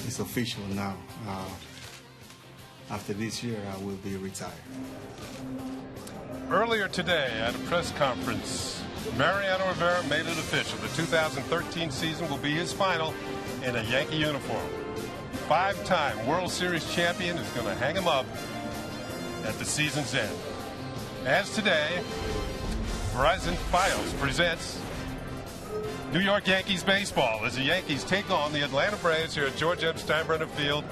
it's official now. After this year, I will be retired. Earlier today at a press conference, Mariano Rivera made it official. The 2013 season will be his final in a Yankee uniform. Five-time World Series champion is going to hang him up at the season's end. As today, Verizon Fios presents New York Yankees baseball as the Yankees take on the Atlanta Braves here at George M. Steinbrenner Field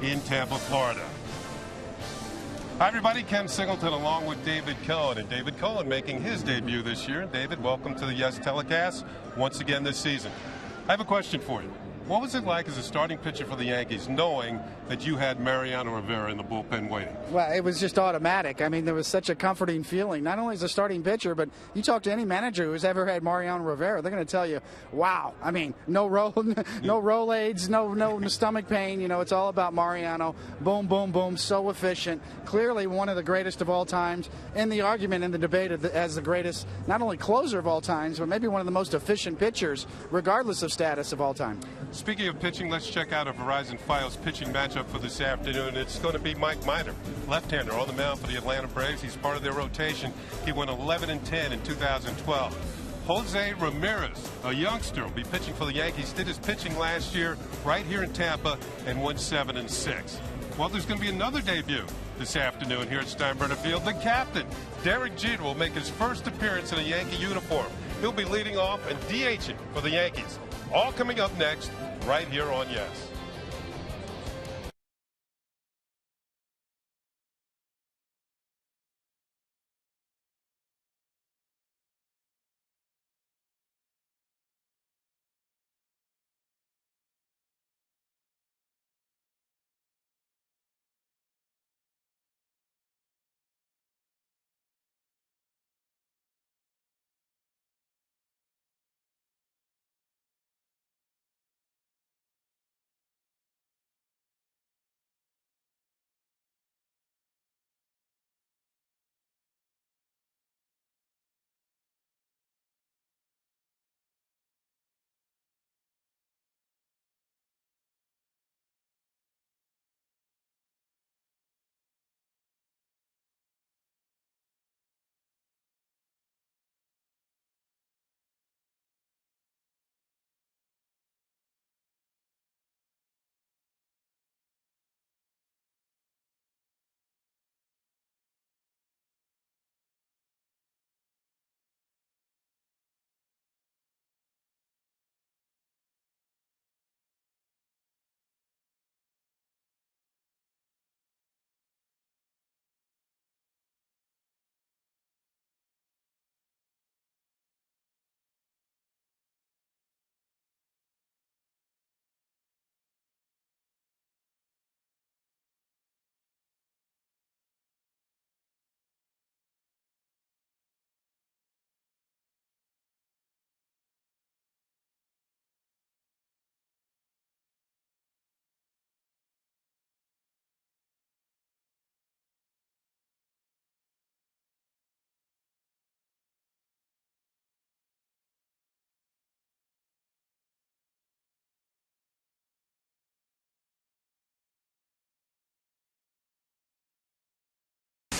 in Tampa, Florida. Hi, everybody. Ken Singleton along with David Cohen. And David Cohen making his debut this year. David, welcome to the Yes Telecast once again this season. I have a question for you. What was it like as a starting pitcher for the Yankees, knowing that you had Mariano Rivera in the bullpen waiting? Well, it was just automatic. I mean, there was such a comforting feeling, not only as a starting pitcher, but you talk to any manager who's ever had Mariano Rivera, they're going to tell you, wow. I mean, no Rolaids, no stomach pain. You know, it's all about Mariano. Boom, boom, boom. So efficient. Clearly one of the greatest of all times. In the argument, in the debate as the greatest, not only closer of all times, but maybe one of the most efficient pitchers, regardless of status, of all time. Speaking of pitching, let's check out a Verizon Fios pitching matchup for this afternoon. It's going to be Mike Minor, left-hander, on the mound for the Atlanta Braves. He's part of their rotation. He went 11-10 in 2012. Jose Ramirez, a youngster, will be pitching for the Yankees. Did his pitching last year right here in Tampa and went 7-6. Well, there's going to be another debut this afternoon here at Steinbrenner Field. The captain, Derek Jeter, will make his first appearance in a Yankee uniform. He'll be leading off and DHing for the Yankees. All coming up next, right here on Yes.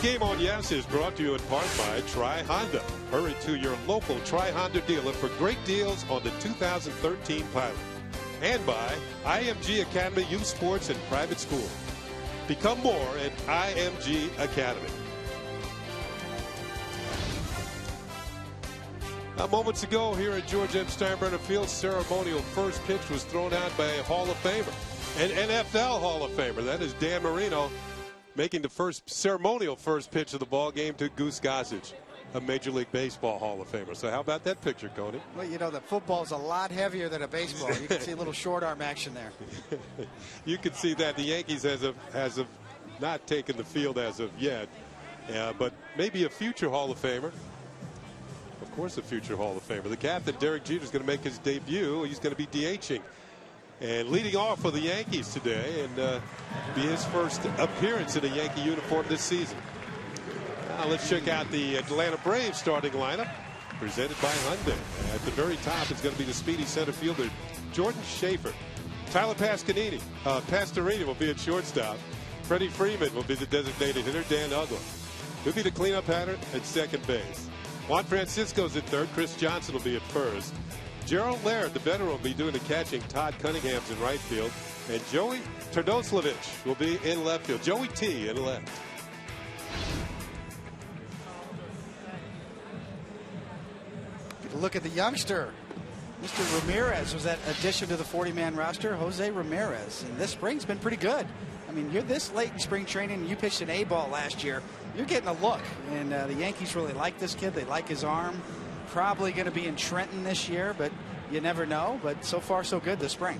Game on Yes is brought to you in part by Tri-Honda. Hurry to your local Tri-Honda dealer for great deals on the 2013 Pilot. And by IMG Academy Youth Sports and Private School. Become more at IMG Academy. Moments ago here at George M. Steinbrenner Field, ceremonial first pitch was thrown out by a Hall of Famer, an NFL Hall of Famer. That is Dan Marino, making the first ceremonial first pitch of the ball game to Goose Gossage, a Major League Baseball Hall of Famer. So how about that picture, Coney? Well, you know, the football's a lot heavier than a baseball. You can see a little short arm action there. You can see that the Yankees has not taken the field as of yet, but maybe a future Hall of Famer. Of course, a future Hall of Famer. The captain, Derek Jeter, is going to make his debut. He's going to be DHing and leading off for the Yankees today, and be his first appearance in a Yankee uniform this season. Now let's check out the Atlanta Braves starting lineup, presented by Hyundai. At the very top is going to be the speedy center fielder, Jordan Schaefer. Tyler Pastorini will be at shortstop. Freddie Freeman will be the designated hitter. Dan Uggla will be the cleanup hitter at second base. Juan Francisco's at third. Chris Johnson will be at first. Gerald Laird, the veteran, will be doing the catching. Todd Cunningham's in right field. And Joey Terdoslavich will be in left field. Joey T in left. Look at the youngster. Mr. Ramirez was that addition to the 40-man roster, Jose Ramirez. And this spring's been pretty good. I mean, you're this late in spring training, and you pitched an A-ball last year. You're getting a look. And the Yankees really like this kid. They like his arm. Probably going to be in Trenton this year, but you never know. But so far, so good this spring.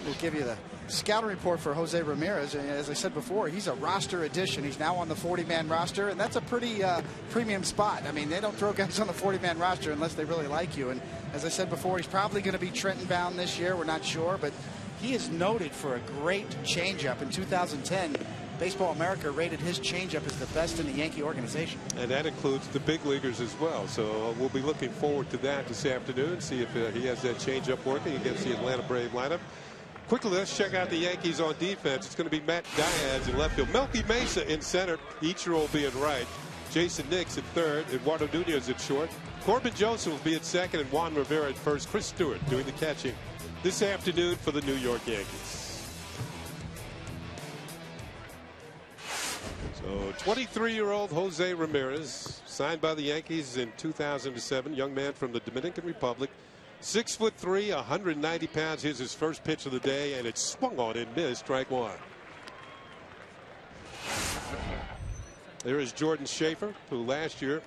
We'll give you the scouting report for Jose Ramirez. And as I said before, he's a roster addition. He's now on the 40-man roster, and that's a pretty premium spot. I mean, they don't throw guys on the 40-man roster unless they really like you. And as I said before, he's probably going to be Trenton-bound this year. We're not sure, but he is noted for a great changeup. In 2010, Baseball America rated his changeup as the best in the Yankee organization. And that includes the big leaguers as well. So we'll be looking forward to that this afternoon, see if he has that changeup working against the Atlanta Brave lineup. Quickly, let's check out the Yankees on defense. It's going to be Matt Diaz in left field. Melky Mesa in center. Ichiro will be in right. Jason Nix at third. Eduardo Nunez at short. Corbin Joseph will be at second, and Juan Rivera at first. Chris Stewart doing the catching this afternoon for the New York Yankees. So 23-year-old Jose Ramirez, signed by the Yankees in 2007. Young man from the Dominican Republic. 6'3", 190 pounds. Here's his first pitch of the day, and it's swung on and missed. Strike one. There is Jordan Schaefer, who last year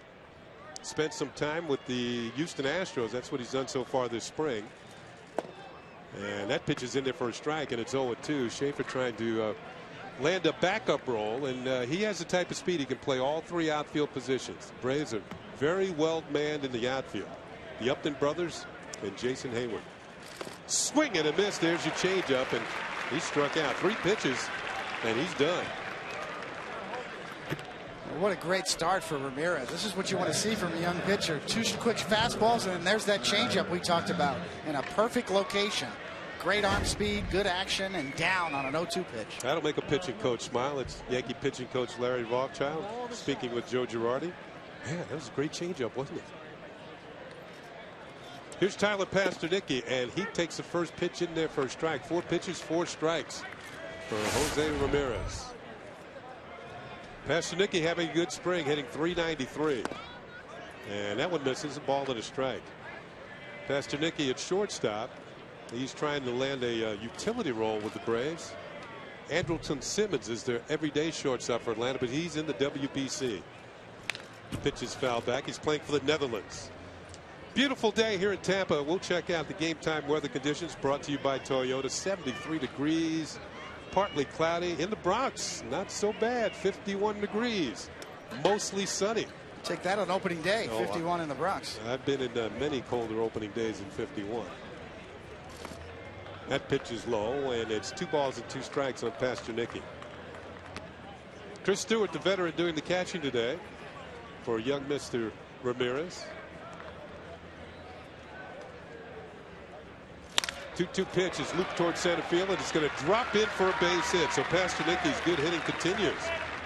spent some time with the Houston Astros. That's what he's done so far this spring. And that pitch is in there for a strike, and it's 0-2. Schaefer trying to land a backup role, and he has the type of speed he can play all three outfield positions. The Braves are very well manned in the outfield. The Upton brothers and Jason Hayward. Swing and a miss. There's your changeup, and he struck out. 3 pitches, and he's done. What a great start for Ramirez. This is what you want to see from a young pitcher. 2 quick fastballs, and then there's that changeup we talked about in a perfect location. Great arm speed, good action, and down on an 0-2 pitch. That'll make a pitching coach smile. It's Yankee pitching coach Larry Rothschild speaking with Joe Girardi. Man, that was a great changeup, wasn't it? Here's Tyler Pastorini, and he takes the first pitch in there for a strike. 4 pitches, 4 strikes for Jose Ramirez. Pastorini having a good spring, hitting .393. And that one misses, a ball and a strike. Pastorini at shortstop. He's trying to land a utility role with the Braves. Andrelton Simmons is their everyday shortstop for Atlanta, but he's in the WBC. The pitch is foul back. He's playing for the Netherlands. Beautiful day here in Tampa. We'll check out the game time weather conditions brought to you by Toyota. 73 degrees, partly cloudy. In the Bronx, not so bad, 51 degrees, mostly sunny. Take that on opening day, 51 in the Bronx. I've been in many colder opening days than 51. That pitch is low, and it's 2 balls and 2 strikes on Pastorini. Chris Stewart, the veteran, doing the catching today for young Mr. Ramirez. 2-2 pitch is looped towards center field, and it's going to drop in for a base hit. So Pastorini's good hitting continues.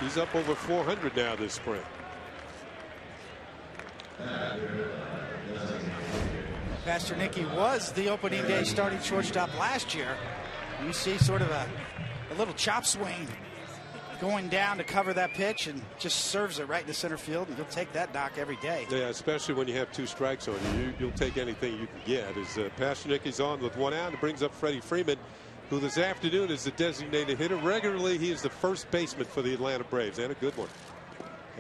He's up over 400 now this spring. Pastorini was the opening day starting shortstop last year. You see sort of a little chop swing going down to cover that pitch, and just serves it right into center field, and you'll take that knock every day. Yeah, especially when you have 2 strikes on you. You'll take anything you can get. As Pastorini's on with 1 out, it brings up Freddie Freeman, who this afternoon is the designated hitter. Regularly, he is the first baseman for the Atlanta Braves, and a good one.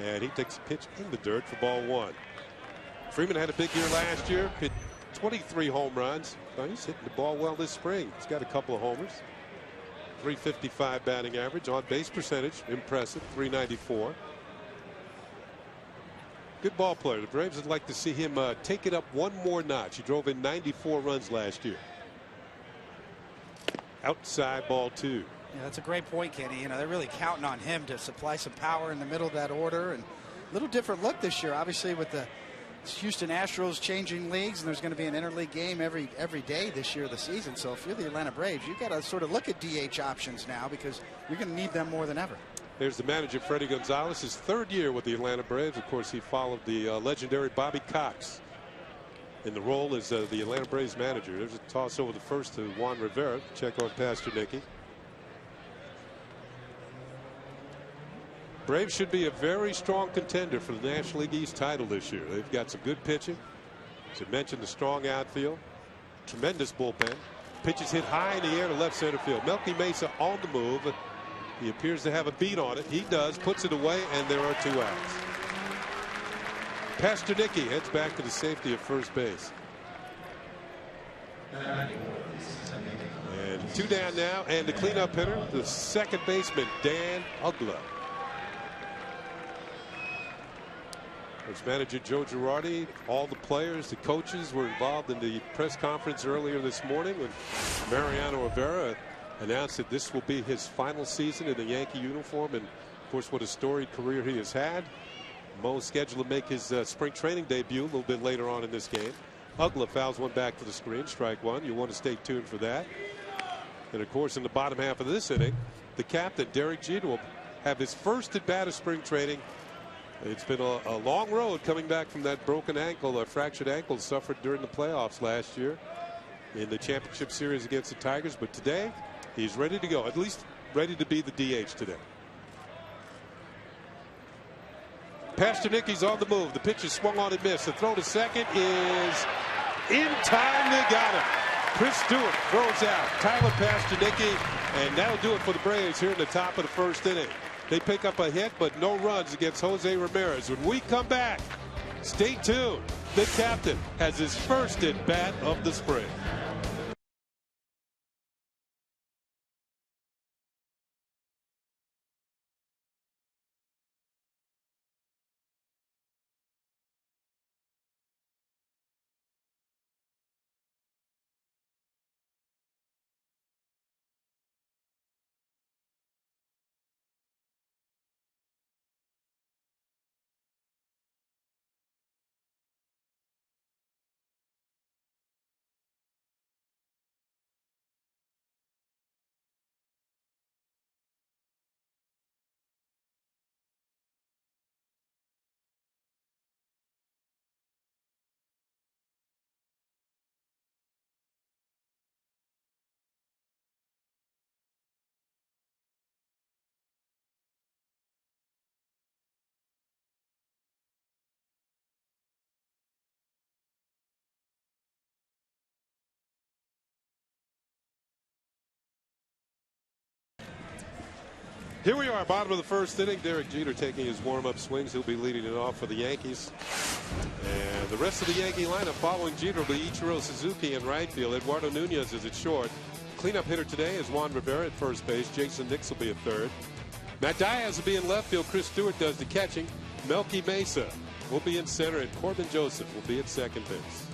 And he takes a pitch in the dirt for ball 1. Freeman had a big year last year, hit 23 home runs. Well, he's hitting the ball well this spring. He's got a couple of homers. .355 batting average. On base percentage impressive, .394. Good ball player. The Braves would like to see him take it up 1 more notch. He drove in 94 runs last year. Outside, ball 2. Yeah, that's a great point, Kenny. You know, they're really counting on him to supply some power in the middle of that order, and a little different look this year, obviously, with the Houston Astros changing leagues, and there's going to be an interleague game every day this year of the season. So if you're the Atlanta Braves, you've got to sort of look at DH options now because you're going to need them more than ever. There's the manager, Freddie Gonzalez, his 3rd year with the Atlanta Braves. Of course, he followed the legendary Bobby Cox in the role as the Atlanta Braves manager. There's a toss over the first to Juan Rivera. Check on Pastornicky. Braves should be a very strong contender for the National League East title this year. They've got some good pitching. As I mentioned, the strong outfield. Tremendous bullpen. Pitches hit high in the air to left center field. Melky Mesa on the move. He appears to have a beat on it. He does. Puts it away, and there are 2 outs. Pastornicky heads back to the safety of first base. And 2 down now, and the cleanup hitter, the second baseman, Dan Uggla. As manager Joe Girardi, all the players, the coaches were involved in the press conference earlier this morning when Mariano Rivera announced that this will be his final season in the Yankee uniform. And of course, what a storied career he has had. Mo's scheduled to make his spring training debut a little bit later on in this game. Uggla fouls one back to the screen, strike 1. You want to stay tuned for that. And of course, in the bottom half of this inning, the captain, Derek Jeter, will have his first at bat of spring training. It's been a long road coming back from that broken ankle, a fractured ankle suffered during the playoffs last year in the championship series against the Tigers. But today, he's ready to go, at least ready to be the DH today. Pastornicky's on the move. The pitch is swung on and missed. The throw to second is in time. They got him. Chris Stewart throws out Tyler Pastornicky, and that'll do it for the Braves here in the top of the first inning. They pick up a hit, but no runs against Jose Ramirez. When we come back, stay tuned. The captain has his first at bat of the spring. Here we are, bottom of the first inning. Derek Jeter taking his warm-up swings. He'll be leading it off for the Yankees. And the rest of the Yankee lineup following Jeter will be Ichiro Suzuki in right field. Eduardo Nunez is at short. Cleanup hitter today is Juan Rivera at first base. Jason Nix will be at third. Matt Diaz will be in left field. Chris Stewart does the catching. Melky Mesa will be in center, and Corbin Joseph will be at second base.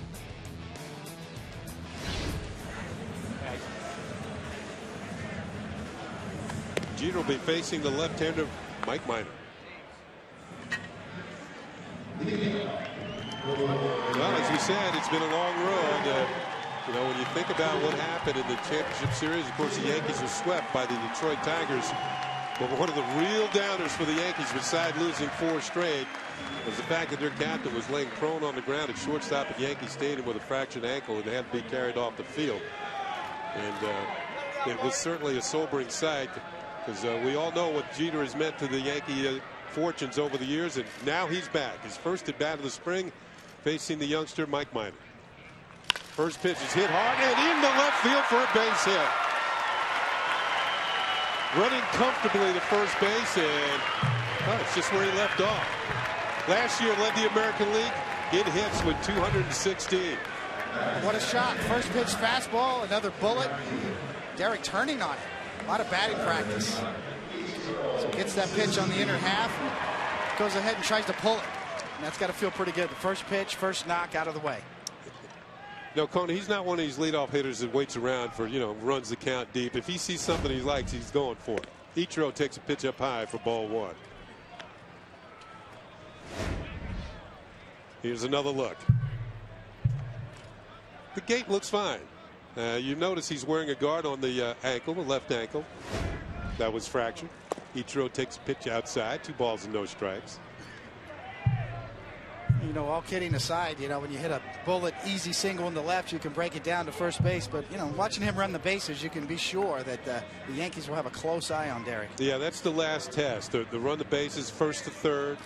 Jeter will be facing the left-hander Mike Minor. Well, as we said, it's been a long road. You know, when you think about what happened in the championship series, of course, the Yankees were swept by the Detroit Tigers. But one of the real downers for the Yankees, besides losing 4 straight, was the fact that their captain was laying prone on the ground at shortstop at Yankee Stadium with a fractured ankle and had to be carried off the field. And it was certainly a sobering sight, because we all know what Jeter has meant to the Yankee fortunes over the years, and now he's back. His first at bat of the spring, facing the youngster Mike Minor. First pitch is hit hard and into left field for a base hit. Running comfortably to first base, and it's just where he left off. Last year led the American League in hits with 216. What a shot. First pitch fastball, another bullet. Derek turning on it. A lot of batting practice. So gets that pitch on the inner half, goes ahead and tries to pull it. And that's got to feel pretty good. The first pitch, first knock out of the way. No, Coney, he's not one of these leadoff hitters that waits around for, runs the count deep. If he sees something he likes, he's going for it. Ichiro takes a pitch up high for ball 1. Here's another look. The gait looks fine. You notice he's wearing a guard on the ankle, the left ankle. That was fractured. Ichiro takes a pitch outside. 2 balls and no strikes. You know, all kidding aside, you know, when you hit a bullet easy single in the left, you can break it down to first base. But, you know, watching him run the bases, you can be sure that the Yankees will have a close eye on Derek. Yeah, that's the last test. The run the bases, first to third,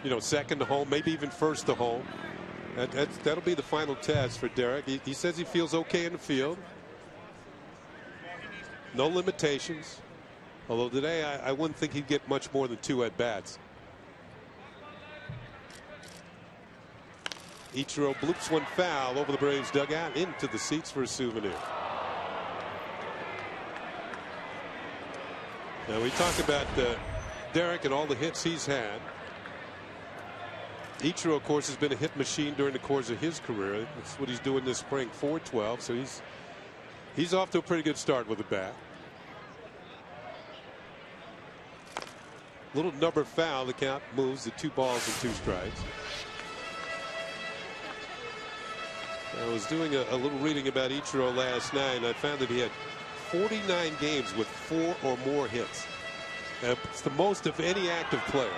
you know, second to home, maybe even first to home. That'll be the final test for Derek. He says he feels okay in the field. No limitations. Although today I wouldn't think he'd get much more than 2 at-bats. Ichiro bloops one foul over the Braves dugout into the seats for a souvenir. Now we talk about Derek and all the hits he's had. Ichiro, of course, has been a hit machine during the course of his career. That's what he's doing this spring, 412. So he's off to a pretty good start with the bat. Little number foul. The count moves to 2 balls and 2 strikes. I was doing a little reading about Ichiro last night, and I found that he had 49 games with 4 or more hits. It's the most of any active player.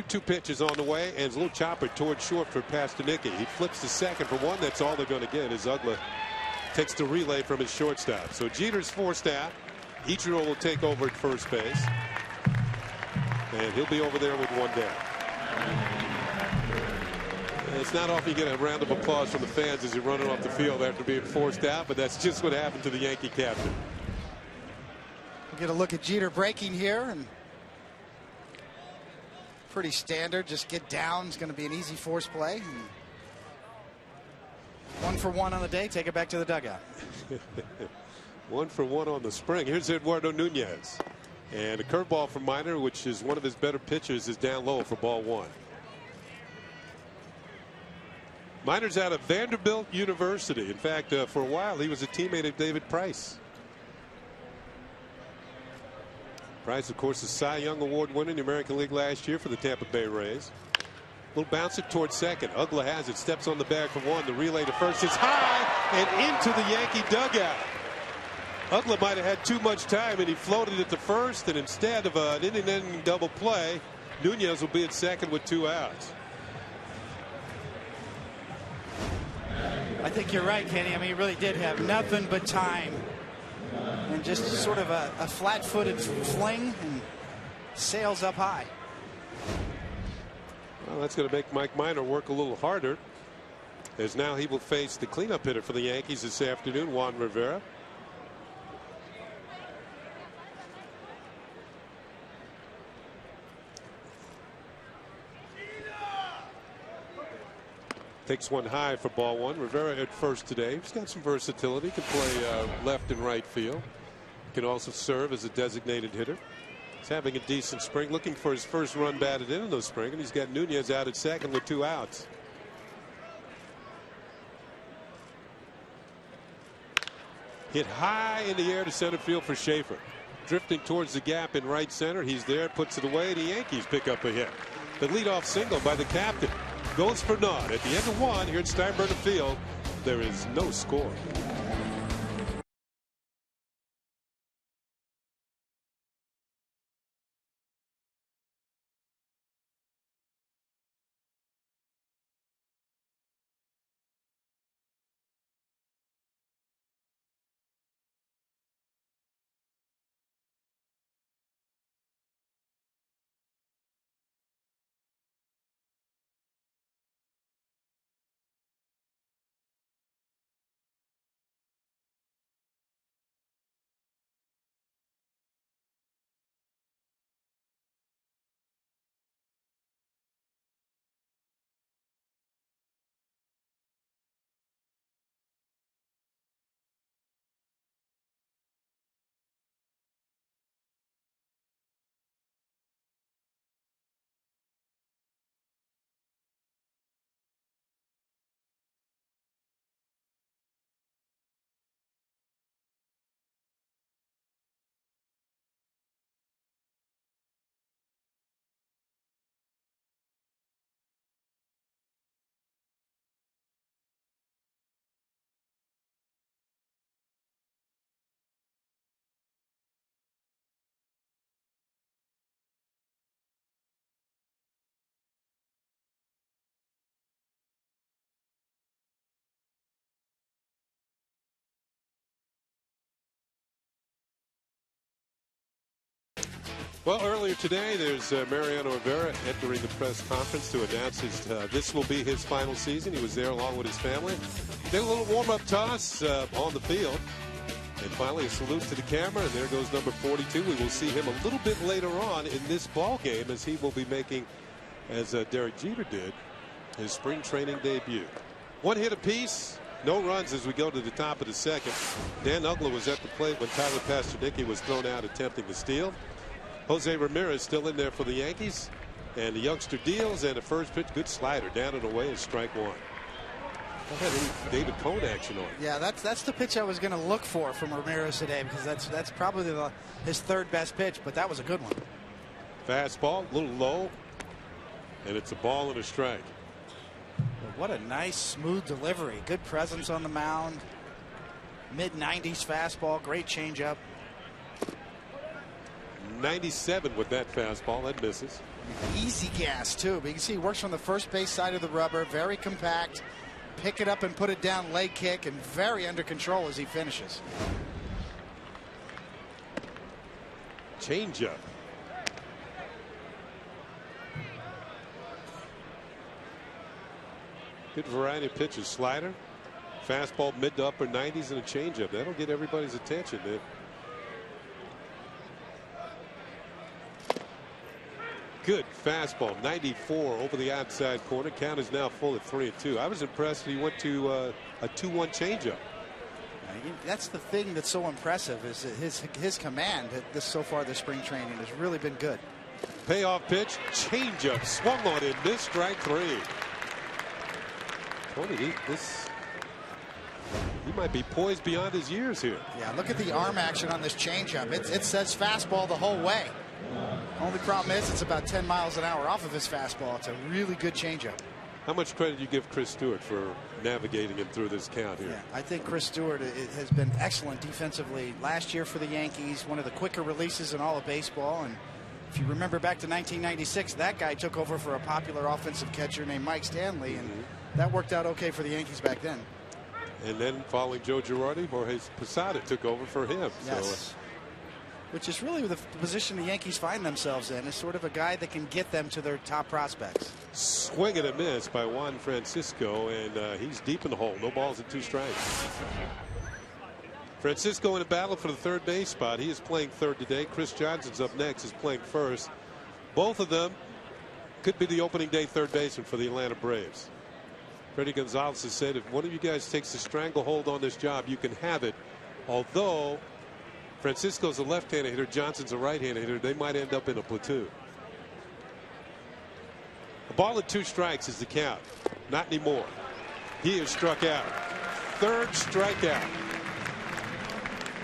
Two pitches on the way, and his little chopper towards short for Pasternicki. He flips to second for one. That's all they're going to get as Ugla takes the relay from his shortstop. So Jeter's forced out. Ichiro will take over at first base. And he'll be over there with 1 down. It's not often you get a round of applause from the fans as you're running off the field after being forced out, but that's just what happened to the Yankee captain. We'll get a look at Jeter breaking here, and pretty standard. Just get down. It's going to be an easy force play. And 1 for 1 on the day. Take it back to the dugout. 1 for 1 on the spring. Here's Eduardo Nunez. And a curveball from Minor, which is one of his better pitches, is down low for ball 1. Minor's out of Vanderbilt University. In fact, for a while, he was a teammate of David Price. Price, of course, is Cy Young Award winner in the American League last year for the Tampa Bay Rays. Little bouncer towards second. Ugla has it, steps on the bag for 1. The relay to first is high and into the Yankee dugout. Ugla might have had too much time, and he floated it to first, and instead of an inning-ending double play, Nunez will be at second with 2 outs. I think you're right, Kenny. I mean, he really did have nothing but time, and just sort of a flat-footed fling and sails up high. Well, that's going to make Mike Minor work a little harder, as now he will face the cleanup hitter for the Yankees this afternoon, Juan Rivera. Takes one high for ball 1. Rivera at first today. He's got some versatility. Can play left and right field. Can also serve as a designated hitter. He's having a decent spring. Looking for his first run batted in the spring. And he's got Nunez out at second with 2 outs. Hit high in the air to center field for Schaefer. Drifting towards the gap in right center. He's there. Puts it away. The Yankees pick up a hit. The leadoff single by the captain goes for naught. At the end of 1 here at Steinbrenner Field, there is no score. Well, earlier today, there's Mariano Rivera entering the press conference to announce this will be his final season. He was there along with his family. Did a little warm-up toss on the field. And finally, a salute to the camera, and there goes number 42. We will see him a little bit later on in this ball game as he will be making, as Derek Jeter did, his spring training debut. One hit apiece, no runs as we go to the top of the second. Dan Uggla was at the plate when Tyler Pastornicki was thrown out attempting to steal. Jose Ramirez still in there for the Yankees, and the youngster deals, and the first pitch, good slider, down and away is strike one. David Cone action on it. Yeah, that's the pitch I was going to look for from Ramirez today, because that's probably his third best pitch, but that was a good one. Fastball, a little low, and it's a ball and a strike. What a nice, smooth delivery. Good presence on the mound. Mid-90s fastball, great changeup. 97 with that fastball, that misses. Easy gas too, but you can see he works from the first base side of the rubber, very compact. Pick it up and put it down, leg kick, and very under control as he finishes. Changeup. Good variety of pitches. Slider, fastball mid to upper 90s, and a changeup. That'll get everybody's attention. Good fastball, 94 over the outside corner. Count is now full at 3-2. I was impressed he went to a 2-1 changeup. That's the thing that's so impressive, is his command so far this spring training has really been good. Payoff pitch, changeup, swung on it, missed, strike three. Tony, he might be poised beyond his years here. Yeah, look at the arm action on this changeup. It says fastball the whole way. Only problem is it's about 10 miles an hour off of his fastball. It's a really good changeup. How much credit do you give Chris Stewart for navigating him through this count here? Yeah, I think Chris Stewart has been excellent defensively last year for the Yankees. One of the quicker releases in all of baseball. And if you remember back to 1996, that guy took over for a popular offensive catcher named Mike Stanley, and that worked out okay for the Yankees back then. And then following Joe Girardi, Jorge Posada took over for him. Yes. So, which is really the position the Yankees find themselves in, is sort of a guy that can get them to their top prospects. Swing and a miss by Juan Francisco, and he's deep in the hole. No balls and 2 strikes. Francisco in a battle for the third base spot. He is playing third today. Chris Johnson's up next, is playing first. Both of them could be the opening day third baseman for the Atlanta Braves. Freddie Gonzalez has said, if one of you guys takes the stranglehold on this job, you can have it. Although Francisco's a left-handed hitter, Johnson's a right-handed hitter, they might end up in a platoon. A ball and 2 strikes is the count. Not anymore. He is struck out. Third strikeout.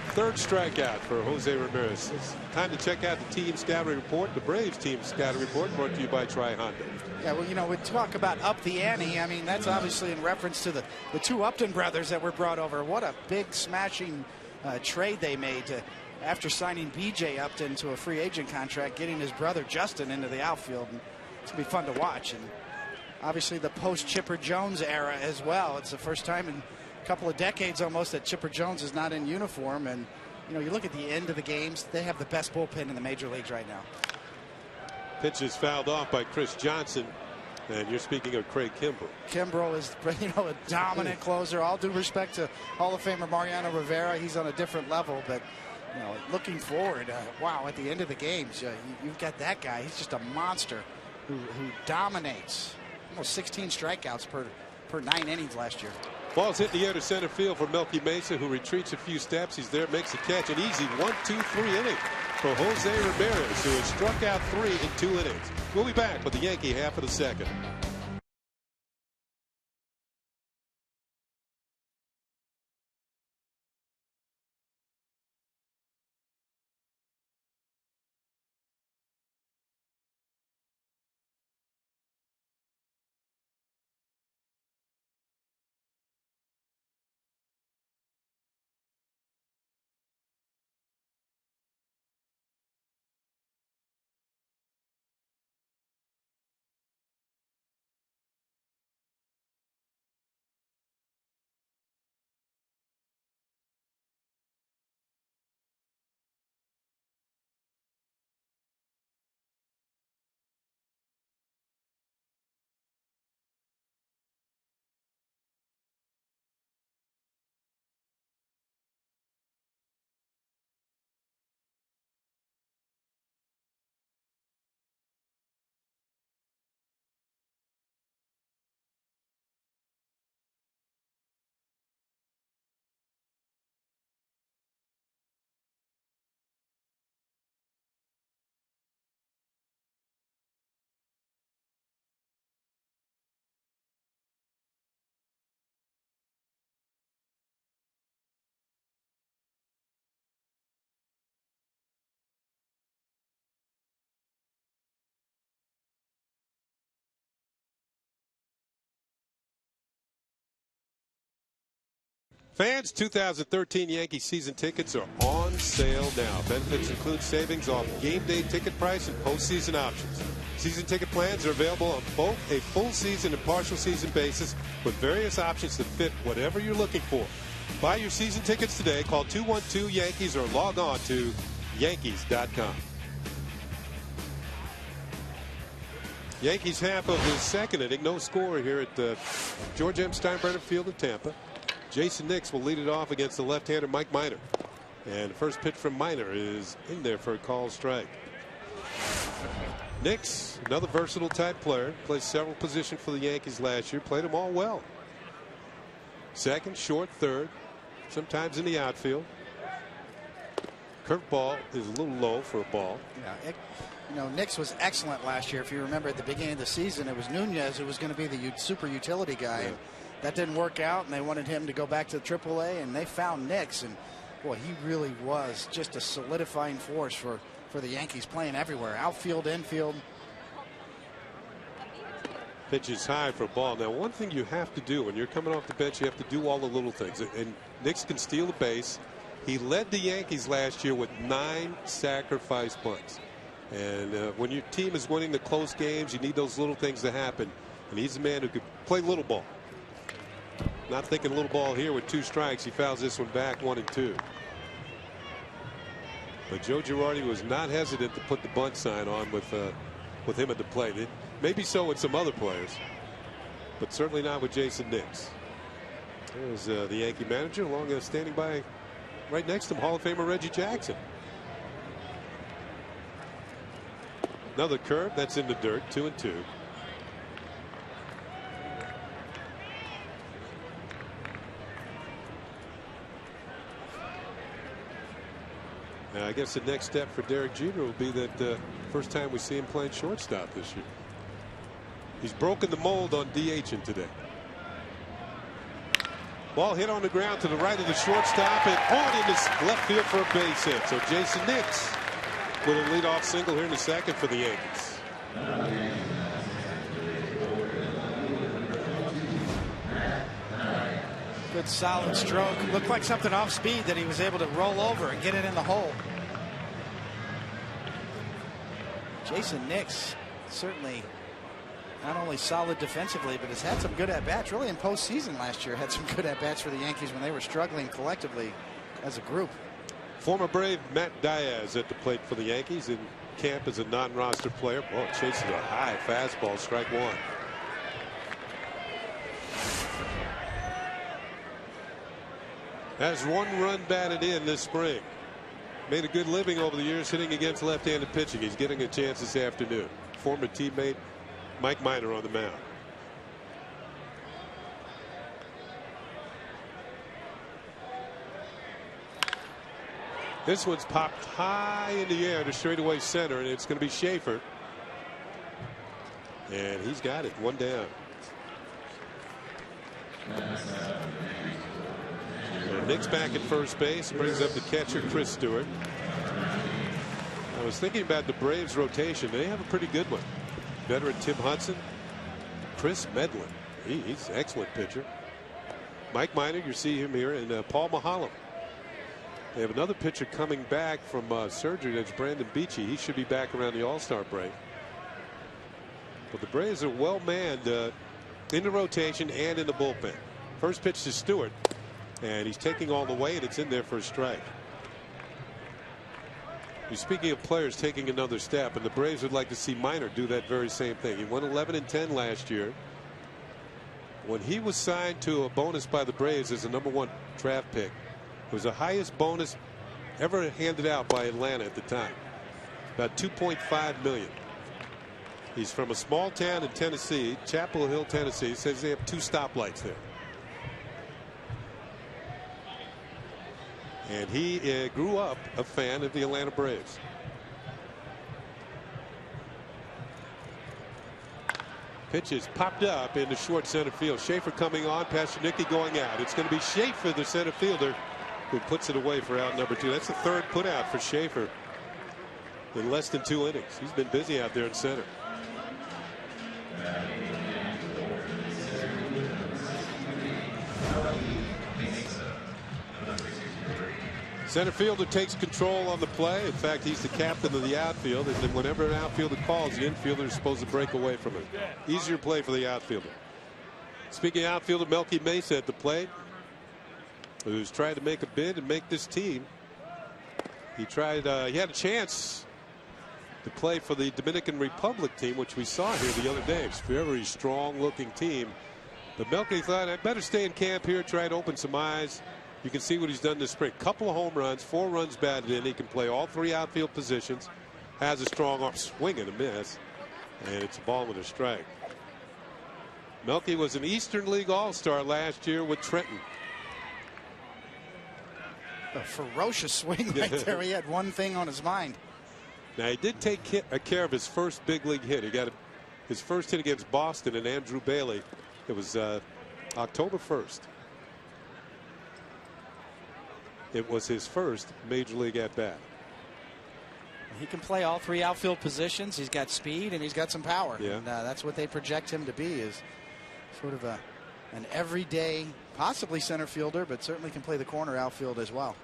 Third strikeout for Jose Ramirez. It's time to check out the team scouting report. The Braves team scouting report brought to you by Tri-Honda. Yeah, well, you know, we talk about up the ante. I mean, that's obviously in reference to the 2 Upton brothers that were brought over. What a big smashing trade they made after signing B.J. Upton to a free agent contract, getting his brother Justin into the outfield. And it's going to be fun to watch. And obviously the post-Chipper Jones era as well. It's the first time in a couple of decades almost that Chipper Jones is not in uniform. And, you know, you look at the end of the games, they have the best bullpen in the major leagues right now. Pitch is fouled off by Chris Johnson. And you're speaking of Craig Kimbrell. Kimbrell is, you know, a dominant closer. All due respect to Hall of Famer Mariano Rivera, he's on a different level. But, you know, looking forward, wow, at the end of the games, you've got that guy. He's just a monster who dominates. Almost 16 strikeouts per 9 innings last year. Ball's hit in the air to center field for Melky Mesa, who retreats a few steps. He's there, makes a catch, an easy 1-2-3 inning for Jose Ramirez, who has struck out 3 in 2 innings. We'll be back with the Yankee half of the second. Fans, 2013 Yankee season tickets are on sale now. Benefits include savings off game day ticket price and postseason options. Season ticket plans are available on both a full season and partial season basis with various options that fit whatever you're looking for. Buy your season tickets today. Call 212-YANKEES or log on to Yankees.com. Yankees half of the second inning. No score here at George M. Steinbrenner Field in Tampa. Jason Nix will lead it off against the left-hander Mike Minor. And the first pitch from Minor is in there for a called strike. Nix, another versatile type player, played several positions for the Yankees last year, played them all well. Second, short, third, sometimes in the outfield. Curveball is a little low for a ball. Yeah, Nix was excellent last year. If you remember at the beginning of the season, it was Nunez who was going to be the super utility guy. Yeah. And that didn't work out, and they wanted him to go back to AAA, and they found Nix, and boy, he really was just a solidifying force for the Yankees, playing everywhere, outfield, infield. Pitch is high for a ball. Now, one thing you have to do when you're coming off the bench, you have to do all the little things. And Nix can steal a base. He led the Yankees last year with 9 sacrifice bunts. And when your team is winning the close games, you need those little things to happen. And he's a man who could play little ball. Not thinking little ball here with 2 strikes. He fouls this one back, 1 and 2. But Joe Girardi was not hesitant to put the bunt sign on with him at the plate. Maybe so with some other players, but certainly not with Jason Nix. There's the Yankee manager along standing by right next to him, Hall of Famer Reggie Jackson. Another curve that's in the dirt, 2 and 2. I guess the next step for Derek Jeter will be that first time we see him playing shortstop this year. He's broken the mold on DHing today. Ball hit on the ground to the right of the shortstop and on into left field for a base hit. So Jason Nix with a leadoff single here in the second for the Yankees. Good solid stroke. Looked like something off speed that he was able to roll over and get it in the hole. Jason Nix certainly not only solid defensively, but has had some good at-bats. Really in postseason last year, had some good at-bats for the Yankees when they were struggling collectively as a group. Former Brave Matt Diaz at the plate for the Yankees in camp as a non-roster player. Boy, chases a high fastball, strike 1. Has 1 run batted in this spring. Made a good living over the years hitting against left-handed pitching. He's getting a chance this afternoon. Former teammate Mike Minor on the mound. This one's popped high in the air to straightaway center, and it's going to be Schaefer. And he's got it, 1 down. Nick's back at first base, brings up the catcher Chris Stewart. I was thinking about the Braves rotation. They have a pretty good one. Veteran Tim Hudson, Chris Medlin. He's an excellent pitcher. Mike Minor, you see him here, and Paul Mahalam. They have another pitcher coming back from surgery. That's Brandon Beachy. He should be back around the All-Star break. But the Braves are well manned in the rotation and in the bullpen. First pitch to Stewart. And he's taking all the way, and it's in there for a strike. Speaking of players taking another step, and the Braves would like to see Minor do that very same thing. He won 11 and 10 last year. When he was signed to a bonus by the Braves as a #1 draft pick, it was the highest bonus ever handed out by Atlanta at the time. About $2.5 million. He's from a small town in Tennessee, Chapel Hill, Tennessee. He says they have 2 stoplights there. And he grew up a fan of the Atlanta Braves. Pitch is popped up into short center field. Schaefer coming on, Pastornicki going out. It's going to be Schaefer, the center fielder, who puts it away for out number 2. That's the 3rd put out for Schaefer in less than 2 innings. He's been busy out there in center. Center fielder takes control on the play. In fact, he's the captain of the outfield. And then whenever an outfielder calls, the infielder is supposed to break away from it. Easier play for the outfielder. Speaking of outfielder, Melky Mesa at the plate, who's trying to make a bid and make this team. He had a chance to play for the Dominican Republic team, which we saw here the other day. It's a very strong looking team. But Melky thought, I'd better stay in camp here, try to open some eyes. You can see what he's done this spring. Couple of home runs, 4 runs batted in. He can play all 3 outfield positions. Has a strong arm, swing and a miss. And it's a ball and a strike. Melky was an Eastern League All-Star last year with Trenton. A ferocious swing right there. He had one thing on his mind. Now, he did take care of his first big league hit. He got his first hit against Boston and Andrew Bailey. It was October 1st. It was his first major league at bat. He can play all 3 outfield positions. He's got speed and he's got some power. Yeah. And that's what they project him to be, is sort of an everyday, possibly center fielder, but certainly can play the corner outfield as well.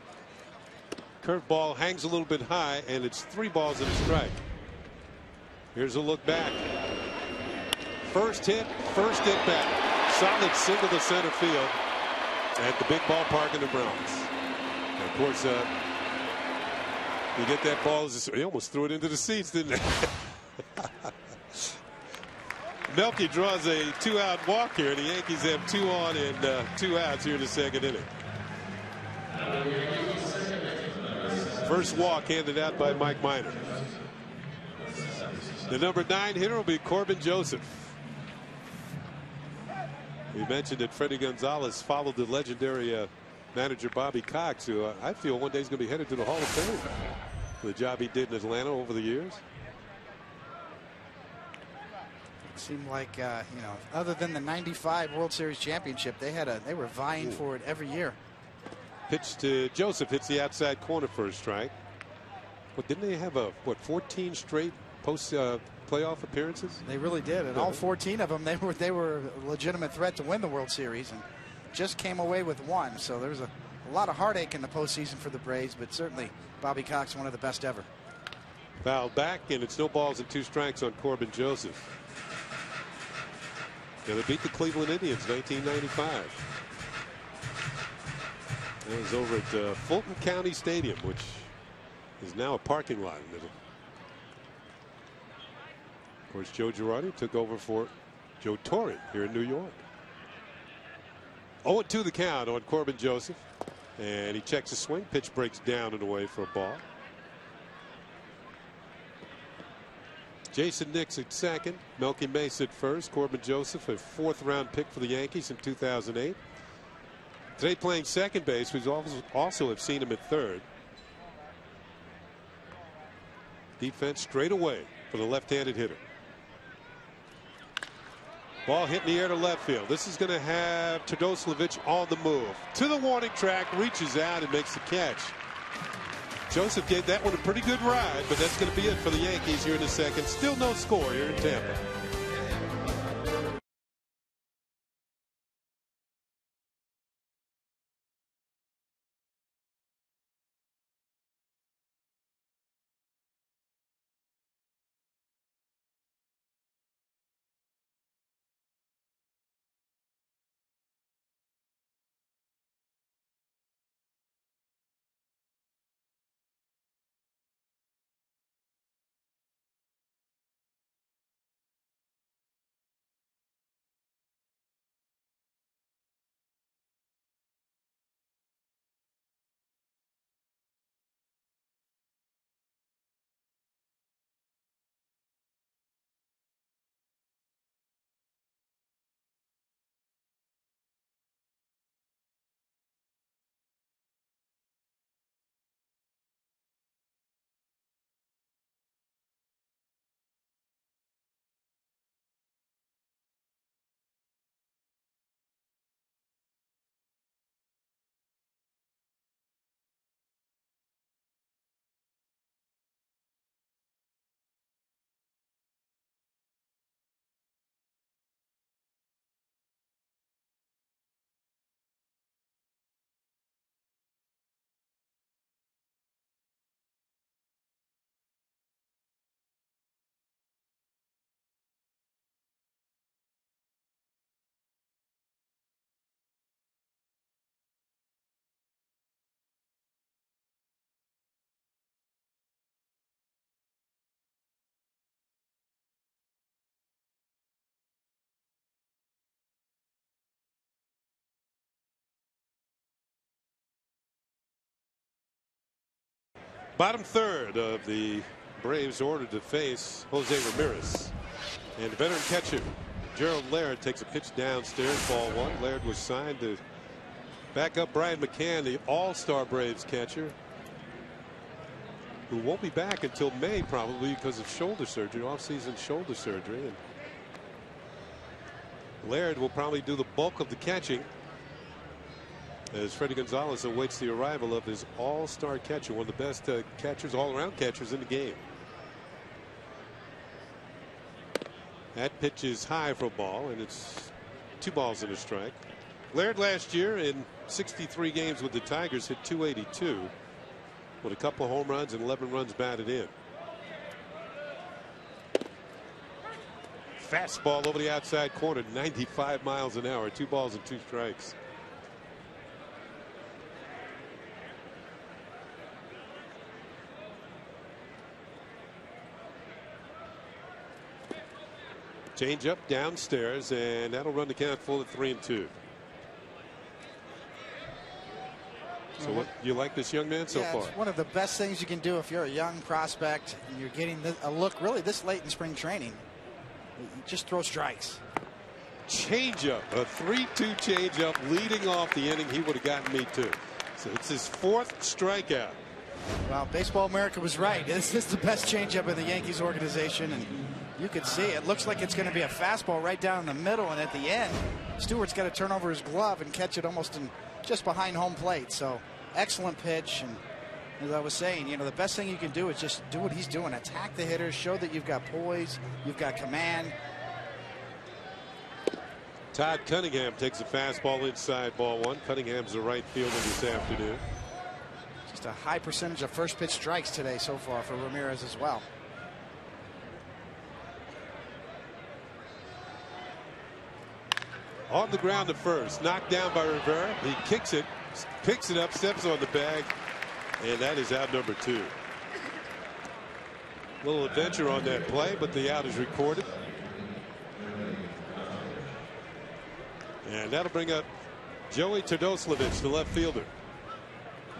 Curveball hangs a little bit high, and it's 3 balls and a strike. Here's a look back. First hit back. Solid single to center field at the big ballpark in the Bronx. And of course, you get that ball. He almost threw it into the seats, didn't he? Melky draws a 2-out walk here, and the Yankees have 2 on and 2 outs here in the second inning. First walk handed out by Mike Minor. The number 9 hitter will be Corbin Joseph. We mentioned that Freddie Gonzalez followed the legendary manager Bobby Cox, who I feel one day is going to be headed to the Hall of Fame for the job he did in Atlanta over the years. It seemed like other than the *95 World Series championship, they were vying for it every year. Pitch to Joseph, hits the outside corner for a strike. But didn't they have 14 straight post playoff appearances? They really did, and all 14 of them they were a legitimate threat to win the World Series, and just came away with 1. So there was a lot of heartache in the postseason for the Braves, but certainly Bobby Cox, one of the best ever. Fouled back, and it's no balls and 2 strikes on Corbin Joseph. They beat the Cleveland Indians 1995. It was over at Fulton County Stadium, which is now a parking lot. Of course, Joe Girardi took over for Joe Torre here in New York. 0-2 the count on Corbin Joseph, and he checks a swing. Pitch breaks down and away for a ball. Jason Nix at second, Melky Mesa at first. Corbin Joseph, a 4th-round pick for the Yankees in 2008. Today playing second base. We also have seen him at third. Defense straight away for the left-handed hitter. Ball hit in the air to left field. This is going to have Todoslavich on the move. To the warning track, reaches out and makes the catch. Joseph gave that one a pretty good ride, but that's going to be it for the Yankees here in the second. Still no score here in Tampa. Bottom third of the Braves ordered to face Jose Ramirez. And the veteran catcher, Gerald Laird, takes a pitch downstairs, ball one. Laird was signed to back up Brian McCann, the all-star Braves catcher, who won't be back until May probably because of shoulder surgery, off-season shoulder surgery. And Laird will probably do the bulk of the catching as Freddie Gonzalez awaits the arrival of his all-star catcher, one of the best catchers, all-around catchers in the game. That pitch is high for a ball, and it's 2 balls and a strike. Laird last year in 63 games with the Tigers hit .282 with a couple of home runs and 11 runs batted in. Fastball over the outside corner, 95 miles an hour, 2 balls and 2 strikes. Change up downstairs, and that'll run the count full at 3-2. So what, you like this young man so far? It's one of the best things you can do if you're a young prospect and you're getting a look really this late in spring training. You just throw strikes. Changeup, a 3-2 changeup leading off the inning. He would have gotten me too. So it's his 4th strikeout. Well, Baseball America was right. This is the best changeup in the Yankees organization, and you could see it looks like it's going to be a fastball right down the middle, and at the end Stewart's got to turn over his glove and catch it almost just behind home plate. So excellent pitch, and as I was saying, you know, the best thing you can do is just do what he's doing, attack the hitters, show that you've got poise, you've got command. Todd Cunningham takes a fastball inside, ball one. Cunningham's the right fielder this afternoon. Just a high percentage of first pitch strikes today so far for Ramirez as well. On the ground at first, knocked down by Rivera. He kicks it, picks it up, steps on the bag, and that is out number 2. Little adventure on that play, but the out is recorded. And that'll bring up Joey Todoslavich, the left fielder.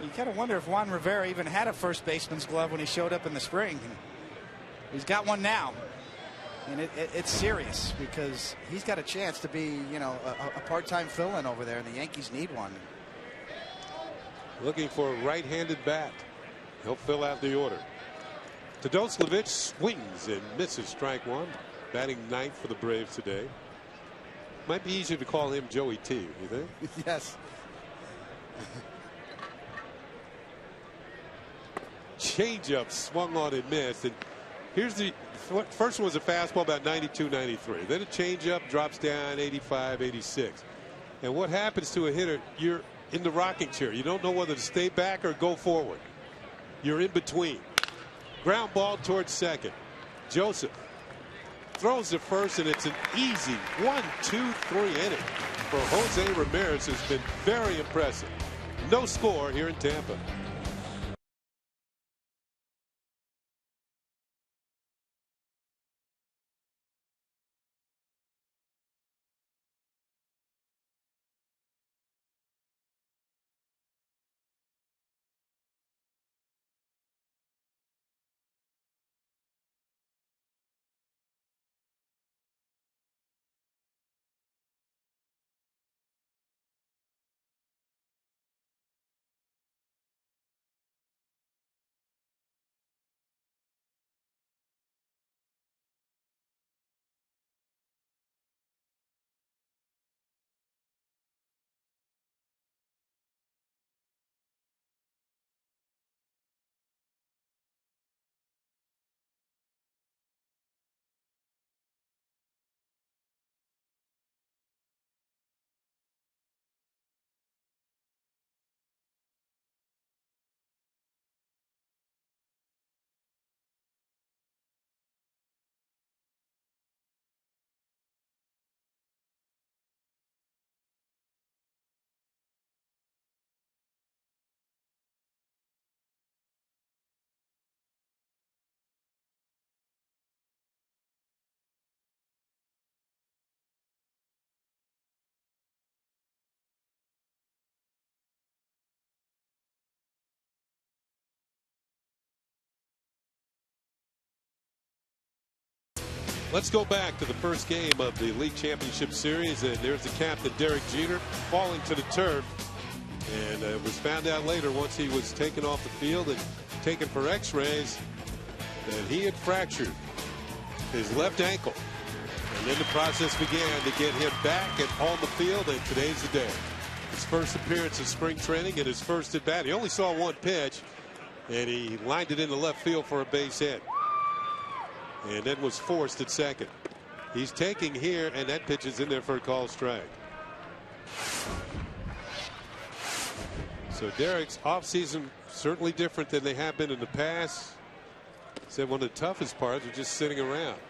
You kind of wonder if Juan Rivera even had a first baseman's glove when he showed up in the spring. He's got one now. And it's serious because he's got a chance to be, you know, a part-time fill-in over there, and the Yankees need one. Looking for a right-handed bat. He'll fill out the order. Todoslavich swings and misses strike one. Batting 9th for the Braves today. Might be easier to call him Joey T, you think? Yes. Changeup swung on and missed. And here's the first one was a fastball about 92, 93. Then a changeup drops down 85, 86. And what happens to a hitter? You're in the rocking chair. You don't know whether to stay back or go forward. You're in between. Ground ball towards second. Joseph throws to first, and it's an easy 1-2-3 inning for Jose Ramirez, who's been very impressive. No score here in Tampa. Let's go back to the first game of the League Championship Series, and there's the captain, Derek Jeter, falling to the turf. And it was found out later, once he was taken off the field and taken for x-rays, that he had fractured his left ankle. And then the process began to get him back and on the field, and today's the day. His first appearance in spring training and his first at bat. He only saw one pitch, and he lined it into left field for a base hit. And then was forced at second. He's taking here, and that pitch is in there for a called strike. So Derek's offseason certainly different than they have been in the past. Said one of the toughest parts was just sitting around.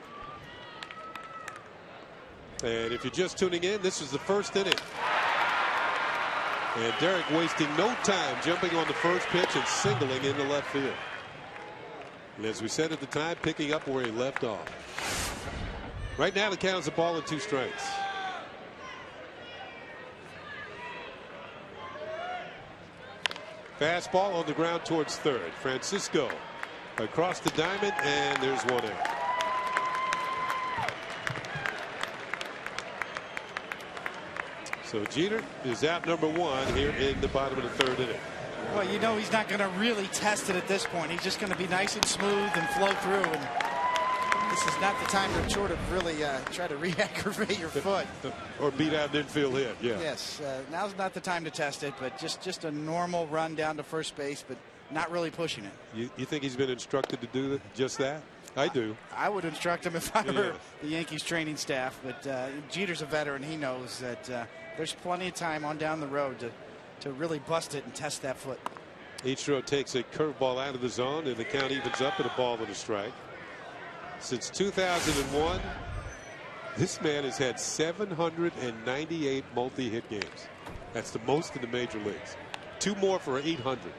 And if you're just tuning in, this is the first inning. And Derek wasting no time jumping on the first pitch and singling into left field. And as we said at the time, picking up where he left off. Right now the count is a ball and 2 strikes. Fastball on the ground towards third. Francisco across the diamond, and there's 1 out. So Jeter is out number 1 here in the bottom of the 3rd inning. Well, you know he's not going to really test it at this point. He's just going to be nice and smooth and flow through. And this is not the time to sort of really try to re-aggravate your foot. Or beat out an infield hit, yeah. Yes, now's not the time to test it, but just a normal run down to first base, but not really pushing it. You think he's been instructed to do just that? I do. I would instruct him if I were the Yankees training staff, but Jeter's a veteran. He knows that there's plenty of time on down the road to really bust it and test that foot. Ichiro takes a curveball out of the zone, and the count evens up at a ball and a strike. Since 2001, this man has had 798 multi-hit games. That's the most in the major leagues. 2 more for 800.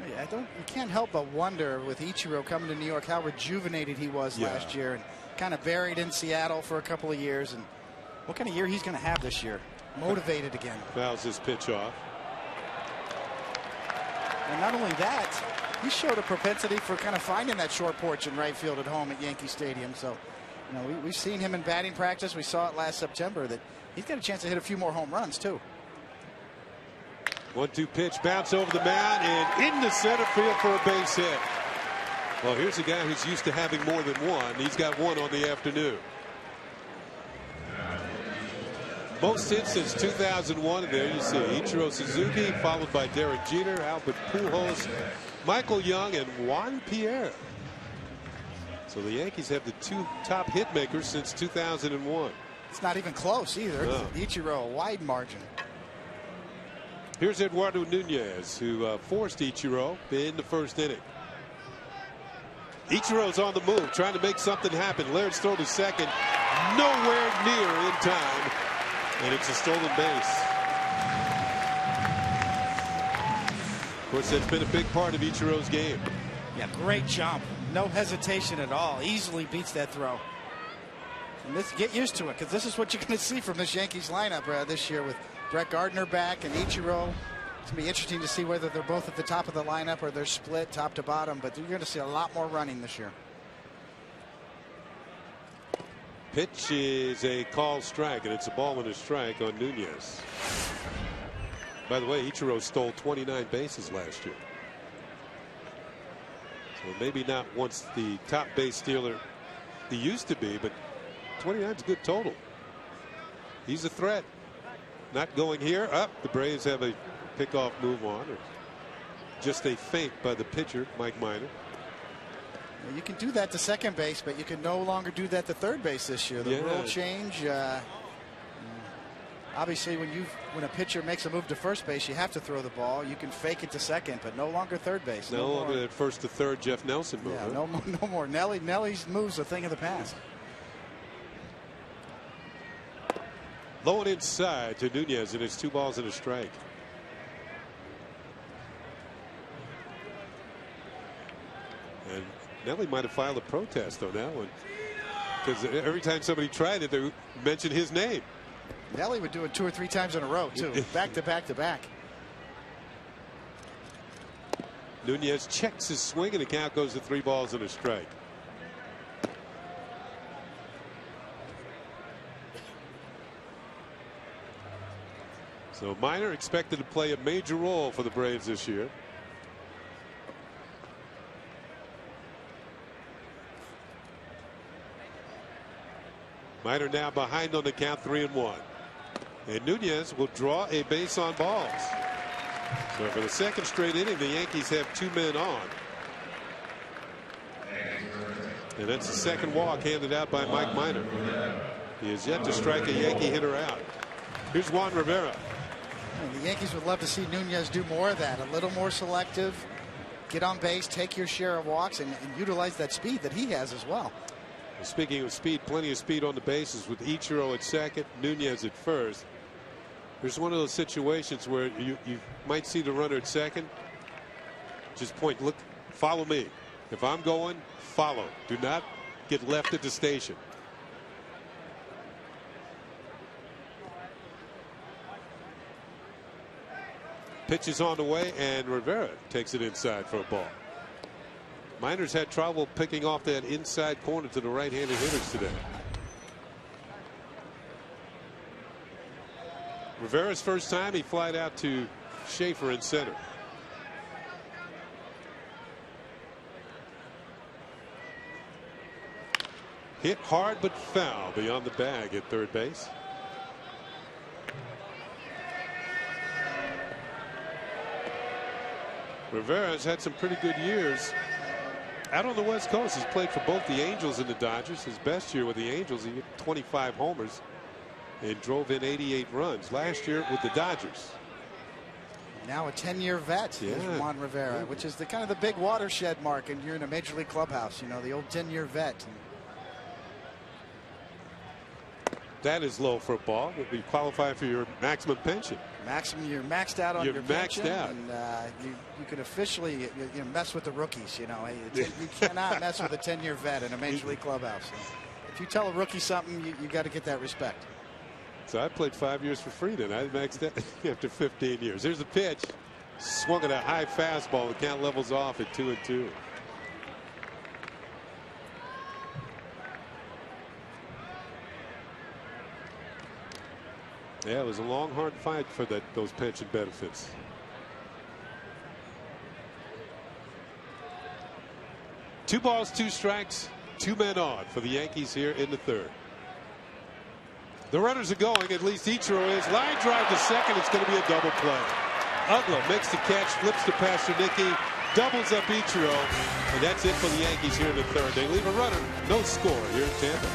Yeah, you can't help but wonder with Ichiro coming to New York how rejuvenated he was last year, and kind of buried in Seattle for a couple of years, and what kind of year he's going to have this year. Motivated again. Fouls his pitch off. And not only that, he showed a propensity for kind of finding that short porch in right field at home at Yankee Stadium. So, you know, we've seen him in batting practice. We saw it last September that he's got a chance to hit a few more home runs too. 1-2 pitch, bounce over the mound and into center field for a base hit. Well, here's a guy who's used to having more than one. He's got 1 on the afternoon. Most hits since 2001. And there you see Ichiro Suzuki, followed by Derek Jeter, Albert Pujols, Michael Young, and Juan Pierre. So the Yankees have the 2 top hit makers since 2001. It's not even close either. No. Ichiro, a wide margin. Here's Eduardo Nunez, who forced Ichiro in the first inning. Ichiro's on the move, trying to make something happen. Laird's throw to second, nowhere near in time, and it's a stolen base. Of course, that's been a big part of Ichiro's game. Yeah, great jump. No hesitation at all. Easily beats that throw. And get used to it, because this is what you're going to see from this Yankees lineup this year with Brett Gardner back and Ichiro. It's going to be interesting to see whether they're both at the top of the lineup or they're split top to bottom, but you're going to see a lot more running this year. Pitch is a called strike, and it's a ball and a strike on Nunez. By the way, Ichiro stole 29 bases last year. So maybe not once the top base stealer he used to be, but 29 is a good total. He's a threat. Not going here. Up. The Braves have a pickoff move on. Or just a feint by the pitcher, Mike Minor. You can do that to second base, but you can no longer do that to third base this year. The rule change. Obviously, when a pitcher makes a move to first base, you have to throw the ball. You can fake it to second, but no longer third base. No longer that first to third Jeff Nelson move. Yeah, no more. Nelly's move's a thing of the past. Low and inside to Nunez, and it's 2 balls and a strike. And Nelly might have filed a protest on that one, because every time somebody tried it, they mentioned his name. Nelly would do it 2 or 3 times in a row too, back to back to back. Nunez checks his swing, and the count goes to 3 balls and a strike. So Minor expected to play a major role for the Braves this year. Minor now behind on the count, 3-1. And Nunez will draw a base on balls. So for the second straight inning, the Yankees have 2 men on. And that's the second walk handed out by Mike Minor. He has yet to strike a Yankee hitter out. Here's Juan Rivera. The Yankees would love to see Nunez do more of that. A little more selective. Get on base, take your share of walks, and utilize that speed that he has as well. Speaking of speed, plenty of speed on the bases with Ichiro at second, Nunez at first. There's one of those situations where you might see the runner at second. Just point, look, follow me. If I'm going, follow. Do not get left at the station. Pitch is on the way, and Rivera takes it inside for a ball. Minor's had trouble picking off that inside corner to the right-handed hitters today. Rivera's first time, he flied out to Schaefer in center. Hit hard but foul beyond the bag at third base. Rivera's had some pretty good years out on the West Coast. He's played for both the Angels and the Dodgers. His best year with the Angels, he hit 25 homers and drove in 88 runs. Last year with the Dodgers. Now a 10-year vet is Juan Rivera, which is the kind of the big watershed mark, and you're in a major league clubhouse. You know, the old 10-year vet. That is low for a ball. You qualify for your maximum pension. You're maxed out on your pension. You're maxed out. And you can officially mess with the rookies. You know, you cannot mess with a 10-year vet in a major league clubhouse. If you tell a rookie something, you got to get that respect. So I played 5 years for free then. I maxed out after 15 years. Here's the pitch. Swung at a high fastball. The count levels off at 2-2. Yeah, it was a long, hard fight for those pension benefits. Two balls, 2 strikes, 2 men on for the Yankees here in the third. The runners are going. At least Ichiro is. Line drive to second. It's going to be a double play. Ugla makes the catch, flips to Pasternicki, doubles up Ichiro, and that's it for the Yankees here in the third. They leave a runner, no score here in Tampa.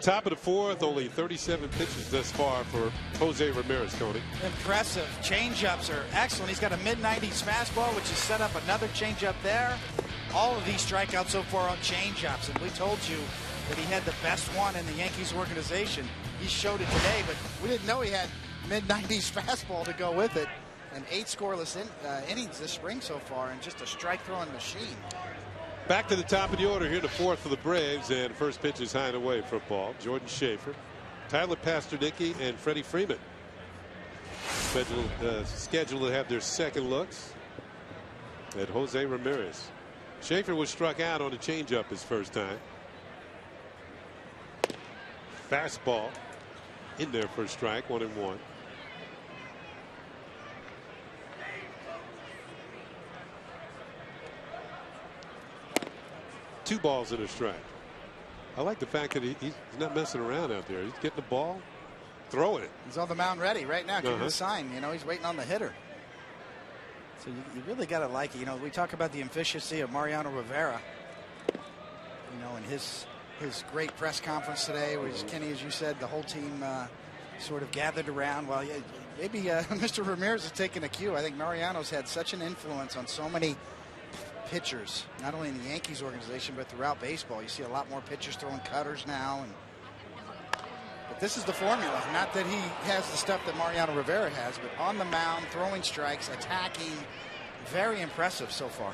Top of the fourth, only 37 pitches thus far for Jose Ramirez, Tony. Impressive. Changeups are excellent. He's got a mid-90s fastball, which has set up another changeup there. All of these strikeouts so far on changeups, and we told you that he had the best one in the Yankees organization. He showed it today, but we didn't know he had mid-90s fastball to go with it. And 8 scoreless innings this spring so far, and just a strike-throwing machine. Back to the top of the order here, the 4th for the Braves, and first pitch is high and away for ball. Jordan Schaefer, Tyler Pasternicki, and Freddie Freeman scheduled to have their second looks at Jose Ramirez. Schaefer was struck out on a changeup his first time. Fastball in there for a strike, 1-1. Two balls and a strike. I like the fact that he's not messing around out there. He's getting the ball, throwing it. He's on the mound ready right now, giving a sign. You know, he's waiting on the hitter. So you really got to like it. You know, we talk about the efficiency of Mariano Rivera. You know, in his great press conference today, where Kenny, as you said, the whole team sort of gathered around. Well, yeah, maybe Mr. Ramirez is taking a cue. I think Mariano's had such an influence on so many pitchers, not only in the Yankees organization but throughout baseball. You see a lot more pitchers throwing cutters now, but this is the formula. Not that he has the stuff that Mariano Rivera has, but on the mound, throwing strikes, attacking, very impressive so far.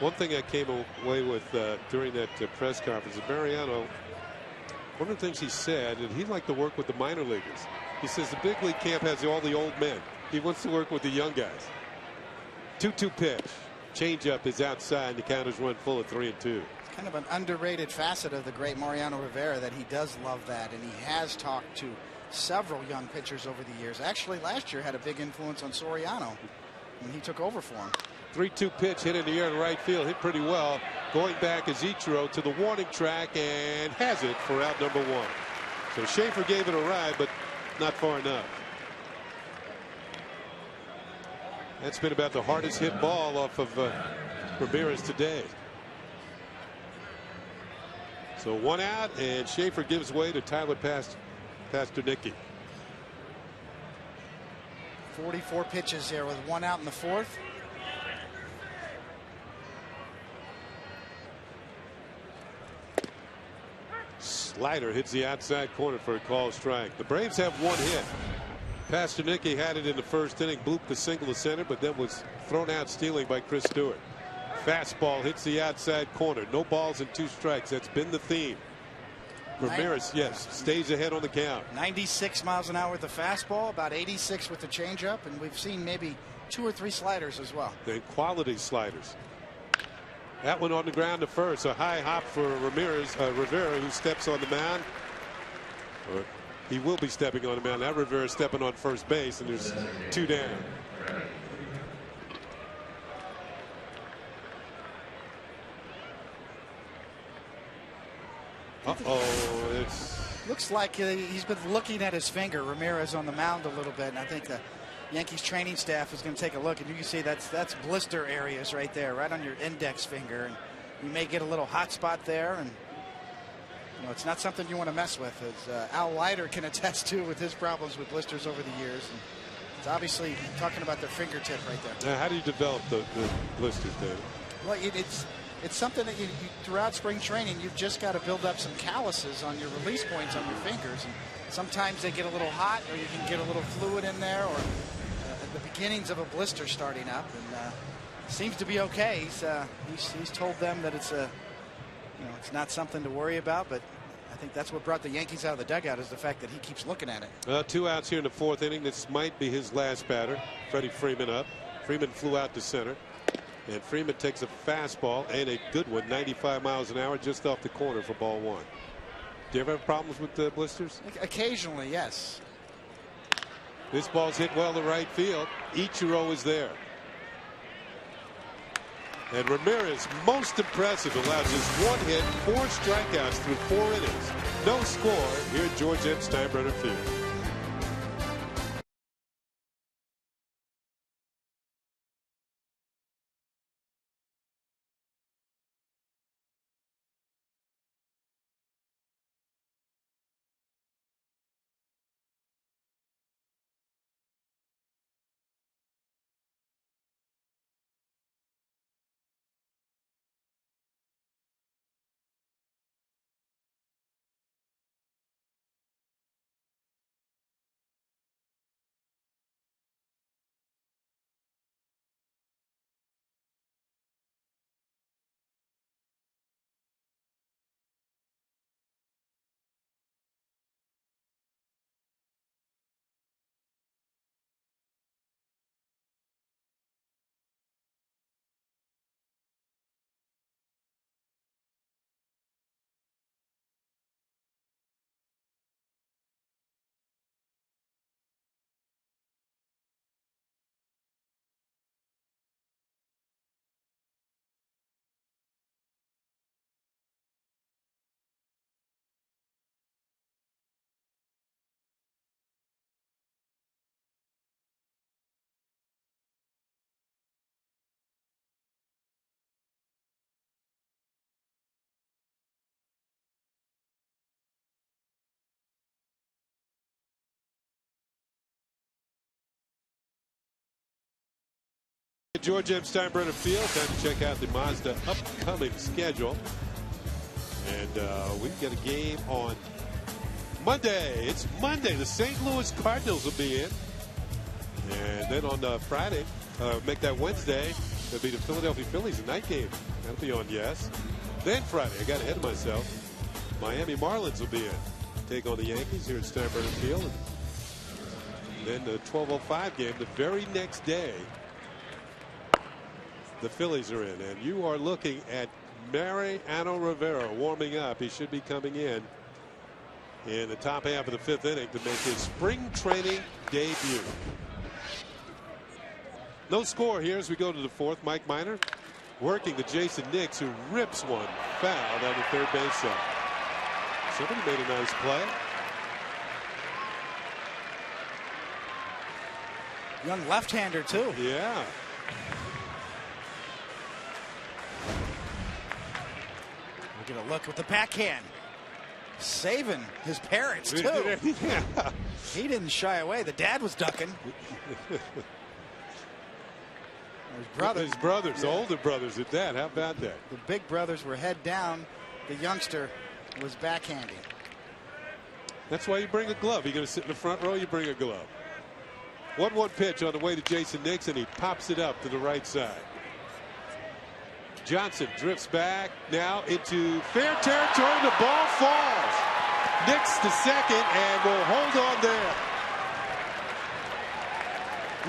One thing I came away with during that press conference, Mariano, one of the things he said, and he'd like to work with the minor leaguers. He says the big league camp has all the old men. He wants to work with the young guys. 2-2 pitch. Changeup is outside. The count is run full at 3-2. It's kind of an underrated facet of the great Mariano Rivera, that he does love that, and he has talked to several young pitchers over the years. Actually, last year had a big influence on Soriano when he took over for him. 3-2 pitch hit in the air in right field, hit pretty well. Going back is Ichiro to the warning track and has it for out number 1. So Schaefer gave it a ride, but not far enough. That's been about the hardest hit ball off of Ramirez today. So 1 out, and Schaefer gives way to Tyler Pasternicki. 44 pitches there with 1 out in the 4th. Slider hits the outside corner for a called strike. The Braves have 1 hit. Pasternicki had it in the first inning, blooped the single to center, but then was thrown out stealing by Chris Stewart. Fastball hits the outside corner. No balls and 2 strikes. That's been the theme. Ramirez, yes, stays ahead on the count. 96 miles an hour with the fastball, about 86 with the changeup, and we've seen maybe 2 or 3 sliders as well. And quality sliders. That one on the ground to first. A high hop for Rivera, who steps on the mound. He will be stepping on the mound. Now Rivera stepping on first base, and there's 2 down. Looks like he's been looking at his finger, Ramirez, on the mound a little bit, and I think the Yankees training staff is going to take a look, and you can see that's blister areas right there, right on your index finger, and you may get a little hot spot there, and you know, it's not something you want to mess with, as Al Leiter can attest to with his problems with blisters over the years. And it's obviously talking about their fingertip right there. Now, how do you develop the blisters, David? Well, it's something that you throughout spring training, you've just got to build up some calluses on your release points on your fingers, and sometimes they get a little hot, or you can get a little fluid in there, or the beginnings of a blister starting up, and seems to be okay. He's told them that it's it's not something to worry about, but I think that's what brought the Yankees out of the dugout, is the fact that he keeps looking at it. 2 outs here in the 4th inning. This might be his last batter. Freddie Freeman up. Freeman flew out to center, and Freeman takes a fastball, and a good one, 95 miles an hour, just off the corner for ball 1. Do you ever have problems with the blisters? Occasionally, yes. This ball's hit well to right field. Ichiro is there. And Ramirez, most impressive, allows just 1 hit, 4 strikeouts through 4 innings. No score here at George M. Steinbrenner Field. George M. Steinbrenner Field. Time to check out the Mazda upcoming schedule. And we've got a game on Monday. It's Monday. The St. Louis Cardinals will be in. And then on Friday, make that Wednesday, it'll be the Philadelphia Phillies, a night game. That'll be on Yes. Then Friday, I got ahead of myself, Miami Marlins will be in. Take on the Yankees here at Steinbrenner Field. And then the 12:05 game the very next day, the Phillies are in. And you are looking at Mariano Rivera warming up. He should be coming in the top half of the 5th inning to make his spring training debut. No score here as we go to the 4th. Mike Minor working to Jason Nix, who rips one foul down the third base side. Somebody made a nice play. Young left-hander too. Yeah. We're going to look with the backhand. Saving his parents too. Yeah. He didn't shy away. The dad was ducking. His brothers, older brothers at that. How about that? The big brothers were head down. The youngster was backhanding. That's why you bring a glove. You're going to sit in the front row, you bring a glove. 1-1 pitch on the way to Jason Nix, and he pops it up to the right side. Johnson drifts back now into fair territory. The ball falls. Nix to second and will hold on there.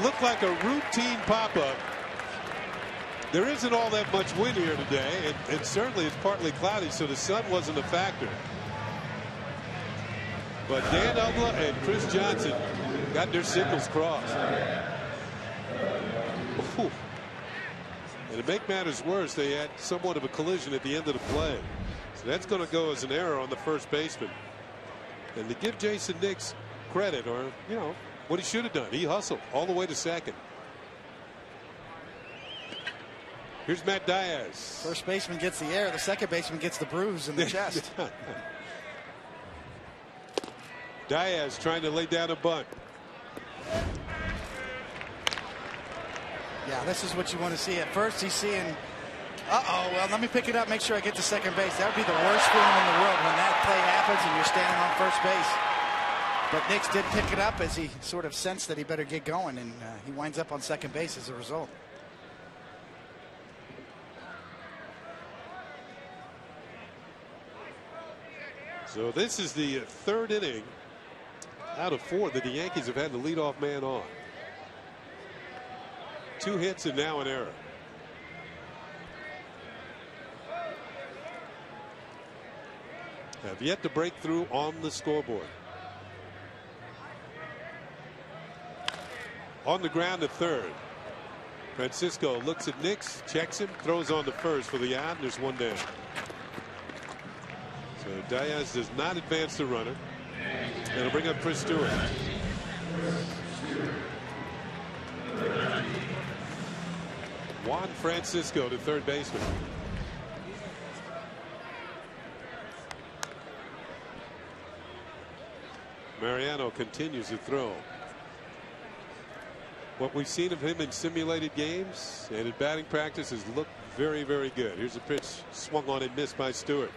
Looked like a routine pop-up. There isn't all that much wind here today, and certainly it's partly cloudy, so the sun wasn't a factor. But Dan Uggla and Chris Johnson got their signals crossed. Ooh. And to make matters worse, they had somewhat of a collision at the end of the play. So that's going to go as an error on the first baseman. And to give Jason Nix credit, or, you know, what he should have done, he hustled all the way to second. Here's Matt Diaz. First baseman gets the air. The second baseman gets the bruise in the chest. Diaz trying to lay down a bunt. Yeah, this is what you want to see. At first he's seeing, well, let me pick it up, make sure I get to second base. That would be the worst feeling in the world when that play happens and you're standing on first base. But Nix did pick it up as he sort of sensed that he better get going, and he winds up on second base as a result. So this is the 3rd inning out of 4 that the Yankees have had the leadoff man on. 2 hits and now an error. Have yet to break through on the scoreboard. On the ground to third. Francisco looks at Nix, checks him, throws on to first for the out, and there's one down. So Diaz does not advance the runner. That'll bring up Chris Stewart. Juan Francisco to third baseman. Mariano continues to throw. What we've seen of him in simulated games and in batting practice has looked very, very good. Here's a pitch swung on and missed by Stewart.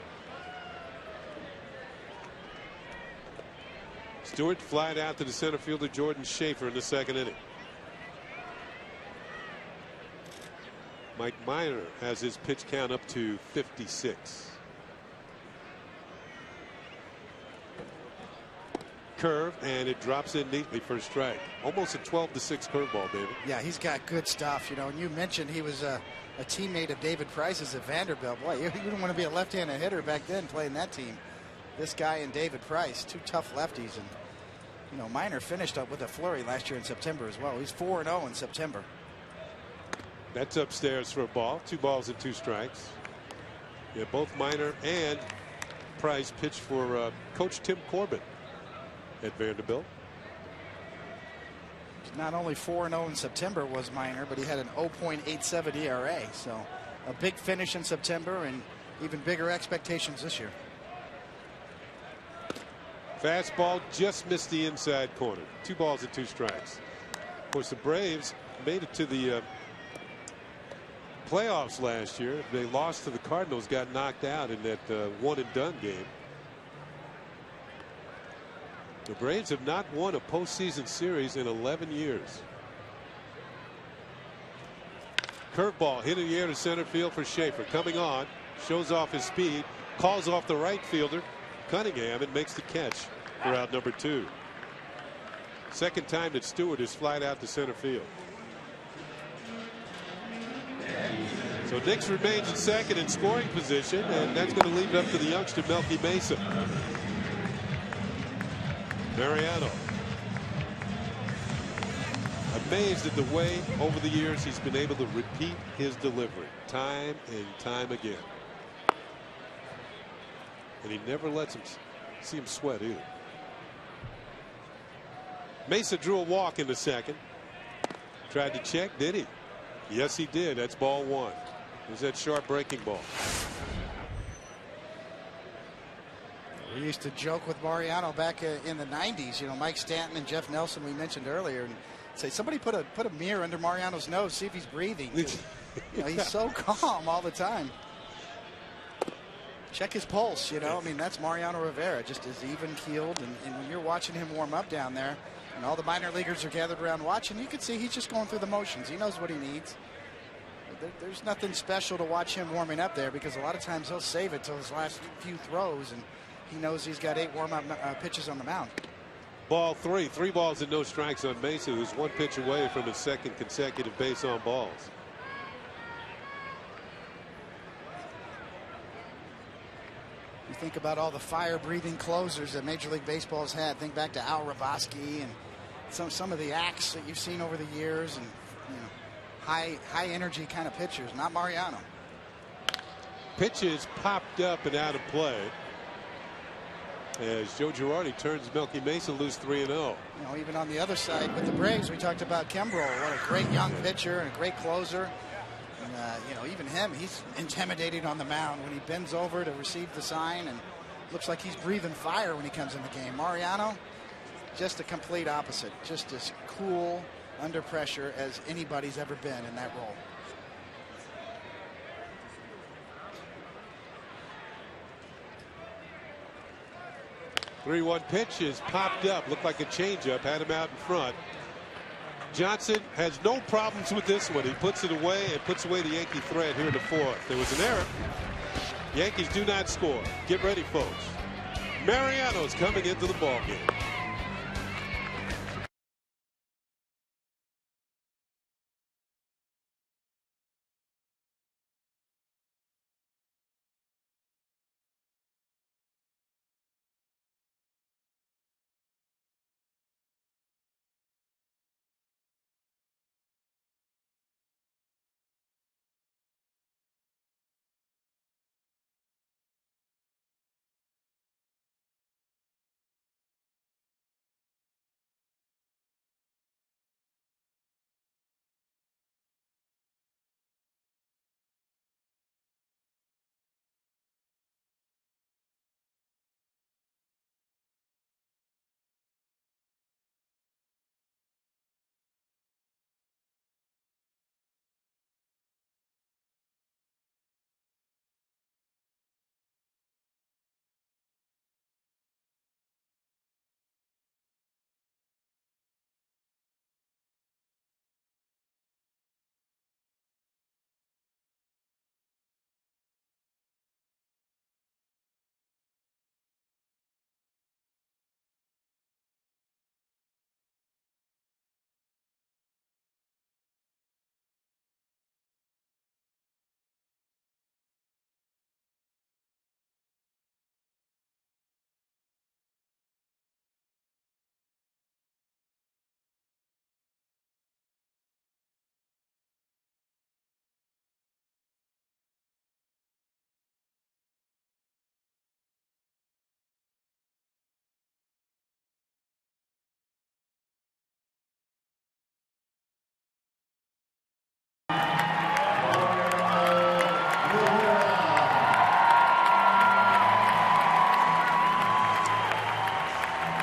Stewart flied out to the center fielder Jordan Schaefer in the 2nd inning. Mike Minor has his pitch count up to 56. Curve, and it drops in neatly for a strike. Almost a 12-6 curveball, David. Yeah, he's got good stuff, you know. And you mentioned he was a teammate of David Price's at Vanderbilt. Boy, you didn't want to be a left-handed hitter back then playing that team. This guy and David Price, 2 tough lefties, and you know, Minor finished up with a flurry last year in September as well. He's 4-0 in September. That's upstairs for a ball. 2 balls and 2 strikes. Yeah, both Minor and Price pitched for Coach Tim Corbett at Vanderbilt. Not only 4-0 in September was Minor, but he had an 0.87 ERA. So a big finish in September and even bigger expectations this year. Fastball just missed the inside corner. 2 balls and 2 strikes. Of course, the Braves made it to the playoffs last year. They lost to the Cardinals, got knocked out in that one-and-done game. The Braves have not won a postseason series in 11 years. Curveball hit in the air to center field for Schaefer. Coming on, shows off his speed, calls off the right fielder, Cunningham, and makes the catch for out number 2. Second time that Stewart has flied out to center field. So Nix remains in second in scoring position, and that's going to leave it up to the youngster Melky Mesa. Mariano. Amazed at the way over the years he's been able to repeat his delivery time and time again. And he never lets him see him sweat either. Mesa drew a walk in the second. Tried to check, did he? Yes, he did. That's ball 1. It was that sharp breaking ball. We used to joke with Mariano back in the 90s. You know, Mike Stanton and Jeff Nelson we mentioned earlier, and say somebody put a mirror under Mariano's nose, see if he's breathing. You know, he's so calm all the time. Check his pulse. You know, I mean, that's Mariano Rivera, just as even keeled. And when you're watching him warm up down there, and all the minor leaguers are gathered around watching, you can see he's just going through the motions. He knows what he needs. There's nothing special to watch him warming up there, because a lot of times he'll save it till his last few throws, and he knows he's got 8 warm-up pitches on the mound. Ball 3. 3 balls and no strikes on Mesa, who's 1 pitch away from his second consecutive base on balls. You think about all the fire-breathing closers that Major League Baseball has had. Think back to Al Hrabosky and some of the acts that you've seen over the years, and you know, high energy kind of pitchers. Not Mariano. Pitches popped up and out of play as Joe Girardi turns Melky Mesa loose 3-0. You know, even on the other side with the Braves, we talked about Kimbrel. What a great young pitcher and a great closer. And you know, even him, he's intimidating on the mound when he bends over to receive the sign, and looks like he's breathing fire when he comes in the game. Mariano, just a complete opposite. Just as cool under pressure as anybody's ever been in that role. The 3-1 pitch is popped up, looked like a changeup, had him out in front. Johnson has no problems with this one. He puts it away and puts away the Yankee threat here in the 4th. There was an error. Yankees do not score. Get ready, folks. Mariano's coming into the ballgame.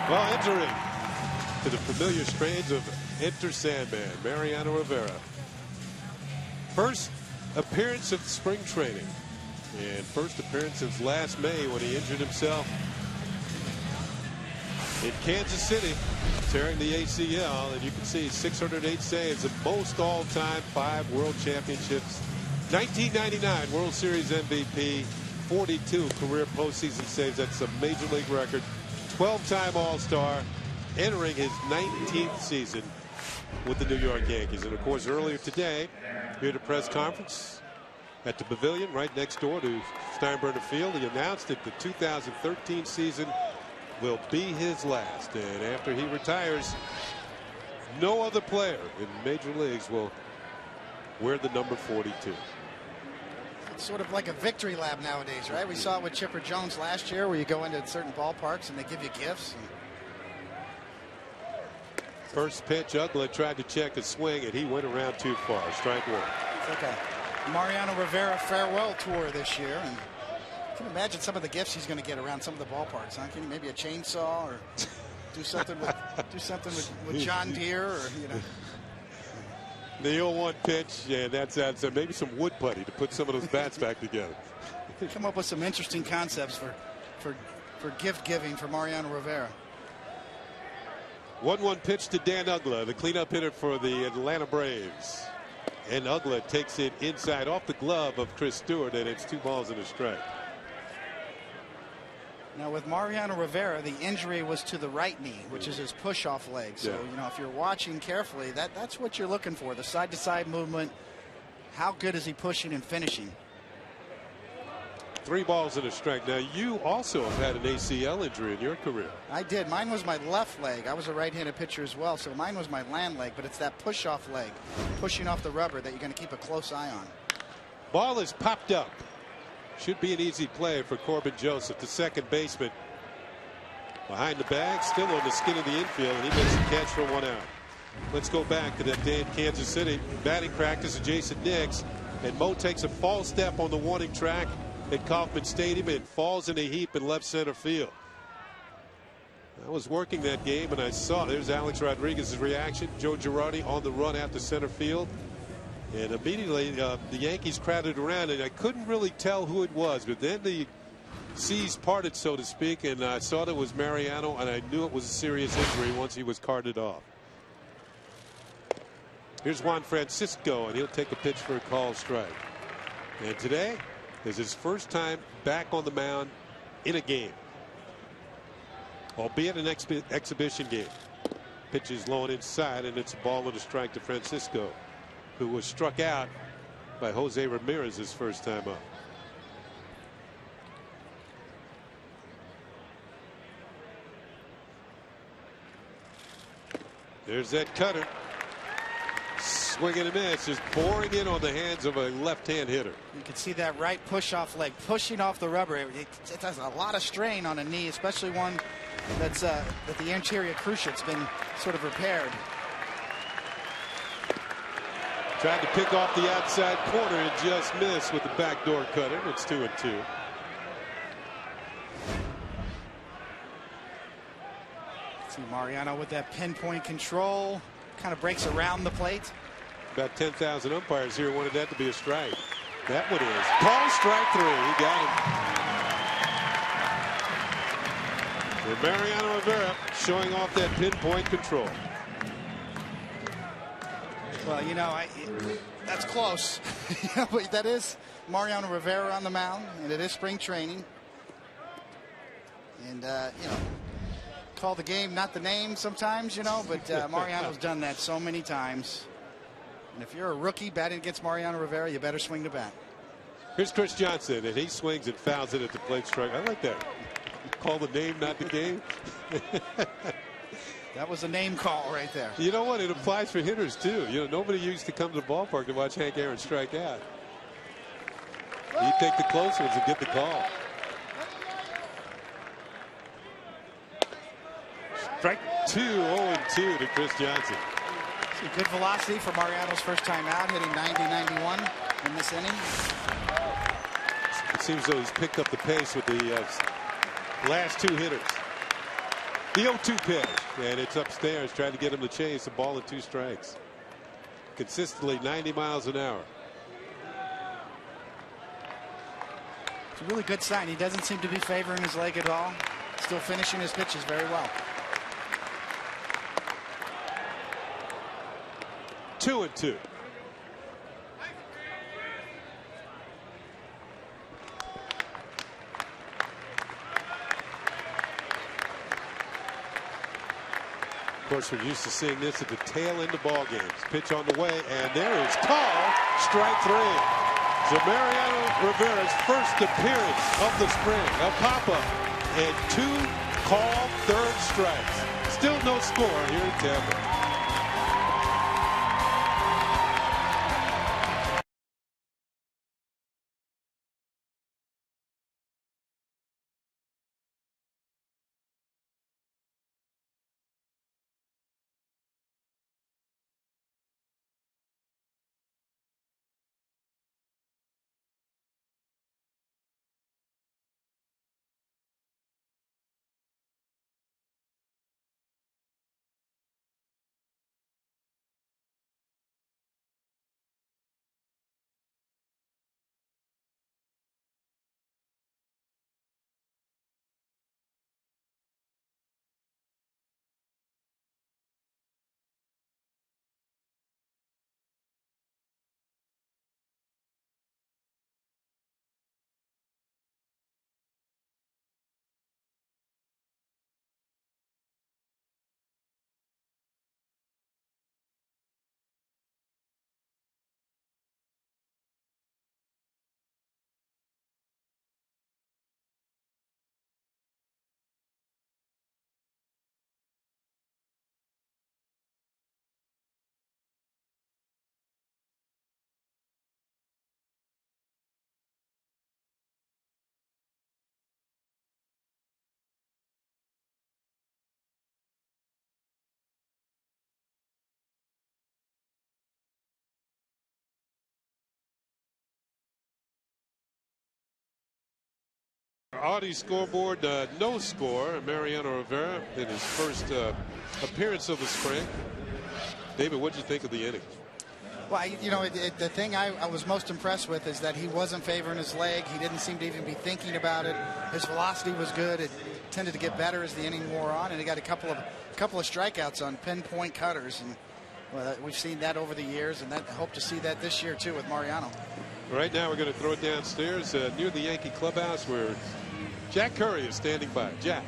Well, entering to the familiar strains of Enter Sandman, Mariano Rivera. First appearance of spring training, and first appearance since last May when he injured himself in Kansas City, tearing the ACL. And you can see 608 saves, the most all-time, 5 World Championships, 1999 World Series MVP, 42 career postseason saves. That's a major league record. 12-time All-Star, entering his 19th season with the New York Yankees. And of course, earlier today, here at a press conference at the Pavilion right next door to Steinbrenner Field, he announced that the 2013 season will be his last. And after he retires, no other player in major leagues will wear the number 42. It's sort of like a victory lap nowadays, right? We saw it with Chipper Jones last year, where you go into certain ballparks and they give you gifts. First pitch, Uggla tried to check a swing, and he went around too far. Strike one. It's like a Mariano Rivera farewell tour this year. And can you imagine some of the gifts he's going to get around some of the ballparks? Huh? Can you maybe a chainsaw or do something with John Deere, or The 0-1 pitch, and that's maybe some wood putty to put some of those bats back together. Come up with some interesting concepts for gift giving for Mariano Rivera. 1-1 pitch to Dan Uggla, the cleanup hitter for the Atlanta Braves. And Uggla takes it inside off the glove of Chris Stewart, and it's 2 balls and a strike. Now with Mariano Rivera, the injury was to the right knee, which is his push-off leg. So, if you're watching carefully, that's what you're looking for, the side-to-side movement. How good is he pushing and finishing? 3 balls and a strike. Now, you also have had an ACL injury in your career. I did. Mine was my left leg. I was a right-handed pitcher as well, so mine was my land leg, but it's that push-off leg, pushing off the rubber, that you're going to keep a close eye on. Ball is popped up. Should be an easy play for Corbin Joseph, the second baseman. Behind the bag, still on the skin of the infield, and he makes a catch for 1 out. Let's go back to that day in Kansas City. Batting practice of Jason Nix, and Mo takes a false step on the warning track at Kauffman Stadium and falls in a heap in left center field. I was working that game, and I saw there's Alex Rodriguez's reaction. Joe Girardi on the run out to center field, and immediately the Yankees crowded around, and I couldn't really tell who it was, but then the seas parted, so to speak, and I saw that it was Mariano, and I knew it was a serious injury once he was carted off. Here's Juan Francisco, and he'll take a pitch for a called strike. And today is his first time back on the mound in a game, albeit an exhibition game. Pitch is low and inside, and it's a ball and a strike to Francisco, who was struck out by Jose Ramirez his first time up. There's that cutter. Swing and a miss, just boring in on the hands of a left-hand hitter. You can see that right push-off leg pushing off the rubber. It has a lot of strain on a knee, especially one that's that the anterior cruciate's been sort of repaired. Tried to pick off the outside corner and just missed with the backdoor cutter. It's 2-2. See Mariano with that pinpoint control, kind of breaks around the plate. About 10,000 umpires here wanted that to be a strike. That one is. Call strike 3. He got him. And Mariano Rivera showing off that pinpoint control. Well, that's close. But that is Mariano Rivera on the mound, and it is spring training. And, call the game, not the name sometimes, but Mariano's done that so many times. And if you're a rookie batting against Mariano Rivera, you better swing the bat. Here's Chris Johnson, and he swings and fouls it at the plate strike. I like that. Call the name, not the game. That was a name call right there. You know what? It applies for hitters, too. Nobody used to come to the ballpark to watch Hank Aaron strike out. You take the close ones and get the call. Strike 2, 0-2 to Chris Johnson. Good velocity for Mariano's first time out, hitting 90-91 in this inning. It seems though he's picked up the pace with the last 2 hitters. The 0-2 pitch, and it's upstairs, trying to get him to chase a ball and 2 strikes. Consistently 90 miles an hour. It's a really good sign. He doesn't seem to be favoring his leg at all. Still finishing his pitches very well. 2-2. Of course, we're used to seeing this at the tail end of ball games. Pitch on the way, and there is call. Strike 3. So Mariano Rivera's first appearance of the spring. A pop-up and 2 called third strikes. Still no score here in Tampa. Audi scoreboard, no score. Mariano Rivera in his first appearance of the spring. David, what did you think of the inning? Well, you know, the thing I was most impressed with is that he wasn't favoring his leg. He didn't seem to even be thinking about it. His velocity was good. It tended to get better as the inning wore on, and he got a couple of strikeouts on pinpoint cutters. And well, we've seen that over the years, and I hope to see that this year too with Mariano. Right now, we're going to throw it downstairs near the Yankee clubhouse where Jack Curry is standing by. Jack.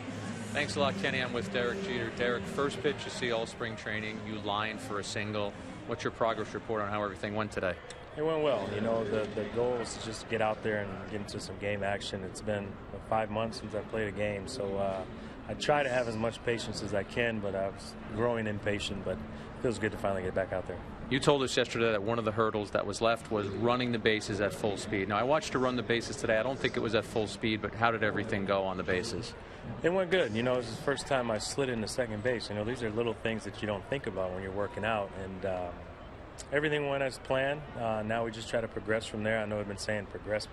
Thanks a lot, Kenny. I'm with Derek Jeter. Derek, first pitch you see all spring training. You line for a single. What's your progress report on how everything went today? It went well. You know, the goal is to just get out there and get into some game action. It's been 5 months since I played a game, so I try to have as much patience as I can, but I was growing impatient, but it feels good to finally get back out there. You told us yesterday that one of the hurdles that was left was running the bases at full speed. Now, I watched you run the bases today. I don't think it was at full speed, but how did everything go on the bases? It went good. You know, it was the first time I slid into second base. You know, these are little things that you don't think about when you're working out, and everything went as planned. Now we just try to progress from there. I know I've been saying progress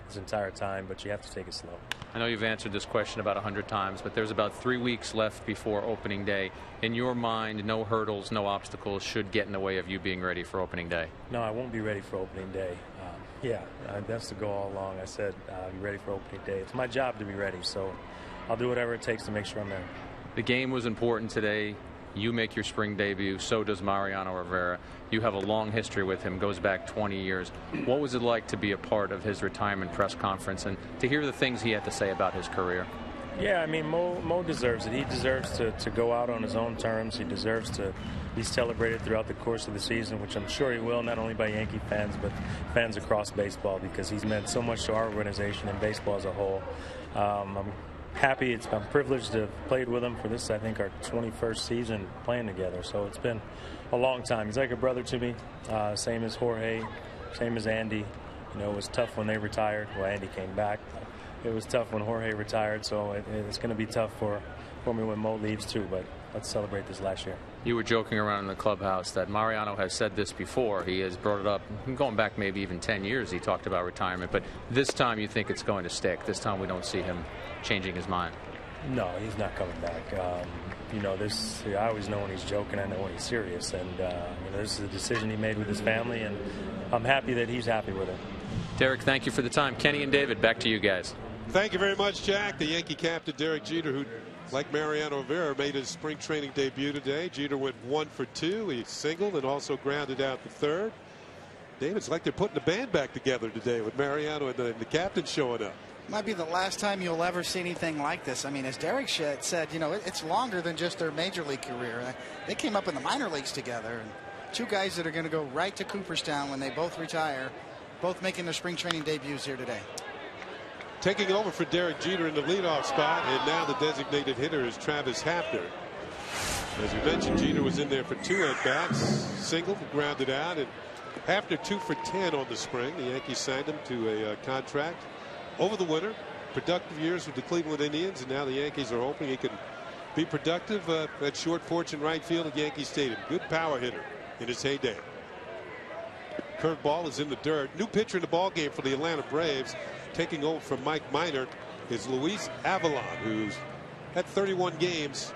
this entire time, but you have to take it slow. I know you've answered this question about 100 times, but there's about 3 weeks left before opening day. In your mind, no hurdles, no obstacles should get in the way of you being ready for opening day. No, I won't be ready for opening day. That's the goal all along. I said be ready for opening day. It's my job to be ready, so I'll do whatever it takes to make sure I'm there. The game was important today. You make your spring debut, so does Mariano Rivera. You have a long history with him, goes back 20 years. What was it like to be a part of his retirement press conference and to hear the things he had to say about his career? Yeah, I mean, Mo deserves it. He deserves to go out on his own terms. He deserves to be celebrated throughout the course of the season, which I'm sure he will, not only by Yankee fans, but fans across baseball, because he's meant so much to our organization and baseball as a whole. I'm happy. I'm privileged to have played with him for this, I think, our 21st season playing together. So it's been a long time. He's like a brother to me, same as Jorge, same as Andy. You know, it was tough when they retired. Well, Andy came back. It was tough when Jorge retired, so it's going to be tough for me when Mo leaves too, but let's celebrate this last year. You were joking around in the clubhouse that Mariano has said this before. He has brought it up, going back maybe even 10 years, he talked about retirement, but this time you think it's going to stick. This time we don't see him changing his mind. No, he's not coming back. You know, I always know when he's joking, I know when he's serious, and you know, this is a decision he made with his family, and I'm happy that he's happy with it. Derek, thank you for the time. Kenny and David, back to you guys. Thank you very much, Jack. The Yankee captain, Derek Jeter, who, like Mariano Rivera, made his spring training debut today. Jeter went 1 for 2. He singled and also grounded out the third. David, it's like they're putting the band back together today with Mariano and the captain showing up. Might be the last time you'll ever see anything like this. I mean, as Derek said, you know, it's longer than just their major league career. They came up in the minor leagues together. And two guys that are going to go right to Cooperstown when they both retire, both making their spring training debuts here today. Taking over for Derek Jeter in the leadoff spot, and now the designated hitter is Travis Hafner. As we mentioned, Jeter was in there for 2 at-bats, singled, grounded out, and Hafner 2 for 10 on the spring. The Yankees signed him to a contract over the winter. Productive years with the Cleveland Indians, and now the Yankees are hoping he can be productive at short porch in right field at Yankee Stadium. Good power hitter in his heyday. Curveball is in the dirt. New pitcher in the ball game for the Atlanta Braves, taking over from Mike Minor, is Luis Avalon, who's had 31 games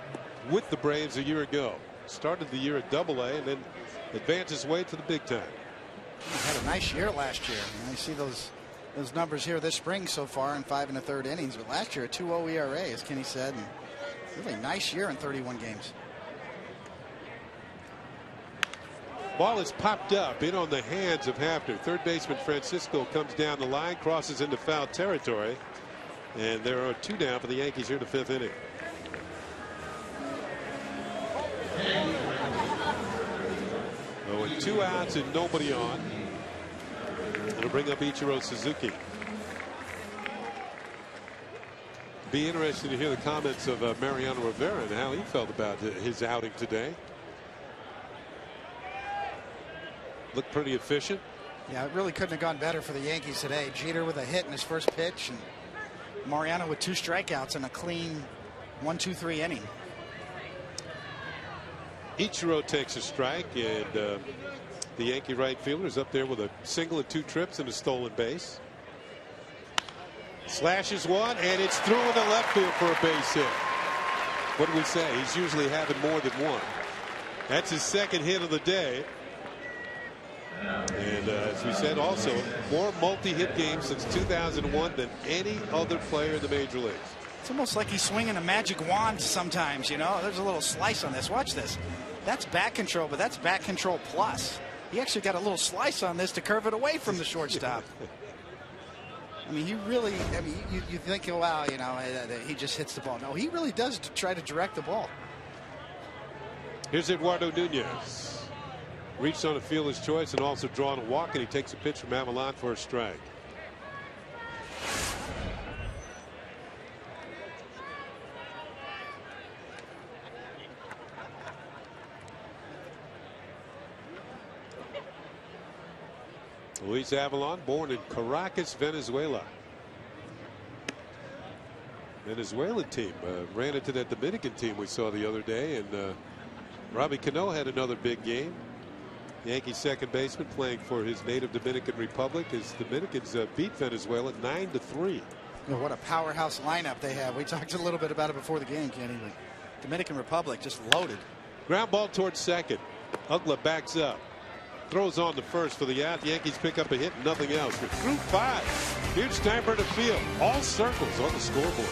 with the Braves a year ago. Started the year at AA and then advanced his way to the big time. He had a nice year last year. You see those numbers here this spring so far in 5 1/3 innings. But last year a 2.0 ERA, as Kenny said, and really nice year in 31 games. Ball is popped up in on the hands of Hafner. Third baseman Francisco comes down the line, crosses into foul territory, and there are 2 down for the Yankees here in the 5th inning. So with 2 outs and nobody on, it'll bring up Ichiro Suzuki. Be interesting to hear the comments of Mariano Rivera and how he felt about his outing today. Looked pretty efficient. Yeah, it really couldn't have gone better for the Yankees today. Jeter with a hit in his first pitch, and Mariano with 2 strikeouts and a clean 1-2-3 inning. Ichiro takes a strike, and the Yankee right fielder is up there with a single and 2 trips and a stolen base. Slashes one, and it's through in the left field for a base hit. What do we say? He's usually having more than one. That's his 2nd hit of the day. And as we said, also more multi-hit games since 2001 than any other player in the major leagues. It's almost like he's swinging a magic wand sometimes, you know. There's a little slice on this. Watch this. That's bat control, but that's bat control plus. He actually got a little slice on this to curve it away from the shortstop. I mean, he really, I mean, you think, oh, wow, you know, he just hits the ball. No, he really does try to direct the ball. Here's Eduardo Nunez. Reached on a fielder's choice and also drawn a walk, and he takes a pitch from Avalon for a strike. Luis Avalon, born in Caracas, Venezuela. Venezuelan team ran into that Dominican team we saw the other day, and Robbie Cano had another big game. Yankees second baseman playing for his native Dominican Republic as Dominicans beat Venezuela 9-3. You know, what a powerhouse lineup they have. We talked a little bit about it before the game, Kenny. Dominican Republic just loaded. Ground ball towards second. Ugla backs up. Throws on to first for the out. The Yankees pick up a hit and nothing else. We're through 5. Here's Steinbrenner Field. All circles on the scoreboard.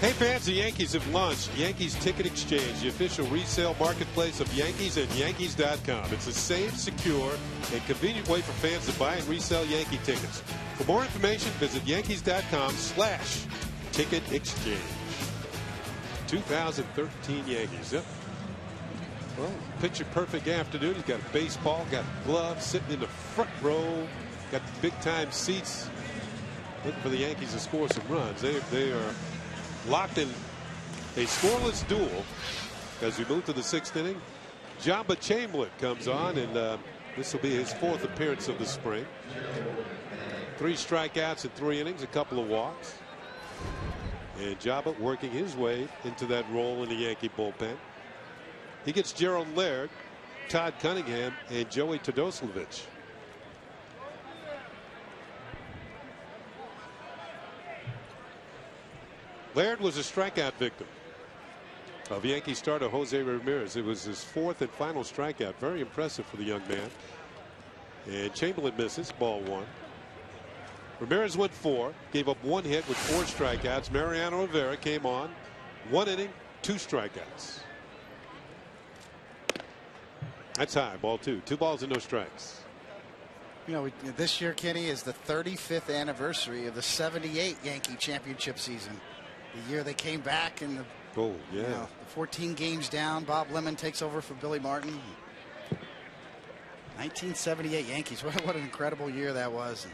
Hey fans, the Yankees have launched Yankees Ticket Exchange, the official resale marketplace of Yankees and Yankees.com. It's a safe, secure, and convenient way for fans to buy and resell Yankee tickets. For more information, visit Yankees.com/ticket exchange. 2013 Yankees. Yep. Well, picture perfect afternoon. He's got a baseball, got gloves, sitting in the front row, got the big time seats, looking for the Yankees to score some runs. They are locked in a scoreless duel as we move to the 6th inning. Jamba Chamberlain comes on, and this will be his 4th appearance of the spring. 3 strikeouts in 3 innings, a couple of walks. And Jamba working his way into that role in the Yankee bullpen. He gets Gerald Laird, Todd Cunningham, and Joey Todoslavich. Laird was a strikeout victim of Yankee starter Jose Ramirez. It was his 4th and final strikeout. Very impressive for the young man. And Chamberlain misses, ball 1. Ramirez went 4, gave up 1 hit with 4 strikeouts. Mariano Rivera came on, 1 inning, 2 strikeouts. That's high, ball 2. 2 balls and no strikes. You know, this year, Kenny, is the 35th anniversary of the '78 Yankee championship season. The year they came back and the 14 games down. Bob Lemon takes over for Billy Martin. 1978 Yankees. What an incredible year that was. And